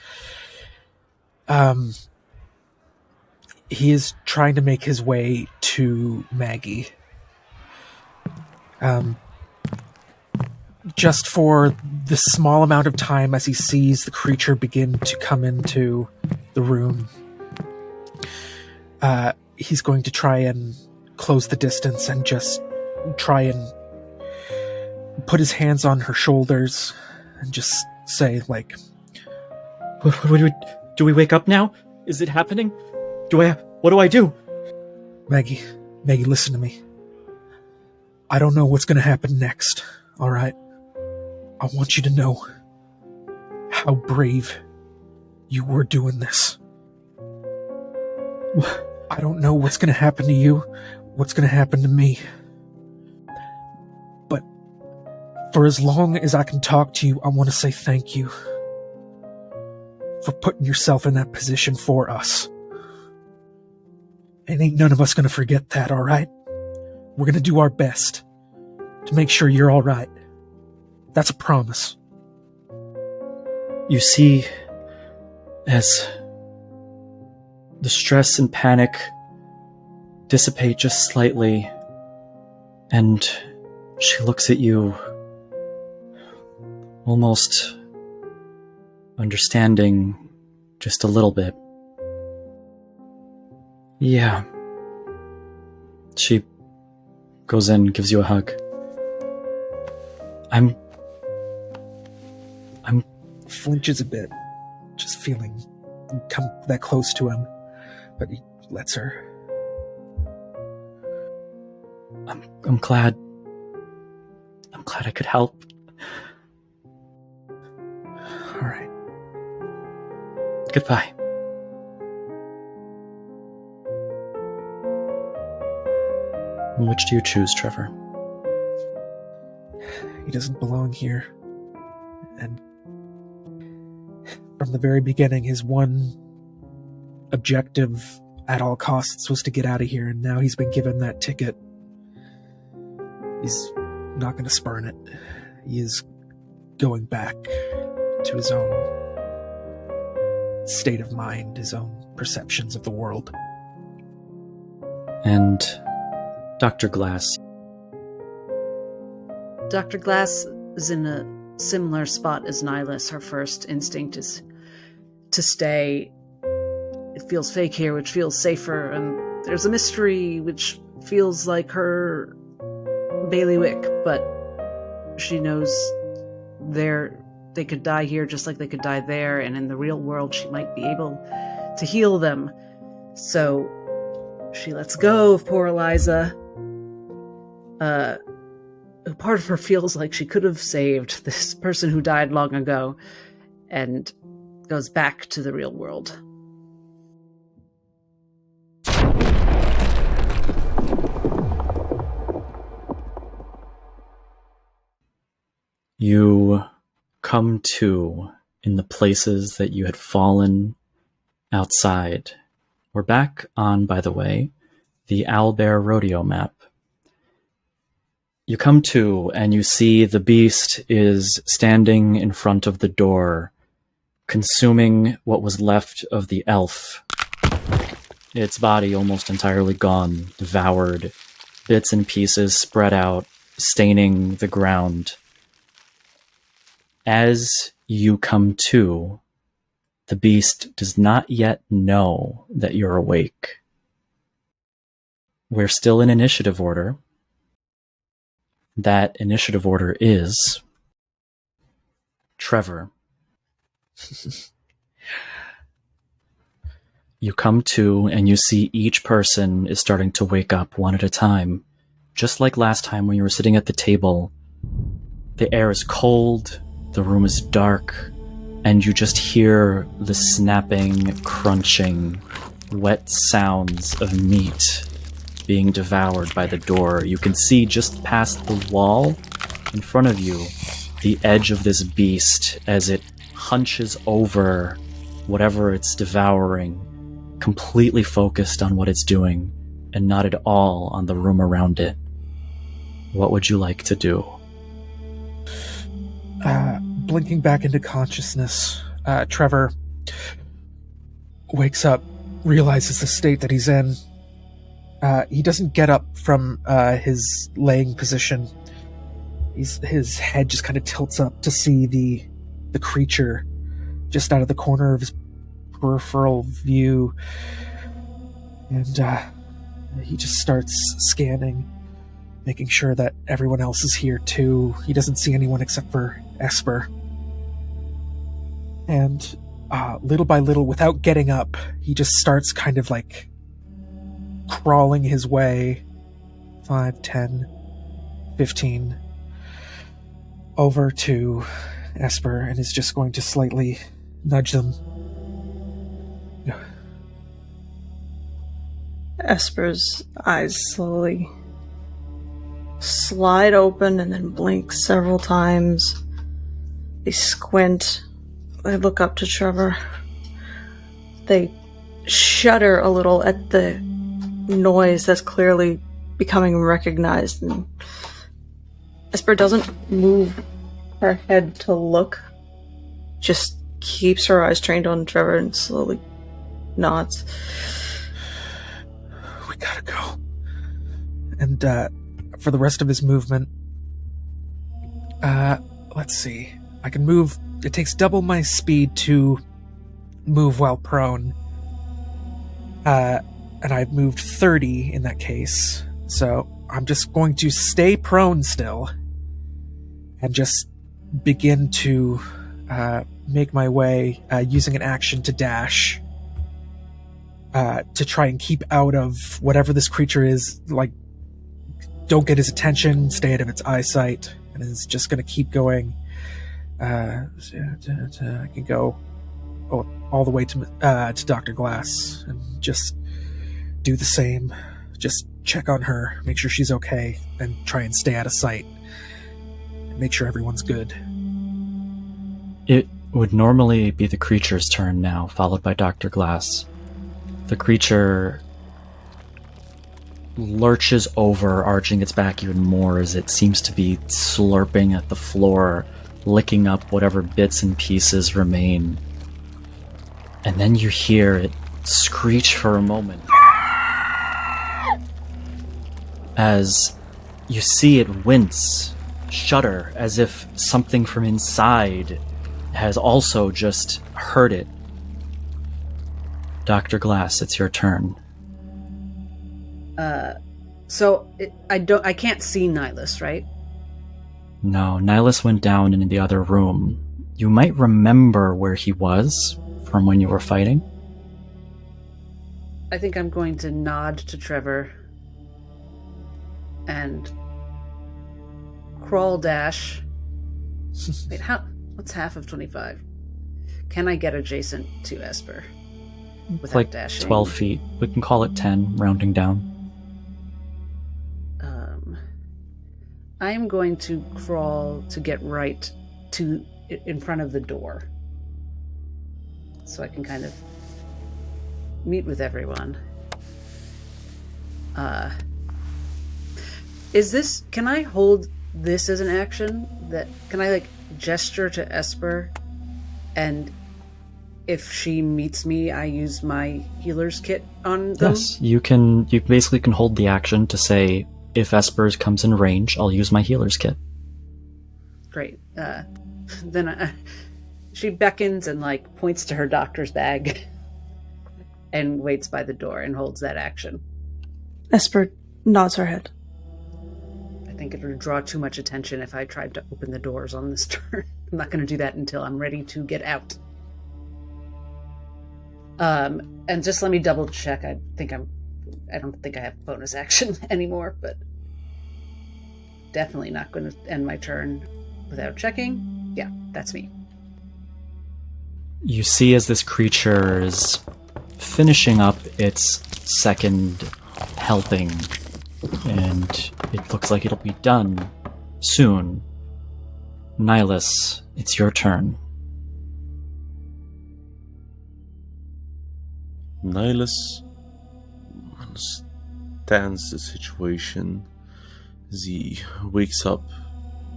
He is trying to make his way to Maggie. Just for the small amount of time as he sees the creature begin to come into the room. He's going to try and close the distance and just try and put his hands on her shoulders and just say, like, Do we wake up now? Is it happening? What do I do? Maggie, listen to me. I don't know what's going to happen next, all right? I want you to know how brave you were doing this. I don't know what's going to happen to you, what's going to happen to me. But for as long as I can talk to you, I want to say thank you for putting yourself in that position for us. And ain't none of us going to forget that, all right? We're going to do our best to make sure you're all right. That's a promise. You see, as the stress and panic dissipate just slightly, and she looks at you, almost understanding just a little bit. Yeah. She goes in, gives you a hug. I'm Flinches a bit, just feeling you come that close to him, but he lets her. I'm glad I could help. All right. Goodbye. Which do you choose, Trevor? He doesn't belong here. And from the very beginning, his one objective at all costs was to get out of here, and now he's been given that ticket. He's not going to spurn it. He is going back to his own state of mind, his own perceptions of the world. And Dr. Glass. Dr. Glass is in a similar spot as Nihilus. Her first instinct is to stay. It feels fake here, which feels safer, and there's a mystery which feels like her bailiwick, but she knows they could die here just like they could die there, and in the real world she might be able to heal them. So she lets go of poor Eliza. Part of her feels like she could have saved this person who died long ago, and goes back to the real world. You come to in the places that you had fallen outside. We're back on, by the way, the Owlbear Rodeo map. You come to and you see the beast is standing in front of the door, consuming what was left of the elf. Its body almost entirely gone, devoured, bits and pieces spread out, staining the ground. As you come to, the beast does not yet know that you're awake. We're still in initiative order. That initiative order is Trevor. You come to and you see each person is starting to wake up one at a time. Just like last time when you were sitting at the table, the air is cold, the room is dark, and you just hear the snapping, crunching, wet sounds of meat being devoured by the door. You can see just past the wall in front of you the edge of this beast as it hunches over whatever it's devouring, completely focused on what it's doing and not at all on the room around it. What would you like to do? Blinking back into consciousness, Trevor wakes up, realizes the state that he's in. He doesn't get up from his laying position. His head just kind of tilts up to see the creature just out of the corner of his peripheral view. And he just starts scanning, making sure that everyone else is here too. He doesn't see anyone except for Esper. And little by little, without getting up, he just starts kind of like crawling his way 5, 10, 15 over to Esper and is just going to slightly nudge them. Esper's eyes slowly slide open and then blink several times. They squint. They look up to Trevor. They shudder a little at the noise that's clearly becoming recognized. And Esper doesn't move her head to look, just keeps her eyes trained on Trevor and slowly nods. We gotta go. And for the rest of his movement, let's see. I can move. It takes double my speed to move while prone. And I've moved 30 in that case. So I'm just going to stay prone still and just begin to make my way using an action to dash to try and keep out of whatever this creature is. Like, don't get his attention, stay out of its eyesight, and is just going to keep going. I can go all the way to Dr. Glass and just do the same. Just check on her, make sure she's okay, and try and stay out of sight. And make sure everyone's good. It would normally be the creature's turn now, followed by Dr. Glass. The creature lurches over, arching its back even more as it seems to be slurping at the floor, licking up whatever bits and pieces remain. And then you hear it screech for a moment as you see it wince, shudder, as if something from inside has also just heard it. Dr. Glass, it's your turn. I can't see Nihilus, right? No, Nihilus went down in the other room. You might remember where he was from when you were fighting. I think I'm going to nod to Trevor and crawl dash. Wait, what's half of 25? Can I get adjacent to Esper without Like dashing? 12 feet. We can call it 10, rounding down. I am going to crawl to get right to in front of the door, so I can kind of meet with everyone. Can I hold this as an action? Can I gesture to Esper, and if she meets me, I use my healer's kit on them? Yes, you basically can hold the action to say, if Esper's comes in range, I'll use my healer's kit. Great. Then she beckons and points to her doctor's bag and waits by the door and holds that action. Esper nods her head. I think it would draw too much attention if I tried to open the doors on this turn. I'm not going to do that until I'm ready to get out. And just let me double check. I don't think I have bonus action anymore, but definitely not going to end my turn without checking. Yeah, that's me. You see as this creature is finishing up its second helping, and it looks like it'll be done soon. Nihilus, it's your turn. Nihilus understands the situation as he wakes up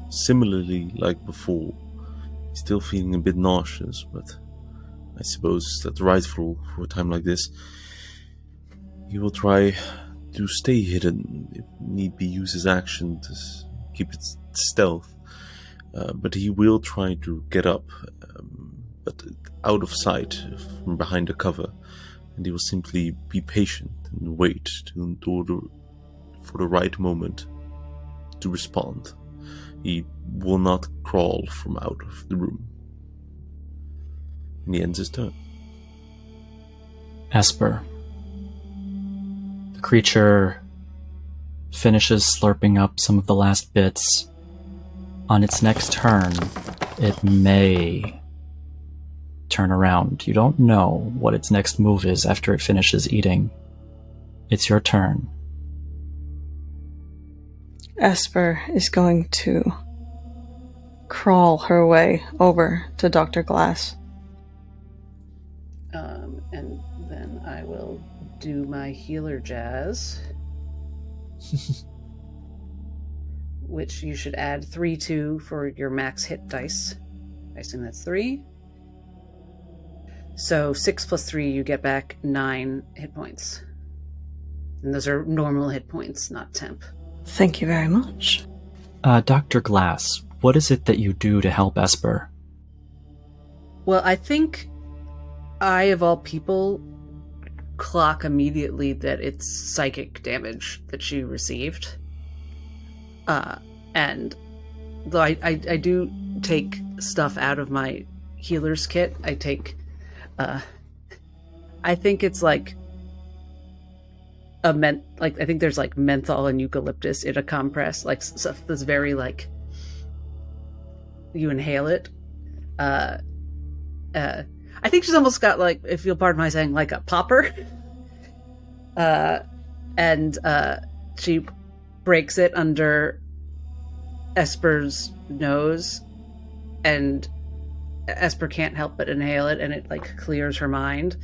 similarly like before. He's still feeling a bit nauseous, but I suppose that's rightful for a time like this. He will try to stay hidden, if need be use his action to keep it stealth, but he will try to get up, but out of sight from behind the cover, and he will simply be patient and wait for the right moment to respond. He will not crawl from out of the room. And he ends his turn. Esper. The creature finishes slurping up some of the last bits. On its next turn, it may turn around. You don't know what its next move is after it finishes eating. It's your turn. Esper is going to crawl her way over to Dr. Glass. And then I will do my healer jazz, which you should add 3 to for your max hit dice. I assume that's 3. So 6 plus 3, you get back 9 hit points. And those are normal hit points, not temp. Thank you very much. Dr. Glass, what is it that you do to help Esper? Well, I think I, of all people, clock immediately that it's psychic damage that she received. And though I do take stuff out of my healer's kit, I take... I think it's I think there's menthol and eucalyptus in a compress, stuff that's very you inhale it. I think she's almost got if you'll pardon my saying, a popper. And she breaks it under Esper's nose, and Esper can't help but inhale it, and it clears her mind.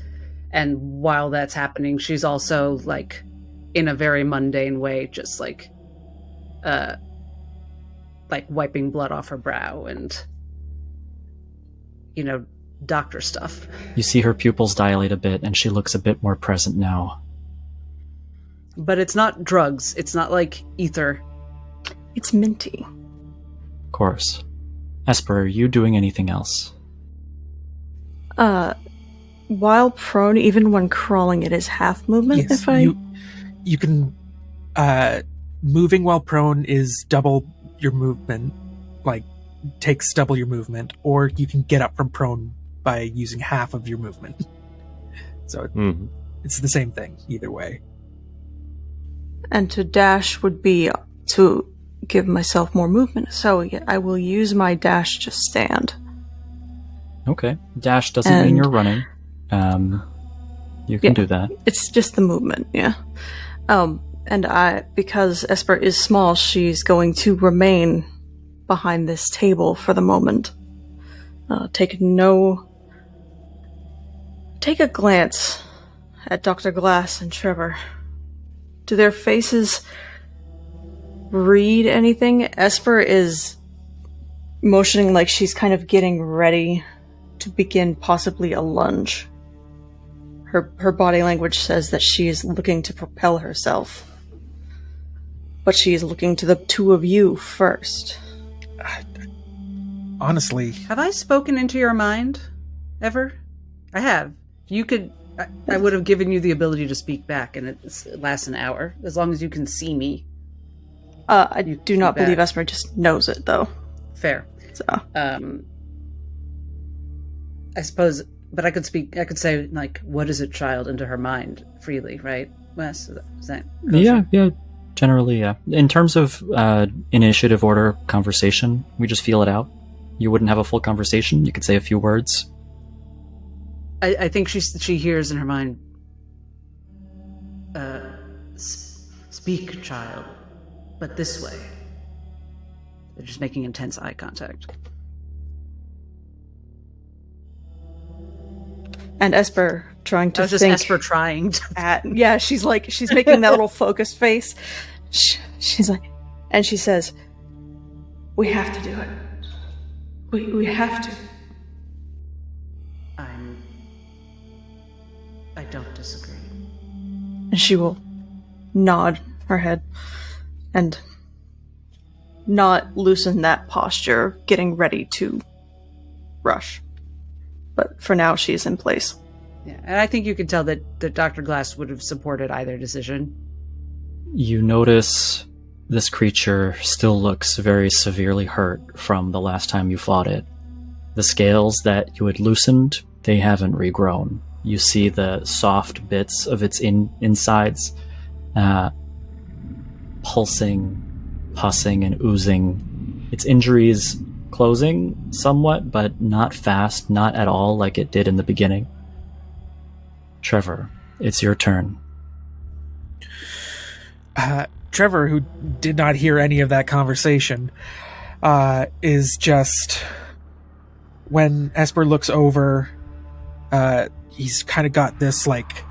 And while that's happening, she's also in a very mundane way, just wiping blood off her brow and doctor stuff. You see her pupils dilate a bit, and she looks a bit more present now. But it's not drugs. It's not ether. It's minty. Of course. Esper, are you doing anything else? While prone, even when crawling, it is half movement. Yes, you can moving while prone is double your movement, takes double your movement, or you can get up from prone by using half of your movement. So It's the same thing either way. And to dash would be to give myself more movement. So I will use my dash to stand. Okay. Dash doesn't mean you're running. You can do that. It's just the movement, yeah. And because Esper is small, she's going to remain behind this table for the moment. Take a glance at Dr. Glass and Trevor. Do their faces read anything? Esper is motioning like she's kind of getting ready to begin possibly a lunge. Her body language says that she is looking to propel herself. But she is looking to the two of you first. Honestly, Have I spoken into your mind ever? I have. You could. I would have given you the ability to speak back, and it lasts an hour as long as you can see me. I do not believe Esper just knows it, though. Fair. So, I suppose, but I could speak. I could say like, "What is it, child?" into her mind freely, right? Wes, is that Yeah. Generally, yeah. In terms of initiative order conversation, we just feel it out. You wouldn't have a full conversation. You could say a few words. I think she hears in her mind, speak, child, but this way. They're just making intense eye contact. and Esper trying to I was just think. Esper trying to. Yeah, she's making that little focused face. She's like, and she says, "We have to do it. We have to." I don't disagree. And she will nod her head and not loosen that posture, getting ready to rush. But for now, she's in place. Yeah, and I think you can tell that Dr. Glass would have supported either decision. You notice this creature still looks very severely hurt from the last time you fought it. The scales that you had loosened, they haven't regrown. You see the soft bits of its insides pulsing, pussing, and oozing. Its injuries closing somewhat, but not fast, not at all like it did in the beginning. Trevor, it's your turn. Trevor, who did not hear any of that conversation, is just... When Esper looks over, he's kind of got this, like,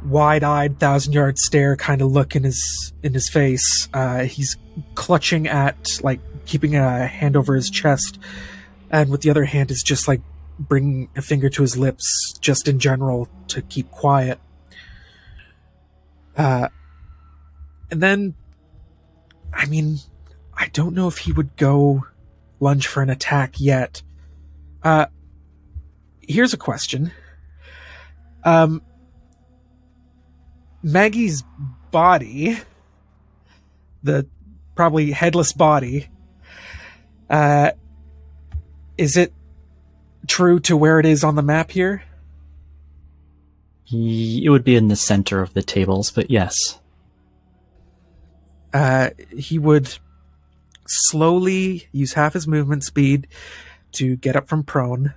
wide-eyed, thousand-yard stare kind of look in his face. He's clutching at, like, keeping a hand over his chest, and with the other hand is just, like, bringing a finger to his lips, just in general, to keep quiet. And then, I mean, I don't know if he would go lunge for an attack yet. Here's a question. Maggie's body, the probably headless body, is it true to where it is on the map here? It would be in the center of the tables, but yes. He would slowly use half his movement speed to get up from prone.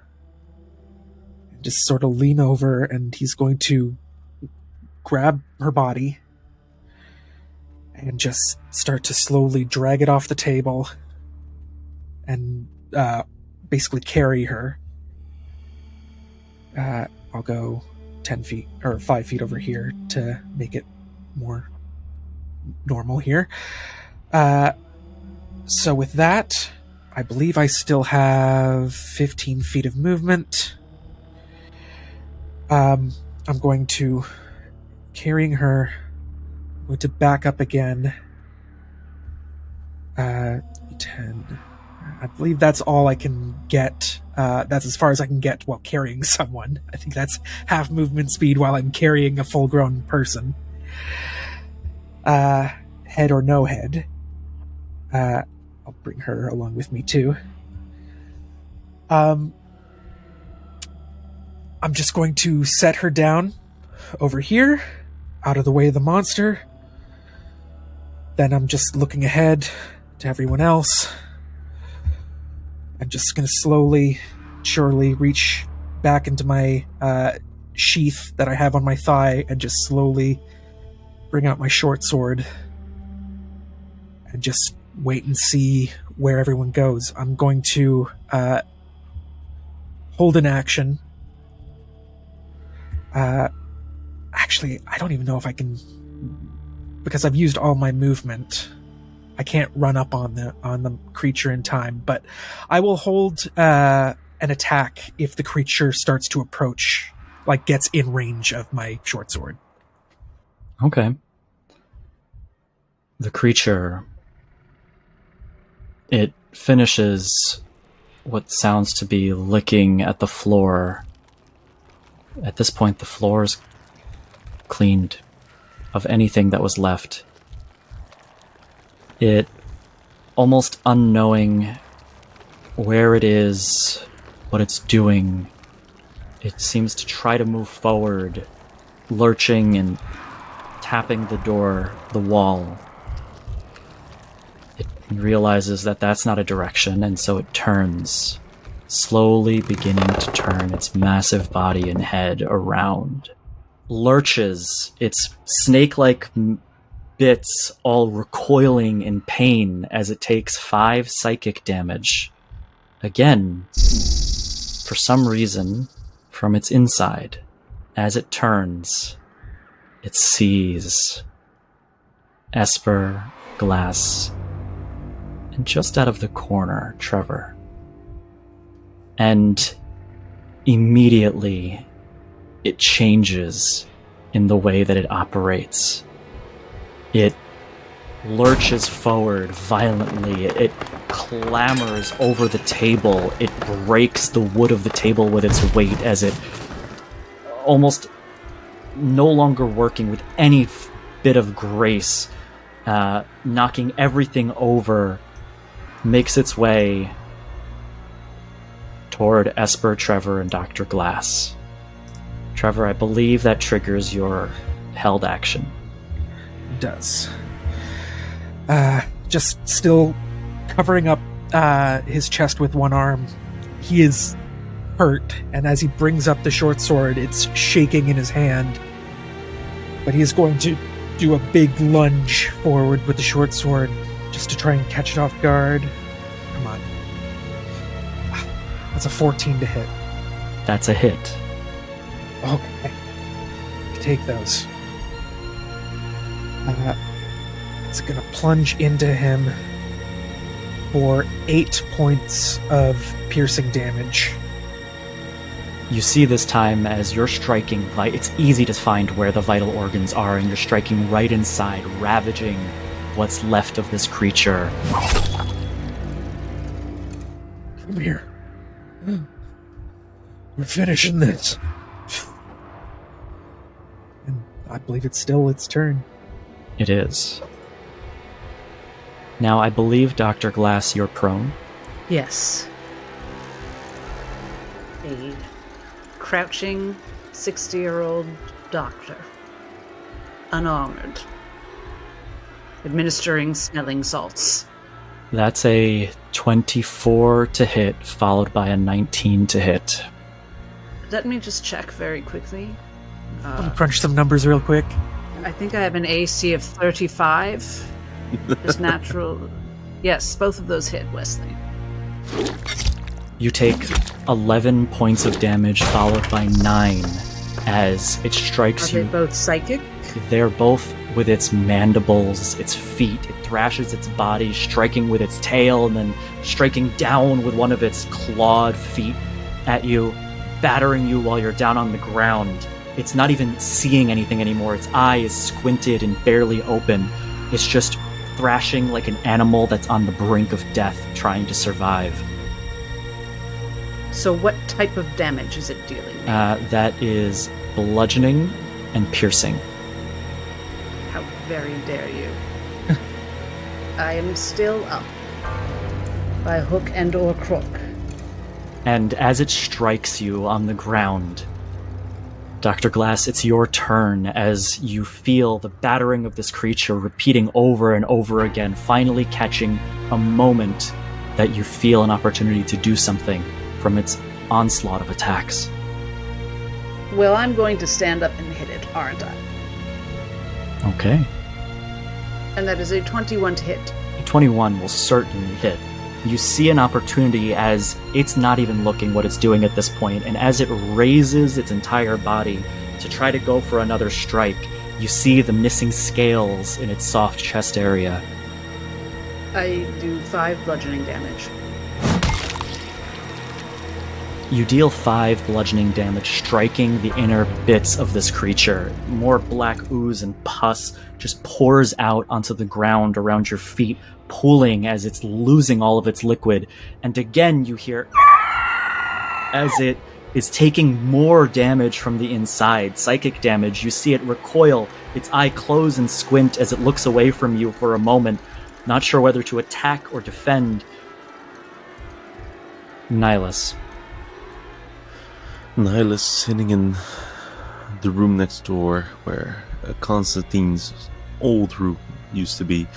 Just sort of lean over, and he's going to grab her body and just start to slowly drag it off the table and basically carry her. I'll go 10 feet or 5 feet over here to make it more normal here. So with that, I believe I still have 15 feet of movement. I'm going to, carrying her, I'm going to back up again. 10. I believe that's all I can get. That's as far as I can get while carrying someone. I think that's half movement speed while I'm carrying a full-grown person. Head or no head. I'll bring her along with me too. I'm just going to set her down over here, out of the way of the monster. Then I'm just looking ahead to everyone else. I'm just going to slowly, surely reach back into my sheath that I have on my thigh and just slowly bring out my short sword and just wait and see where everyone goes. I'm going to hold an action. Actually, I don't even know if I can, because I've used all my movement. I can't run up on the creature in time, but I will hold an attack if the creature starts to approach, like gets in range of my short sword. Okay. The creature, it finishes what sounds to be licking at the floor. At this point, the floor is cleaned of anything that was left. It, almost unknowing where it is, what it's doing, it seems to try to move forward, lurching and tapping the door, the wall. It realizes that that's not a direction, and so it turns, slowly beginning to turn its massive body and head around. Lurches, its snake-like bits all recoiling in pain as it takes 5 psychic damage. Again, for some reason, from its inside, as it turns, it sees Esper, Glass, and just out of the corner, Trevor. And immediately, it changes in the way that it operates. It lurches forward violently. It clambers over the table. It breaks the wood of the table with its weight as it, almost no longer working with any bit of grace, knocking everything over, makes its way toward Esper, Trevor, and Dr. Glass. Trevor, I believe that triggers your held action. Does. Just still covering up his chest with one arm. He is hurt, and as he brings up the short sword, it's shaking in his hand. But he is going to do a big lunge forward with the short sword, just to try and catch it off guard. Come on. That's a 14 to hit. That's a hit. Okay. Take those. It's gonna plunge into him for 8 points of piercing damage. You see this time as you're striking, it's easy to find where the vital organs are, and you're striking right inside, ravaging what's left of this creature. Come here. We're finishing this. And I believe it's still its turn. It is. Now, I believe, Dr. Glass, you're prone. Yes. A crouching 60-year-old doctor. Unarmored. Administering smelling salts. That's a 24 to hit, followed by a 19 to hit. Let me just check very quickly. Let me crunch some numbers real quick. I think I have an AC of 35. Just natural. Yes, both of those hit, Wesley. You take 11 points of damage, followed by 9, as it strikes Are you. they both psychic? They're both with its mandibles, its feet. It thrashes its body, striking with its tail, and then striking down with one of its clawed feet at you, battering you while you're down on the ground. It's not even seeing anything anymore. Its eye is squinted and barely open. It's just thrashing like an animal that's on the brink of death, trying to survive. So what type of damage is it dealing? That is bludgeoning and piercing. How very dare you. I am still up. By hook and or crook. And as it strikes you on the ground, Dr. Glass, it's your turn as you feel the battering of this creature repeating over and over again, finally catching a moment that you feel an opportunity to do something from its onslaught of attacks. Well, I'm going to stand up and hit it, aren't I? Okay. And that is a 21 to hit. A 21 will certainly hit. You see an opportunity as it's not even looking what it's doing at this point, and as it raises its entire body to try to go for another strike, you see the missing scales in its soft chest area. I do 5 bludgeoning damage. You deal 5 bludgeoning damage, striking the inner bits of this creature. More black ooze and pus just pours out onto the ground around your feet, pooling as it's losing all of its liquid. And again, you hear as it is taking more damage from the inside, psychic damage. You see it recoil, its eye close and squint as it looks away from you for a moment, not sure whether to attack or defend. Nihilus. Nihilus sitting in the room next door where Constantine's old room used to be.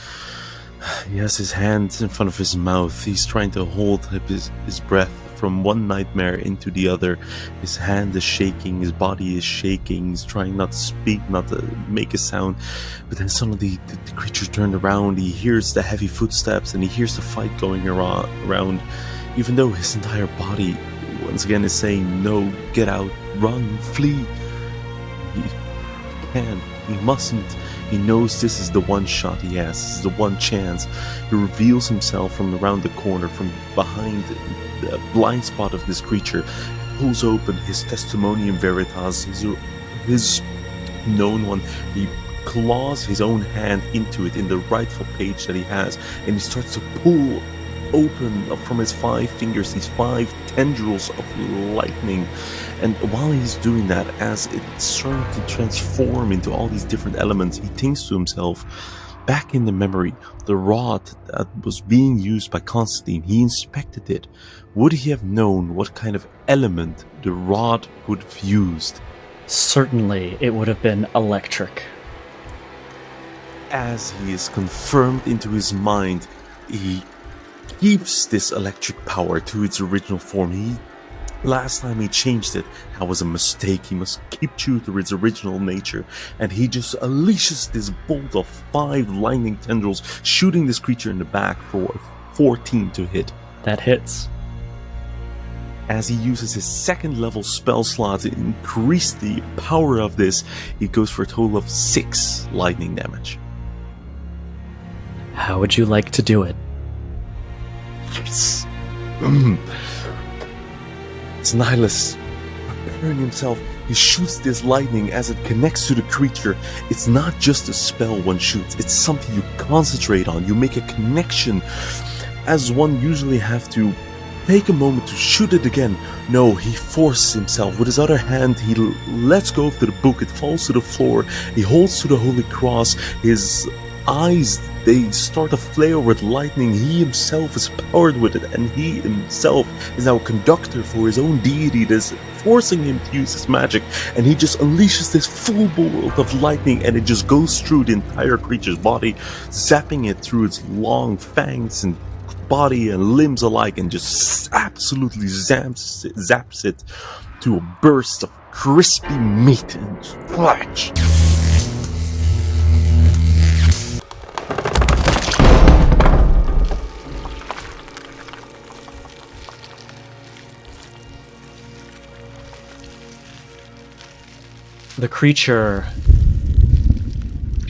He has his hand in front of his mouth. He's trying to hold his breath from one nightmare into the other. His hand is shaking, his body is shaking. He's trying not to speak, not to make a sound. But then suddenly the creature turned around. He hears the heavy footsteps and he hears the fight going around. Even though his entire body once again is saying, no, get out, run, flee. He can't, he mustn't. He knows this is the one shot he has, this is the one chance. He reveals himself from around the corner, from behind the blind spot of this creature, pulls open his Testimonium Veritas, his known one. He claws his own hand into it in the rightful page that he has, and he starts to pull open from his 5 fingers these 5 tendrils of lightning. And while he's doing that, as it's starting to transform into all these different elements, he thinks to himself, back in the memory, the rod that was being used by Constantine, he inspected it. Would he have known what kind of element the rod would have used? Certainly, it would have been electric. As he is confirmed into his mind, he keeps this electric power to its original form. Last time he changed it, that was a mistake. He must keep true to its original nature, and he just unleashes this bolt of 5 lightning tendrils, shooting this creature in the back for 14 to hit. That hits. As he uses his 2nd level spell slot to increase the power of this, he goes for a total of 6 lightning damage. How would you like to do it? Yes. It's Nihilus preparing himself. He shoots this lightning as it connects to the creature. It's not just a spell one shoots, it's something you concentrate on. You make a connection, as one usually have to take a moment to shoot it again. No, he forces himself. With his other hand, he lets go of the book. It falls to the floor. He holds to the Holy Cross. His eyes, they start to flare with lightning. He himself is powered with it, and he himself is now a conductor for his own deity that's forcing him to use his magic. And he just unleashes this full bolt of lightning, and it just goes through the entire creature's body, zapping it through its long fangs and body and limbs alike, and just absolutely zaps it to a burst of crispy meat and flesh. The creature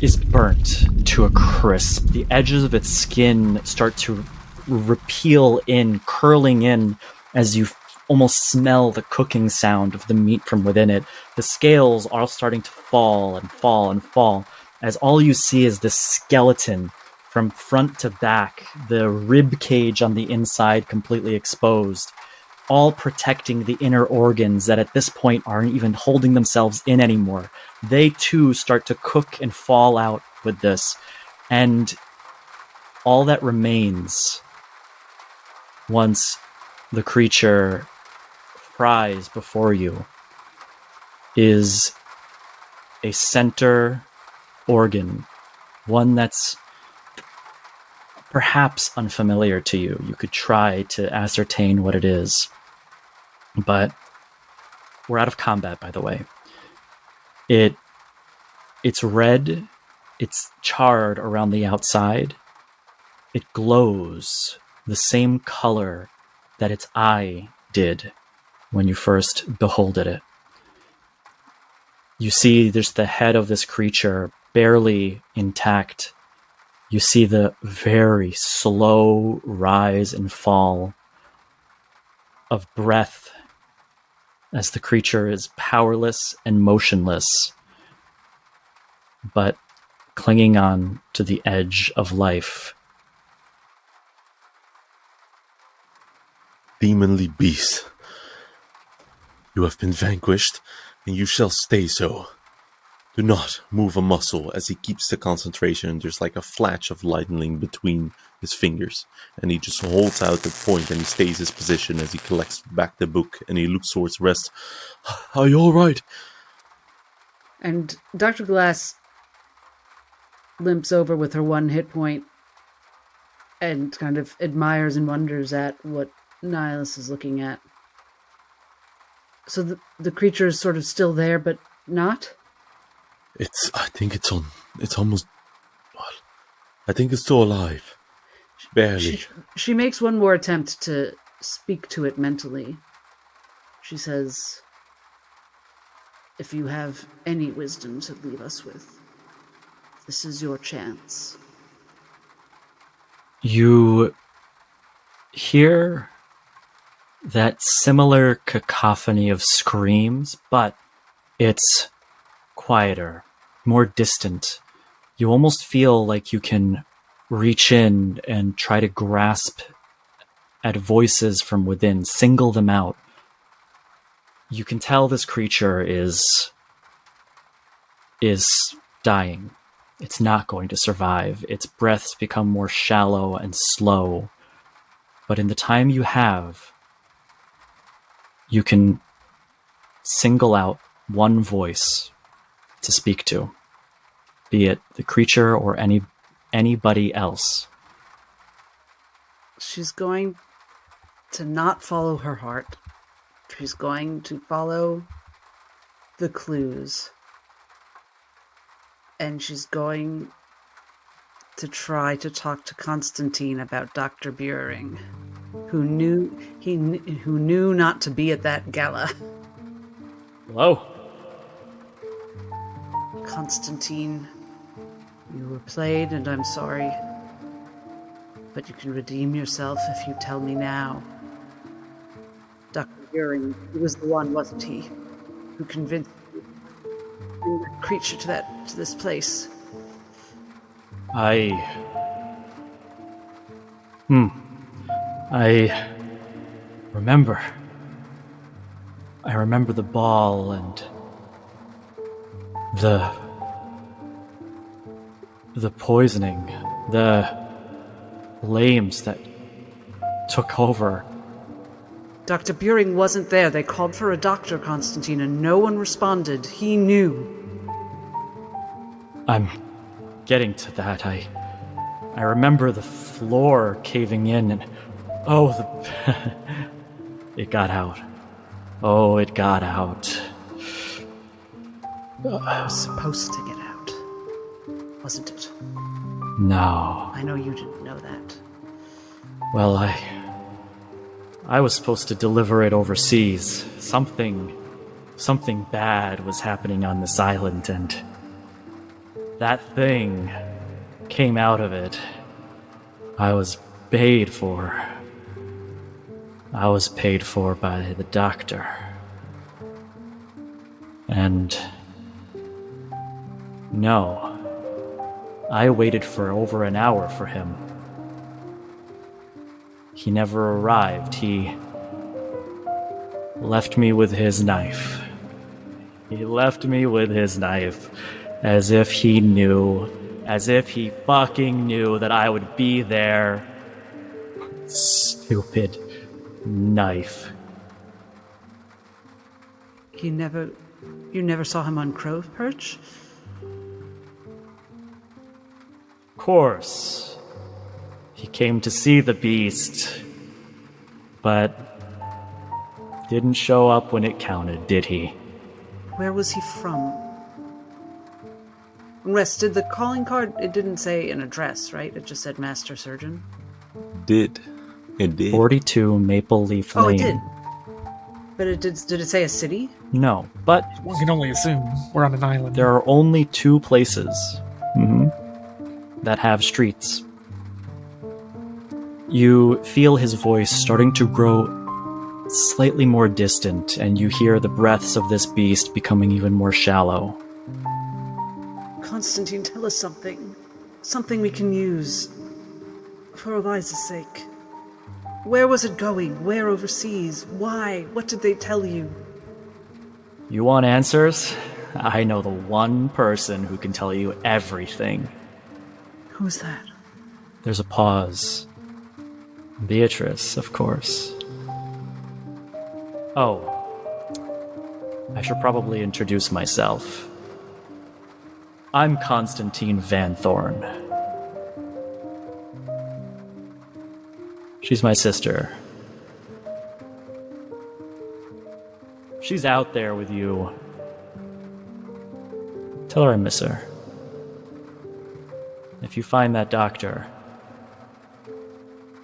is burnt to a crisp. The edges of its skin start to repeel in, curling in, as you almost smell the cooking sound of the meat from within it. The scales are starting to fall and fall and fall, as all you see is this skeleton from front to back, the rib cage on the inside completely exposed, all protecting the inner organs that at this point aren't even holding themselves in anymore. They too start to cook and fall out with this, and all that remains once the creature fries before you is a center organ, one that's perhaps unfamiliar to you. You could try to ascertain what it is, but we're out of combat, by the way. It's red, it's charred around the outside. It glows the same color that its eye did when you first beholded it. You see there's the head of this creature barely intact. You see the very slow rise and fall of breath as the creature is powerless and motionless, but clinging on to the edge of life. Demonly beast, you have been vanquished, and you shall stay so. Do not move a muscle as he keeps the concentration. There's like a flash of lightning between his fingers, and he just holds out the point and he stays his position as he collects back the book and he looks towards Rest. Are you all right? And Dr. Glass limps over with her one hit point and kind of admires and wonders at what Nihilus is looking at. So the creature is sort of still there, but not? I think it's almost, well, I think it's still alive. Barely. She makes one more attempt to speak to it mentally. She says, if you have any wisdom to leave us with, this is your chance. You hear that similar cacophony of screams, but it's quieter, more distant. You almost feel like you can reach in and try to grasp at voices from within, single them out. You can tell this creature is dying. It's not going to survive. Its breaths become more shallow and slow. But in the time you have, you can single out one voice to speak to, be it the creature or anybody else. She's going to not follow her heart. She's going to follow the clues. And she's going to try to talk to Constantine about Dr. Buring, who knew not to be at that gala. Hello? Constantine, you were played, and I'm sorry. But you can redeem yourself if you tell me now. Dr. Buring, he was the one, wasn't he, who convinced you to bring that creature to this place? I remember. I remember the ball and the poisoning, the flames that took over. Dr. Buring wasn't there. They called for a doctor, Constantine, and no one responded. He knew. I'm getting to that. I remember the floor caving in and it got out. Oh, it got out. It was supposed to get out, wasn't it? No. I know you didn't know that. Well, I was supposed to deliver it overseas. Something bad was happening on this island, and that thing came out of it. I was paid for by the doctor. And no, I waited for over an hour for him. He never arrived. He left me with his knife. He left me with his knife as if he knew, as if he fucking knew that I would be there. Stupid knife. He never You never saw him on Crow Perch? Of course. He came to see the beast, but didn't show up when it counted, did he? Where was he from? Wes, did the calling card, it didn't say an address, right? It just said Master Surgeon. It did. 42 Maple Leaf Lane. Oh, it did. But did it say a city? No, but One can only assume we're on an island. there are only 2 places that have streets. You feel his voice starting to grow slightly more distant, and you hear the breaths of this beast becoming even more shallow. Constantine, tell us something. Something we can use. For Eliza's sake. Where was it going? Where overseas? Why? What did they tell you? You want answers? I know the one person who can tell you everything. Who's that? There's a pause. Beatrice, of course. Oh. I should probably introduce myself. I'm Constantine Van Thorn. She's my sister. She's out there with you. Tell her I miss her. If you find that doctor,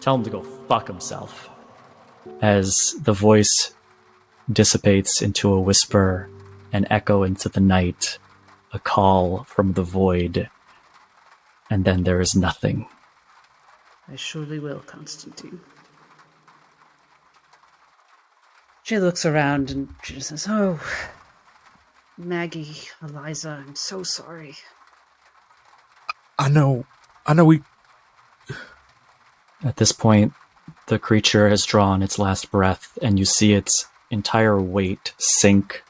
tell him to go fuck himself. As the voice dissipates into a whisper, an echo into the night, a call from the void, and then there is nothing. I surely will, Constantine. She looks around and she just says, "Oh, Maggie, Eliza, I'm so sorry." I know we... At this point, the creature has drawn its last breath, and you see its entire weight sink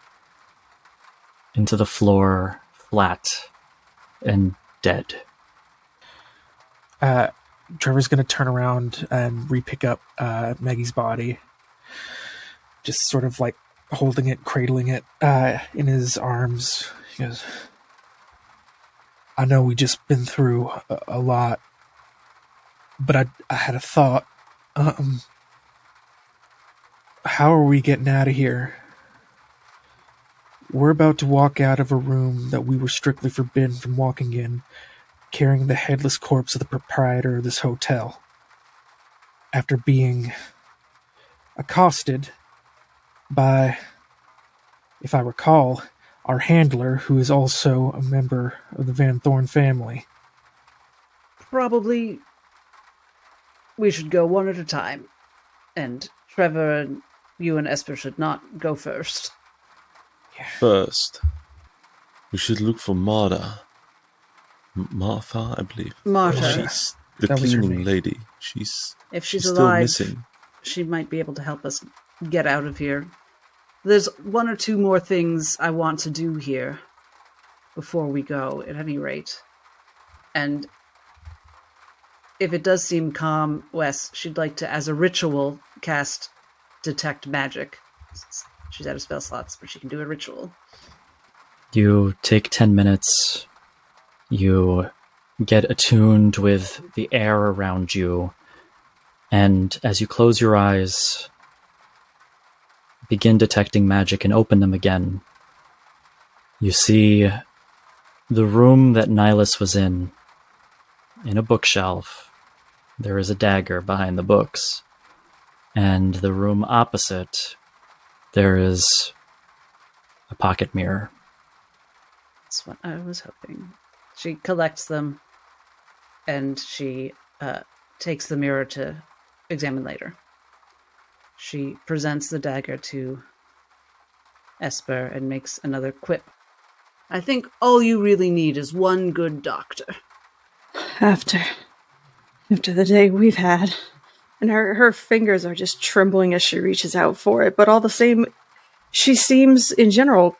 into the floor, flat and dead. Trevor's going to turn around and re-pick up Maggie's body. Just sort of like holding it, cradling it in his arms. He goes, I know we just been through a lot, but I had a thought. How are we getting out of here? We're about to walk out of a room that we were strictly forbidden from walking in, carrying the headless corpse of the proprietor of this hotel. After being accosted by, if I recall, our handler, who is also a member of the Van Thorn family. Probably we should go one at a time. And Trevor and you and Esper should not go first. First, we should look for Martha. Martha, I believe. Martha. She's the That was her cleaning name. lady. If she's still alive, missing. she might be able to help us get out of here. There's 1 or 2 more things I want to do here before we go, at any rate. And if it does seem calm, Wes, she'd like to, as a ritual, cast Detect Magic. She's out of spell slots, but she can do a ritual. You take 10 minutes. You get attuned with the air around you. And as you close your eyes, begin detecting magic and open them again, you see the room that Nihilus was in a bookshelf. There is a dagger behind the books. And the room opposite, there is a pocket mirror. That's what I was hoping. She collects them, and she takes the mirror to examine later. She presents the dagger to Esper and makes another quip. I think all you really need is one good doctor. After the day we've had. And her fingers are just trembling as she reaches out for it, but all the same, she seems, in general,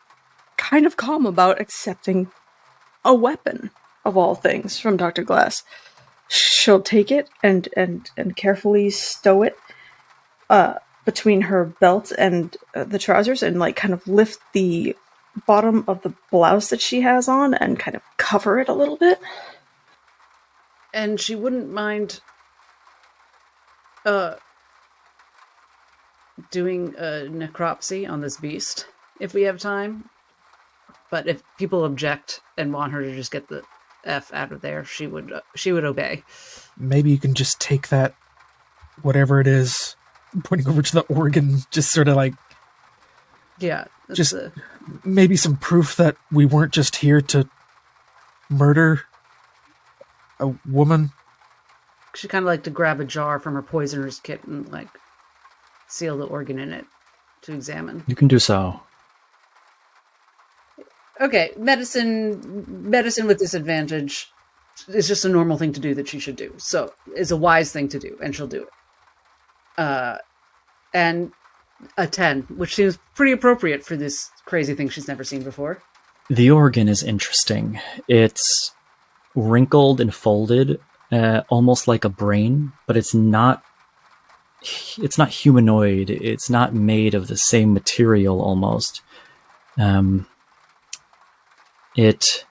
kind of calm about accepting a weapon, of all things, from Dr. Glass. She'll take it and carefully stow it between her belt and the trousers and, like, kind of lift the bottom of the blouse that she has on and kind of cover it a little bit. And she wouldn't mind doing a necropsy on this beast if we have time. But if people object and want her to just get the F out of there, she would obey. Maybe you can just take that, whatever it is, pointing over to the organ, just sort of like, Yeah. just maybe some proof that we weren't just here to murder a woman. She kind of like to grab a jar from her poisoner's kit and like seal the organ in it to examine. You can do so. Okay, medicine with disadvantage is just a normal thing to do that she should do. So it's a wise thing to do, and she'll do it. And a 10, which seems pretty appropriate for this crazy thing she's never seen before. The organ is interesting. It's wrinkled and folded, almost like a brain, but it's not humanoid. It's not made of the same material almost. It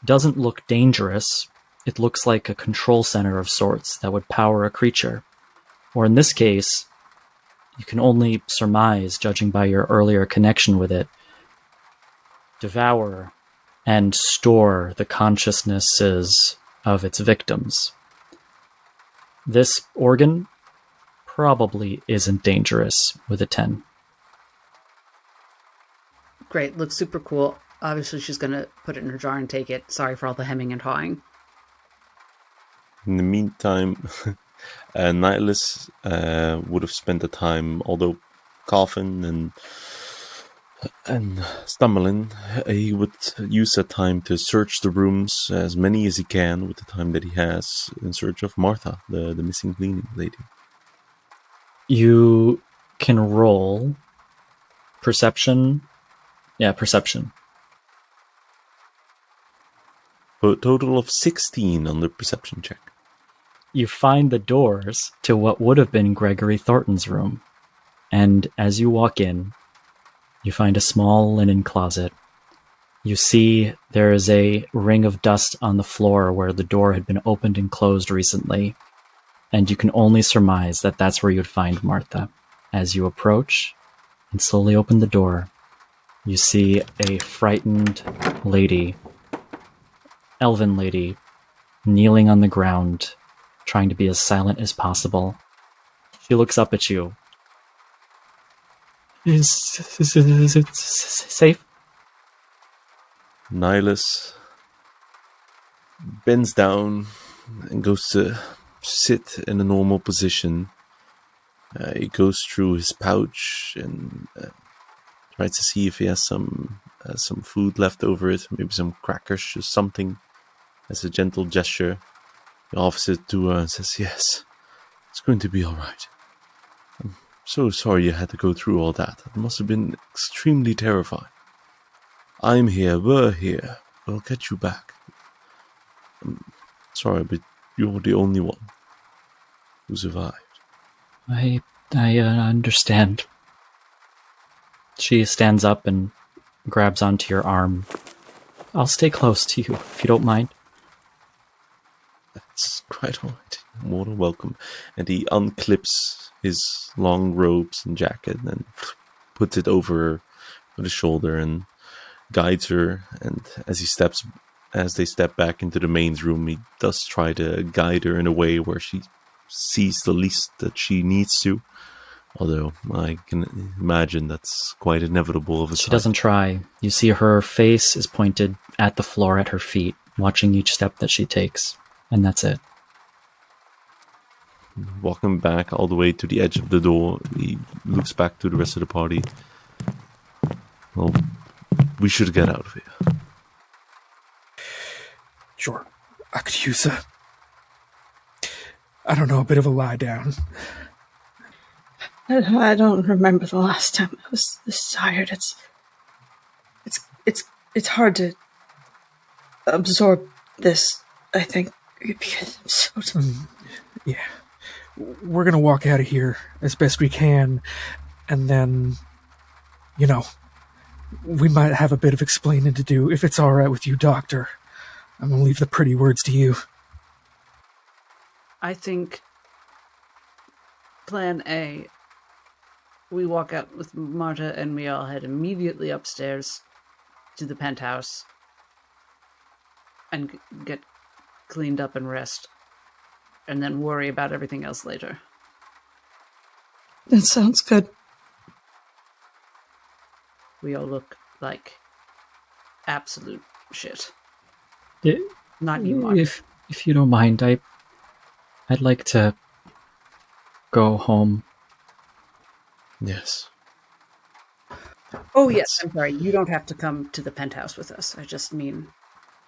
doesn't look dangerous. It looks like a control center of sorts that would power a creature. Or in this case, you can only surmise, judging by your earlier connection with it, devour and store the consciousnesses of its victims. This organ probably isn't dangerous with a 10. Great, looks super cool. Obviously, she's going to put it in her jar and take it. Sorry for all the hemming and hawing. In the meantime, Nihilus would have spent the time, although coughing and stumbling, he would use that time to search the rooms, as many as he can, with the time that he has, in search of Martha, the missing cleaning lady. You can roll perception. Yeah, perception. For a total of 16 on the perception check. You find the doors to what would have been Gregory Thornton's room. And as you walk in, you find a small linen closet. You see there is a ring of dust on the floor where the door had been opened and closed recently. And you can only surmise that that's where you'd find Martha. As you approach and slowly open the door, you see a frightened lady, elven lady, kneeling on the ground, trying to be as silent as possible. She looks up at you. Is it safe? Nihilus bends down and goes to sit in a normal position. He goes through his pouch and tries to see if he has some food left over it, maybe some crackers, just something. As a gentle gesture, he offers it to her and says, "Yes, it's going to be all right. I'm so sorry you had to go through all that. It must have been extremely terrifying. I'm here, we're here. We'll get you back. I'm sorry, but you're the only one who survived." I understand. She stands up and grabs onto your arm. I'll stay close to you, if you don't mind. That's quite all right. You're more than welcome. And he unclips his long robes and jacket and puts it over his shoulder and guides her. And as they step back into the main room, he does try to guide her in a way where she sees the least that she needs to. Although I can imagine that's quite inevitable of a sight. She doesn't try. You see her face is pointed at the floor at her feet, watching each step that she takes. And that's it. Walking back all the way to the edge of the door, he looks back to the rest of the party. Well, we should get out of here. Sure. I could use a bit of a lie down. I don't remember the last time I was this tired. It's hard to absorb this, I think, because I'm so Yeah. We're gonna walk out of here as best we can, and then, We might have a bit of explaining to do, if it's all right with you, Doctor. I'm going to leave the pretty words to you. I think plan A, we walk out with Marta and we all head immediately upstairs to the penthouse and get cleaned up and rest, and then worry about everything else later. That sounds good. We all look like absolute shit. Not you, Marta. If you don't mind, I'd like to go home. Yes. Oh, yes, I'm sorry. You don't have to come to the penthouse with us. I just mean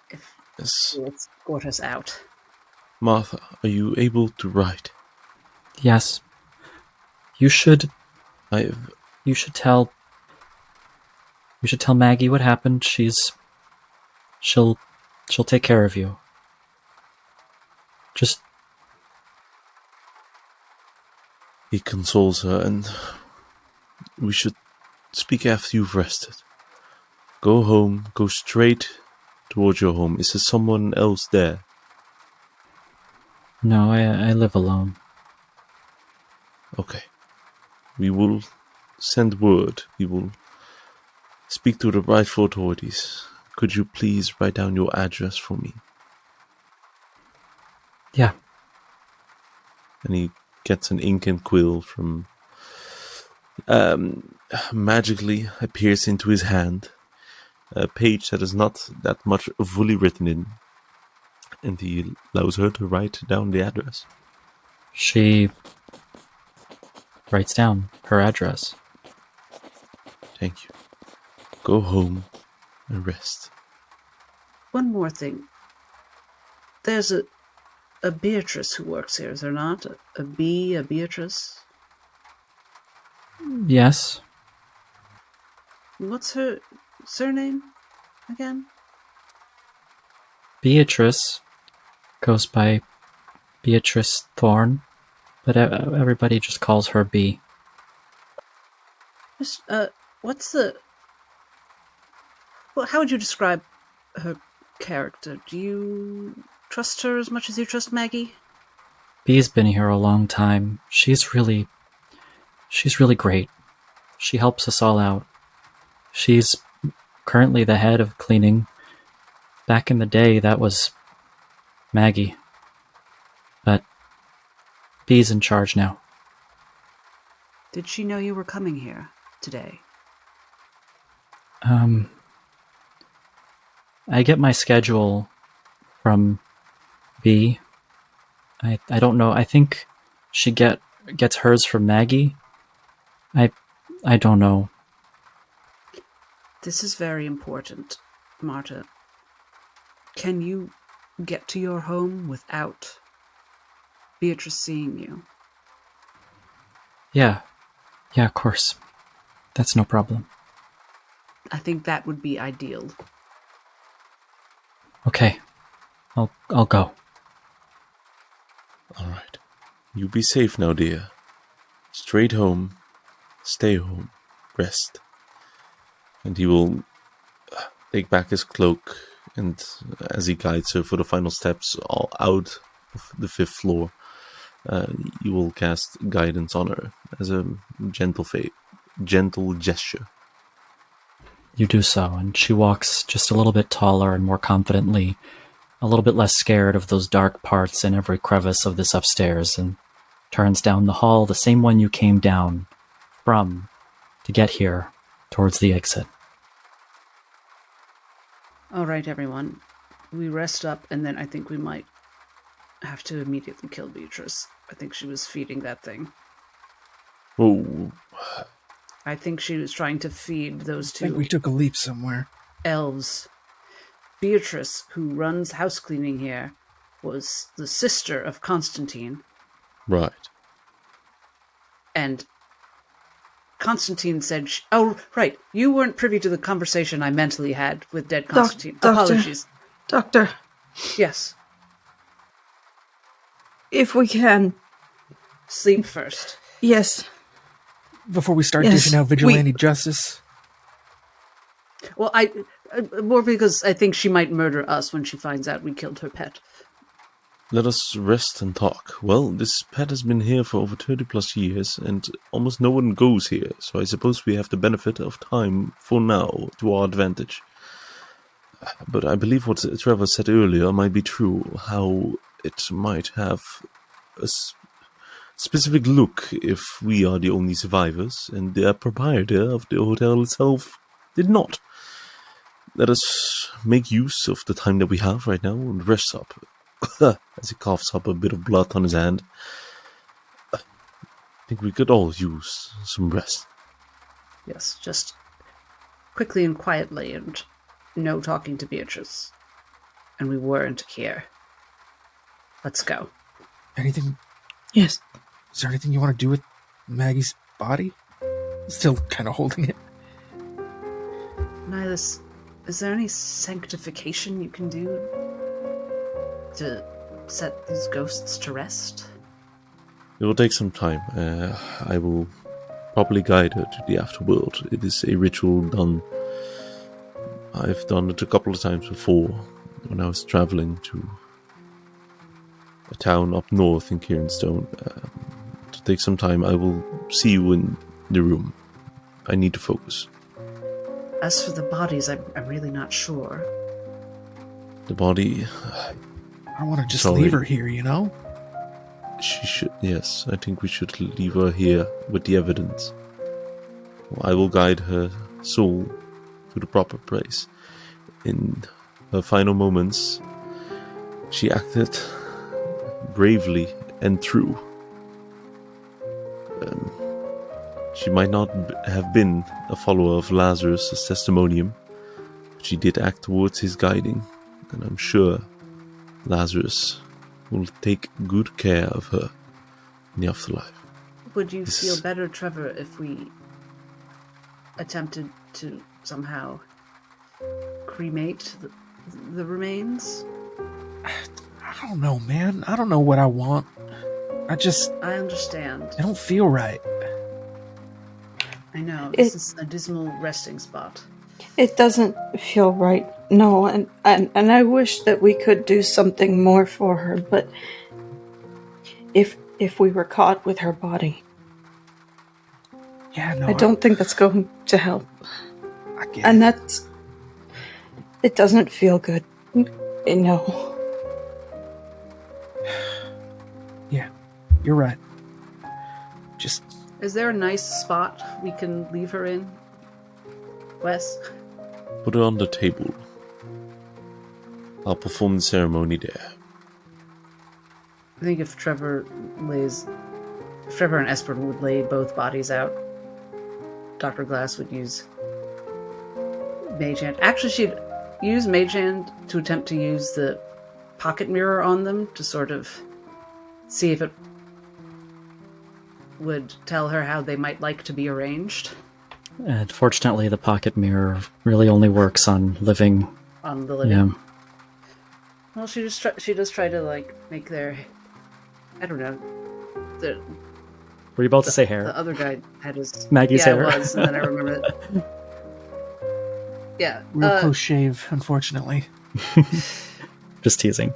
if Yes. you escort us out. Martha, are you able to write? Yes. You should I've tell Maggie what happened. She'll take care of you. Just He consoles her, and we should speak after you've rested. Go home, go straight towards your home. Is there someone else there? no, I live alone. Okay. We will send word. We will speak to the rightful authorities. Could you please write down your address for me? Yeah. And he gets an ink and quill from magically appears into his hand, a page that is not that much fully written in, and he allows her to write down the address. She writes down her address. Thank you. Go home and rest. One more thing. There's a Beatrice who works here, is there not? A Beatrice? Yes. What's her surname again? Beatrice goes by Beatrice Thorne, but everybody just calls her B. What's the... Well, how would you describe her character? Do you trust her as much as you trust Maggie? B's been here a long time. She's really great. She helps us all out. She's currently the head of cleaning. Back in the day, that was Maggie. But B's in charge now. Did she know you were coming here today? I get my schedule from B. I don't know. I think she gets hers from Maggie. I don't know. This is very important, Marta. Can you get to your home without Beatrice seeing you? Yeah, of course. That's no problem. I think that would be ideal. Okay, I'll go. All right. You be safe now, dear. Straight home. Stay home. Rest. And he will take back his cloak, and as he guides her for the final steps all out of the 5th floor, you will cast guidance on her as a gentle gesture. You do so, and she walks just a little bit taller and more confidently, a little bit less scared of those dark parts in every crevice of this upstairs, and turns down the hall, the same one you came down from to get here, towards the exit. All right, everyone. We rest up, and then I think we might have to immediately kill Beatrice. I think she was feeding that thing. Oh, I think she was trying to feed those I think two we took a leap somewhere. elves. Beatrice, who runs house cleaning here, was the sister of Constantine, right. and Constantine said... Oh, right. You weren't privy to the conversation I mentally had with dead Constantine. Apologies. Doctor, Yes. if we can, Sleep first. yes. Before we start Yes, dishing out vigilante justice, Well, more because I think she might murder us when she finds out we killed her pet. Let us rest and talk. Well, this pet has been here for over 30 plus years, and almost no one goes here, so I suppose we have the benefit of time for now to our advantage. But I believe what Trevor said earlier might be true, how it might have a specific look if we are the only survivors, and the proprietor of the hotel itself did not. Let us make use of the time that we have right now and rest up. As he coughs up a bit of blood on his hand. I think we could all use some rest. Yes, just quickly and quietly, and no talking to Beatrice. And we weren't here. Let's go. Anything? Yes. Is there anything you want to do with Maggie's body? Still kind of holding it. Nihilus, is there any sanctification you can do to set these ghosts to rest? It will take some time. I will probably guide her to the afterworld. It is a ritual done. I've done it a couple of times before when I was traveling to a town up north in Kieranstone. To take some time, I will see you in the room. I need to focus. As for the bodies, I'm really not sure. The body... I want to just Sorry. leave her here, you know? She should... Yes, I think we should leave her here with the evidence. I will guide her soul to the proper place. In her final moments, she acted bravely and true. She might not have been a follower of Lazarus' testimonium, but she did act towards his guiding, and I'm sure Lazarus will take good care of her in the afterlife. Would you feel better, Trevor, if we attempted to somehow cremate the remains? I don't know, man. I don't know what I want. I understand. I don't feel right. I know, this is a dismal resting spot. It doesn't feel right, no, and I wish that we could do something more for her, but if we were caught with her body, Yeah, no. I don't think that's going to help. I get And it. it doesn't feel good, you know. Yeah, you're right. Just... Is there a nice spot we can leave her in, Wes? Put her on the table. I'll perform the ceremony there. I think if Trevor and Esper would lay both bodies out, Dr. Glass would use Mage Hand. Actually, she'd use Mage Hand to attempt to use the pocket mirror on them to sort of see if it would tell her how they might like to be arranged. And fortunately, the pocket mirror really only works on living. On the living. Yeah. Well, she does try to like make their, I don't know, Were you about to say hair? the other guy had his Maggie's hair. Yeah, it was, and then I remember it. Yeah. Real close shave, unfortunately. Just teasing.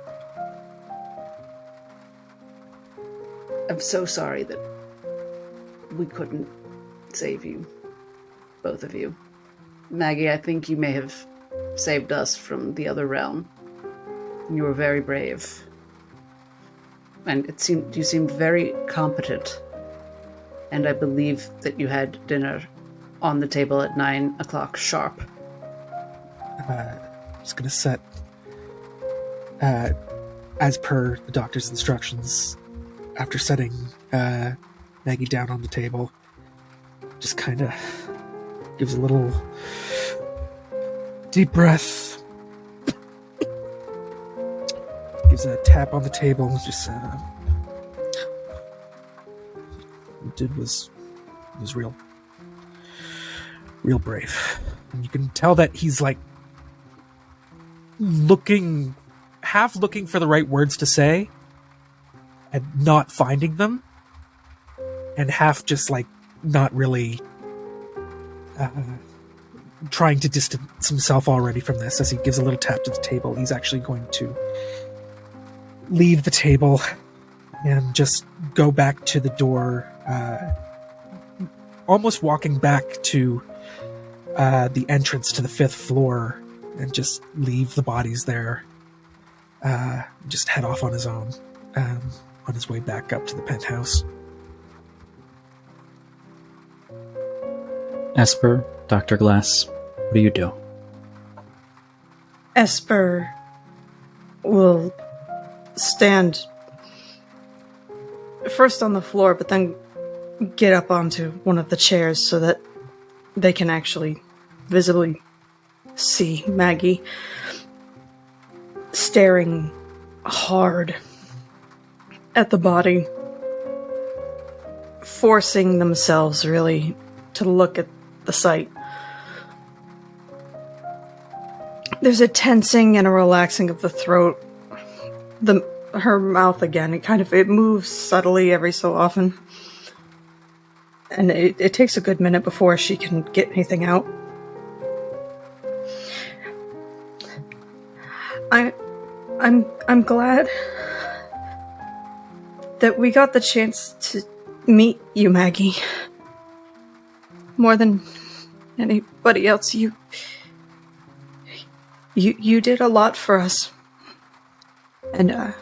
I'm so sorry that we couldn't save you, both of you. Maggie, I think you may have saved us from the other realm. You were very brave. And you seemed very competent. And I believe that you had dinner on the table at 9 o'clock sharp. Just gonna set, as per the doctor's instructions, after setting Maggie down on the table, just kind of gives a little deep breath, gives a tap on the table, just what did was real brave. And you can tell that he's like half looking for the right words to say and not finding them, and half just like not really trying to distance himself already from this as he gives a little tap to the table. He's actually going to leave the table and just go back to the door, almost walking back to the entrance to the 5th floor, and just leave the bodies there. Just head off on his own, on his way back up to the penthouse. Esper, Dr. Glass, what do you do? Esper will stand first on the floor, but then get up onto one of the chairs so that they can actually visibly see Maggie staring hard at the body, forcing themselves really to look at the sight. There's a tensing and a relaxing of the throat. Her mouth again, it moves subtly every so often. And it takes a good minute before she can get anything out. I'm glad that we got the chance to meet you, Maggie. More than anybody else, you did a lot for us. And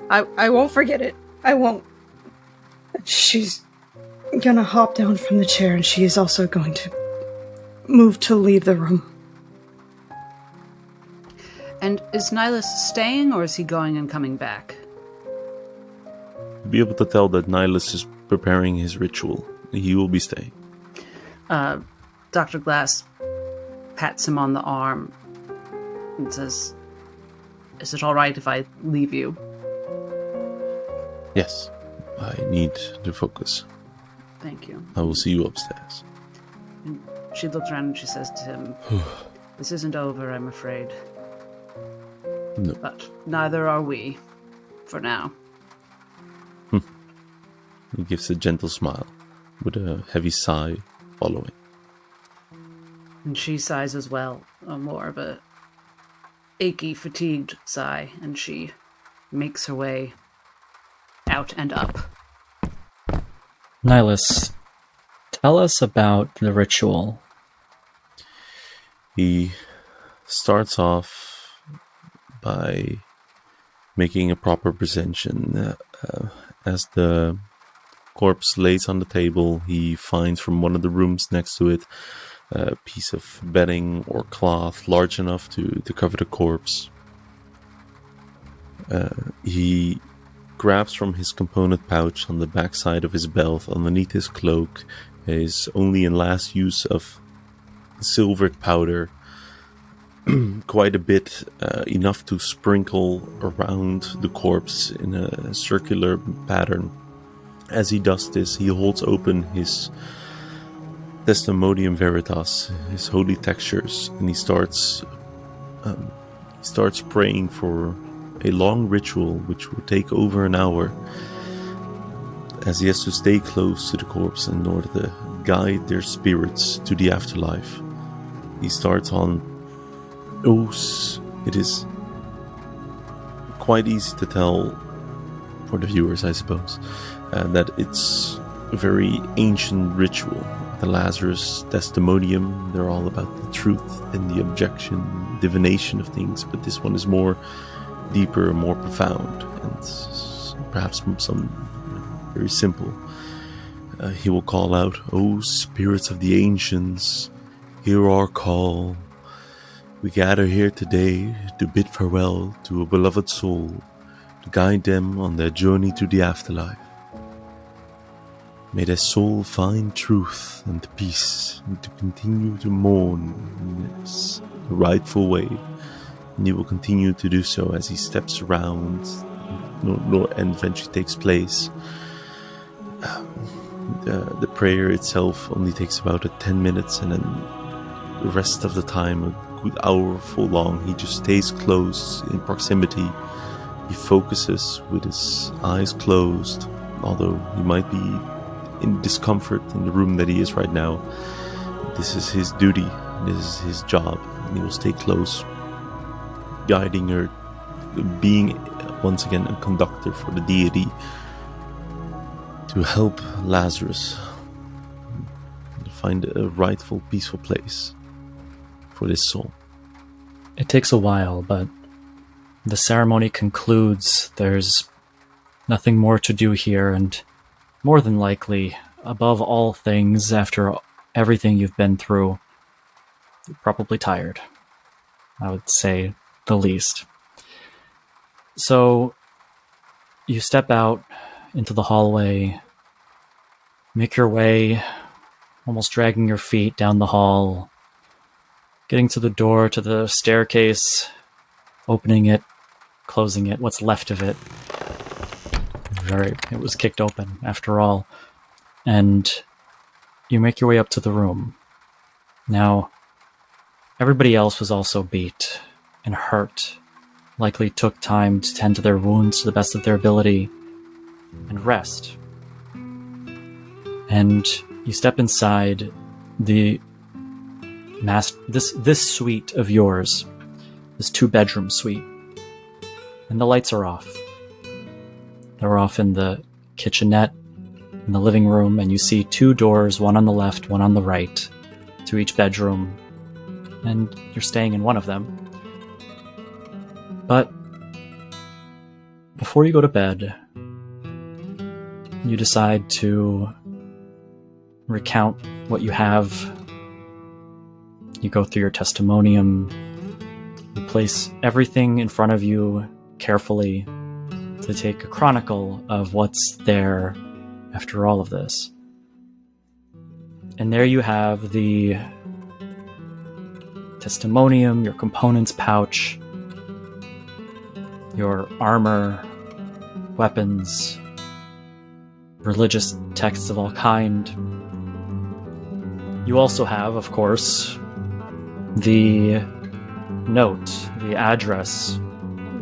I won't forget it. I won't. She's gonna hop down from the chair, and she is also going to move to leave the room. And is Nihilus staying, or is he going and coming back? You'll be able to tell that Nihilus is preparing his ritual. He will be staying. Dr. Glass pats him on the arm and says, "Is it all right if I leave you?" Yes, I need to focus. Thank you. I will see you upstairs. And she looks around and she says to him, "This isn't over, I'm afraid. No. But neither are we, for now." He gives a gentle smile, with a heavy sigh following. And she sighs as well, more of a achy, fatigued sigh, and she makes her way out and up. Nihilus, tell us about the ritual. He starts off by making a proper presentation. As the corpse lays on the table, he finds from one of the rooms next to it a piece of bedding or cloth large enough to cover the corpse. He grabs from his component pouch on the backside of his belt underneath his cloak his only and last use of silvered powder, quite a bit, enough to sprinkle around the corpse in a circular pattern. As he does this, he holds open his Testimonium Veritas, his holy textures, and he starts praying for a long ritual which will take over an hour, as he has to stay close to the corpse in order to guide their spirits to the afterlife. He starts on oaths. It is quite easy to tell for the viewers, I suppose, that it's a very ancient ritual. The Lazarus Testimonium, they're all about the truth and the objection, divination of things, but this one is more deeper, more profound, and perhaps some very simple. He will call out, "O spirits of the ancients, hear our call. We gather here today to bid farewell to a beloved soul, to guide them on their journey to the afterlife. May their soul find truth and peace, and to continue to mourn in its rightful way." And he will continue to do so as he steps around and eventually takes place. The prayer itself only takes about 10 minutes, and then the rest of the time, a good hour full long, he just stays close in proximity. He focuses with his eyes closed, although he might be in discomfort in the room that he is right now. This is his duty. This is his job. And he will stay close, guiding her, being once again a conductor for the deity to help Lazarus find a rightful, peaceful place for this soul. It takes a while, but the ceremony concludes. There's nothing more to do here, and more than likely, above all things, after everything you've been through, you're probably tired. I would say the least. So, you step out into the hallway, make your way, almost dragging your feet down the hall, getting to the door, to the staircase, opening it, closing it, what's left of it. It was kicked open, after all. And you make your way up to the room. Now, everybody else was also beat and hurt, likely took time to tend to their wounds to the best of their ability and rest. And you step inside this suite of yours, this 2-bedroom suite, and the lights are off. They're off in the kitchenette, in the living room, and you see 2 doors, one on the left, one on the right, to each bedroom, and you're staying in one of them. But before you go to bed, you decide to recount what you have. You go through your testimonium. You place everything in front of you carefully to take a chronicle of what's there after all of this. And there you have the testimonium, your components pouch, your armor, weapons, religious texts of all kind. You also have, of course, the note, the address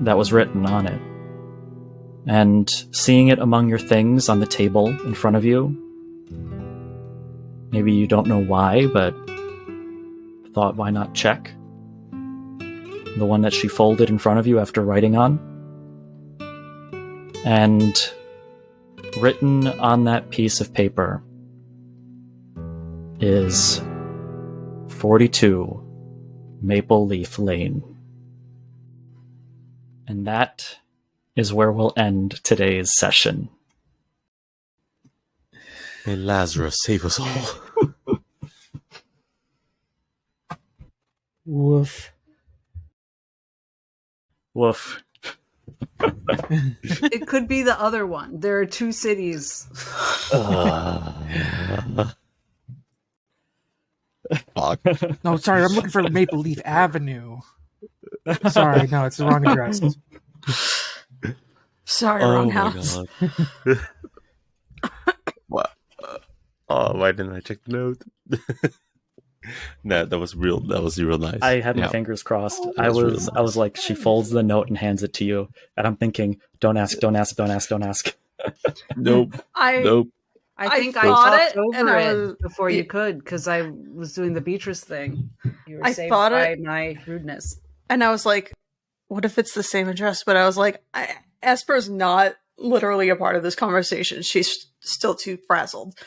that was written on it. And seeing it among your things on the table in front of you, maybe you don't know why, but thought, why not check? The one that she folded in front of you after writing on. And written on that piece of paper is 42 Maple Leaf Lane. And that is where we'll end today's session. May Lazarus save us all. Woof. Woof. It could be the other one. There are 2 cities. Fuck. No, sorry, I'm looking for Maple Leaf Avenue. Sorry, no, it's the wrong address. Sorry, wrong house. What? Why didn't I check the note? No, that was real nice. I had my fingers crossed. I was like, she folds the note and hands it to you, and I'm thinking, don't ask. Nope. I think I thought it, talked and over I it was- before you could, because I was doing the Beatrice thing. You were I saved thought by it- my rudeness. And I was like, what if it's the same address? But I was like, Esper's not literally a part of this conversation. She's still too frazzled.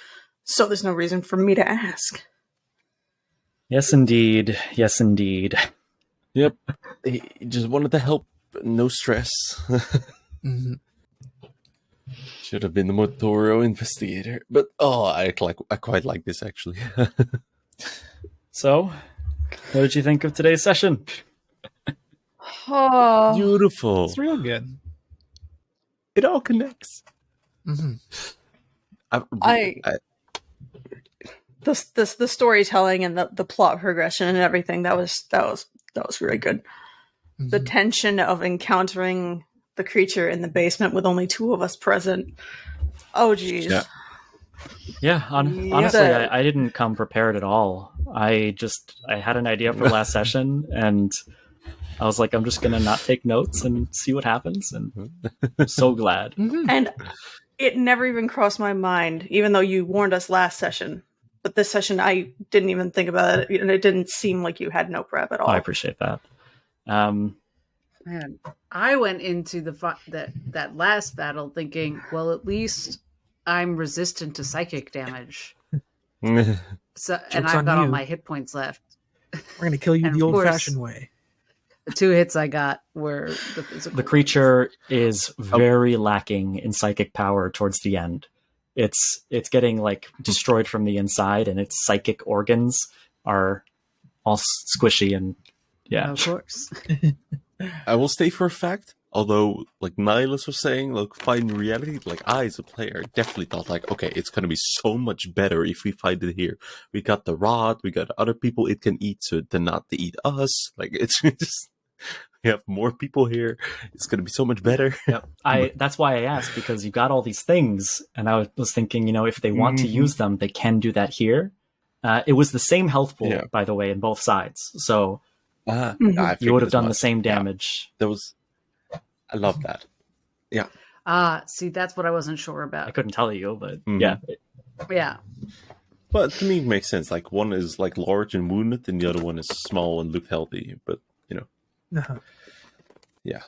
So there's no reason for me to ask. Yes, indeed. Yes, indeed. Yep. He just wanted to help. No stress. Mm-hmm. Should have been the more thorough investigator. But I quite like this actually. So, what did you think of today's session? Oh, Beautiful. It's real good. It all connects. Mm-hmm. the storytelling and the plot progression and everything that was really good. Mm-hmm. The tension of encountering the creature in the basement with only 2 of us present. Oh, geez. Yeah. Yeah, honestly, I didn't come prepared at all. I had an idea for last session, and I was like, I'm just going to not take notes and see what happens, and I'm so glad. Mm-hmm. And it never even crossed my mind, even though you warned us last session, But this session, I didn't even think about it, and it didn't seem like you had no prep at all. I appreciate that. Man, I went into that last battle thinking, well, at least I'm resistant to psychic damage. So, and Joke's I've on got all you. my hit points left. We're going to kill you And the of course- old-fashioned way. The 2 hits I got were the physical. The creature is very lacking in psychic power towards the end. It's getting like destroyed from the inside, and its psychic organs are all squishy and yeah. Of course. I will say for a fact, although like Nihilus was saying, like fighting reality, like I as a player definitely thought like, okay, it's gonna be so much better if we fight it here. We got the rod, we got other people it can eat, so they're not to eat us. Like it's just we have more people here. It's gonna be so much better. Yep. That's why I asked, because you got all these things, and I was thinking, if they want to use them, they can do that here. It was the same health pool, by the way, in both sides, so you would have done the same damage. Yeah. I love that. Yeah. See, that's what I wasn't sure I about. couldn't tell you, but yeah. Yeah. But to me, it makes sense. Like one is like large and wounded, and the other one is small and look healthy. But yeah.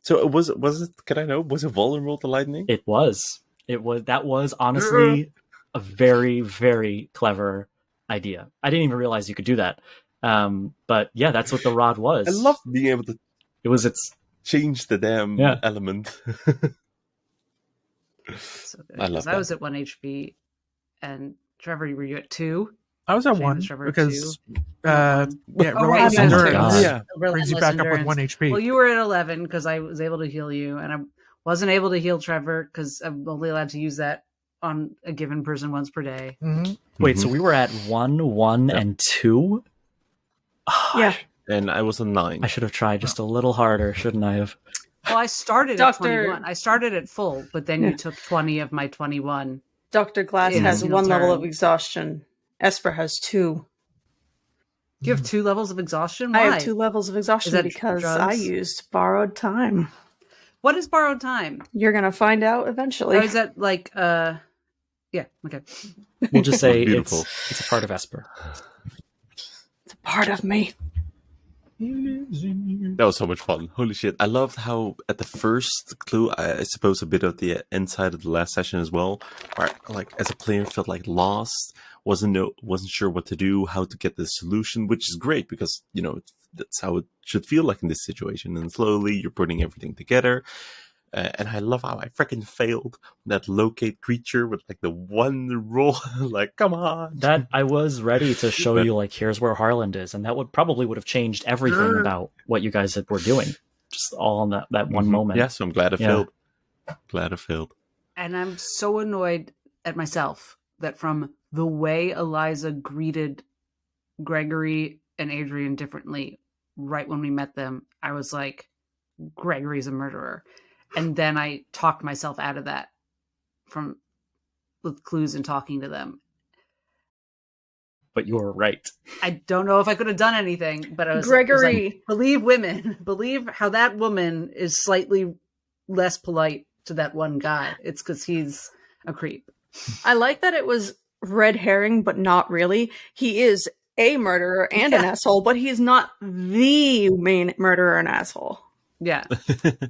So was it? Can I know? Was it vulnerable to lightning? It was. That was honestly a very, very clever idea. I didn't even realize you could do that. But yeah, that's what the rod was. I love being able to. It was its change the damn element. So good. I love that. I was at 1 HP, and Trevor, were you at 2? I was at Shane 1 was Trevor because right, relentless you endurance God. Yeah. brings you back up with 1 HP. Well, you were at 11 because I was able to heal you, and I wasn't able to heal Trevor because I'm only allowed to use that on a given person once per day. Wait, so we were at 1, 1, and 2? Yeah. And I was a 9. I should have tried just a little harder, shouldn't I have? Well, I started at 21. I started at full, but then you took 20 of my 21. Dr. Glass In a has single 1 level turn. of exhaustion. Esper has 2. You have 2 levels of exhaustion? Why? I have 2 levels of exhaustion that because drugs? I used borrowed time. What is borrowed time? You're gonna find out eventually. Or is that like, yeah, okay. We'll just say Beautiful. it's a part of Esper. It's a part of me. That was so much fun. Holy shit. I loved how at the first clue, I suppose a bit of the inside of the last session as well, where like as a player felt like lost, wasn't sure what to do, how to get the solution, which is great because, that's how it should feel like in this situation. And slowly you're putting everything together. And I love how I freaking failed that locate creature with like the one roll. Like, come on. That I was ready to show you, like, here's where Harland is, and that would have changed everything about what you guys were doing. Just all in that one moment. Yeah, so I'm glad I failed. Glad I failed. And I'm so annoyed at myself that from the way Eliza greeted Gregory and Adrian differently right when we met them, I was like, Gregory's a murderer. And then I talked myself out of that with clues and talking to them. But you were right. I don't know if I could have done anything, but I was Gregory. like, believe women. Believe how that woman is slightly less polite to that one guy. It's because he's a creep. I like that it was red herring, but not really. He is a murderer and an asshole, but he's not the main murderer and asshole. Yeah.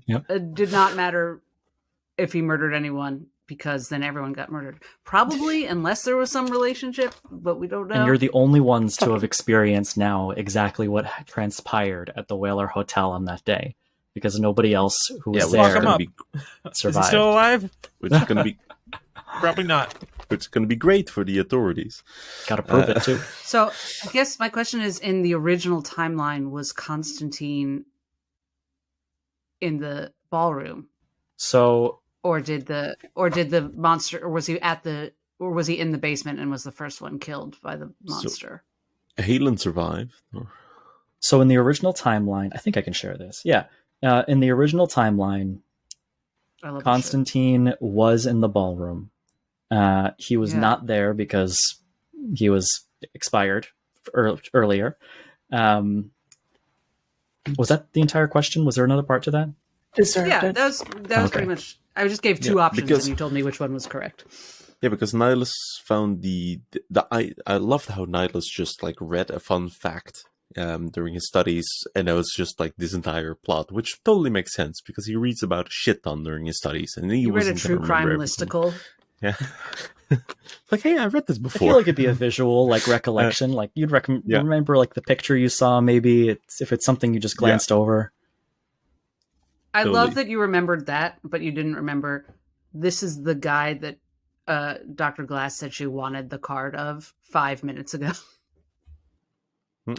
Yep. It did not matter if he murdered anyone because then everyone got murdered. Probably, unless there was some relationship, but we don't know. And you're the only ones to have experienced now exactly what transpired at the Whaler Hotel on that day, because nobody else who was lock there him up. survived. Is he still alive? Which is going to be Probably not. which is going to be great for the authorities. Got to prove it too. So I guess my question is, in the original timeline, was Constantine in the ballroom? So Or did the monster, or was he in the basement and was the first one killed by the monster? Halen survived. So in the original timeline, I think I can share this. Yeah. In the original timeline, I love Constantine was in the ballroom. He was not there because he was expired earlier. Was that the entire question? Was there another part to that? Deserved Yeah, it. that was Okay. pretty much. I just gave two options, because- and you told me which one was correct. Yeah, because Nihilus found I loved how Nihilus just like read a fun fact during his studies, and it was just like this entire plot, which totally makes sense because he reads about a shit ton during his studies, and he You read a wasn't true gonna crime remember everything. listicle. Yeah, like hey, I read this I before. feel like it'd be a visual, like recollection. Like you'd Yeah. remember like the picture you saw. Maybe if it's something you just glanced over. I Totally. love that you remembered that, but you didn't remember this is the guy that Dr. Glass said she wanted the card of 5 minutes ago.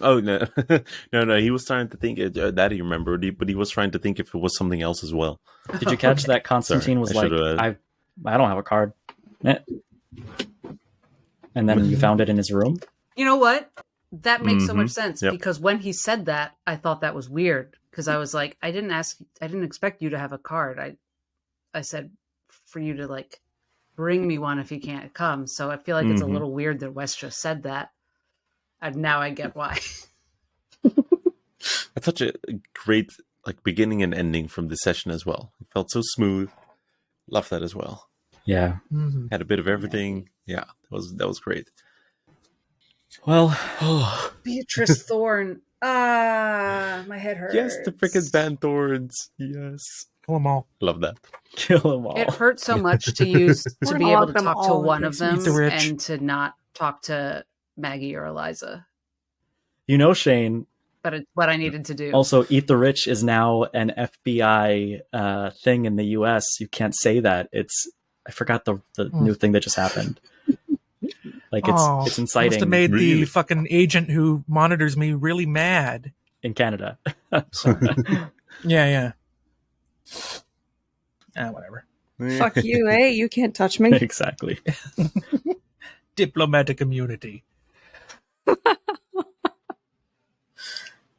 Oh no, no! He was trying to think that he remembered, but he was trying to think if it was something else as well. Did you catch Okay. that Constantine was I like, should've- I don't have a card. Eh. And then you found it in his room? You know what? That makes so much Mhm. sense Yep. because when he said that, I thought that was weird because I was like, I didn't expect you to have a card. I said for you to like bring me one if you can't come. So I feel like it's a Mhm. little weird that Wes just said that. And now I get why. That's such a great like beginning and ending from this session as well. It felt so smooth. Love that as well. Yeah. Mhm. Had a bit of everything. Yeah, that was great. Well, Beatrice Thorne. Ah, my head hurts. Yes, the freaking Van Thorns. Yes, Kill 'em all. love that. kill them all. It hurt so much to use We're to gonna be able lock to them talk to all in one of them Eat the rich. and to not talk to Maggie or Eliza. You know, Shane, But it's what I needed to do. also Eat the Rich is now an FBI thing in the US. You can't say that. I forgot the new thing that just happened. Like it's Must inciting have made Really? the fucking agent who monitors me really mad. in Canada. Yeah. Whatever. Fuck you, eh? You can't touch me. Exactly. Diplomatic immunity.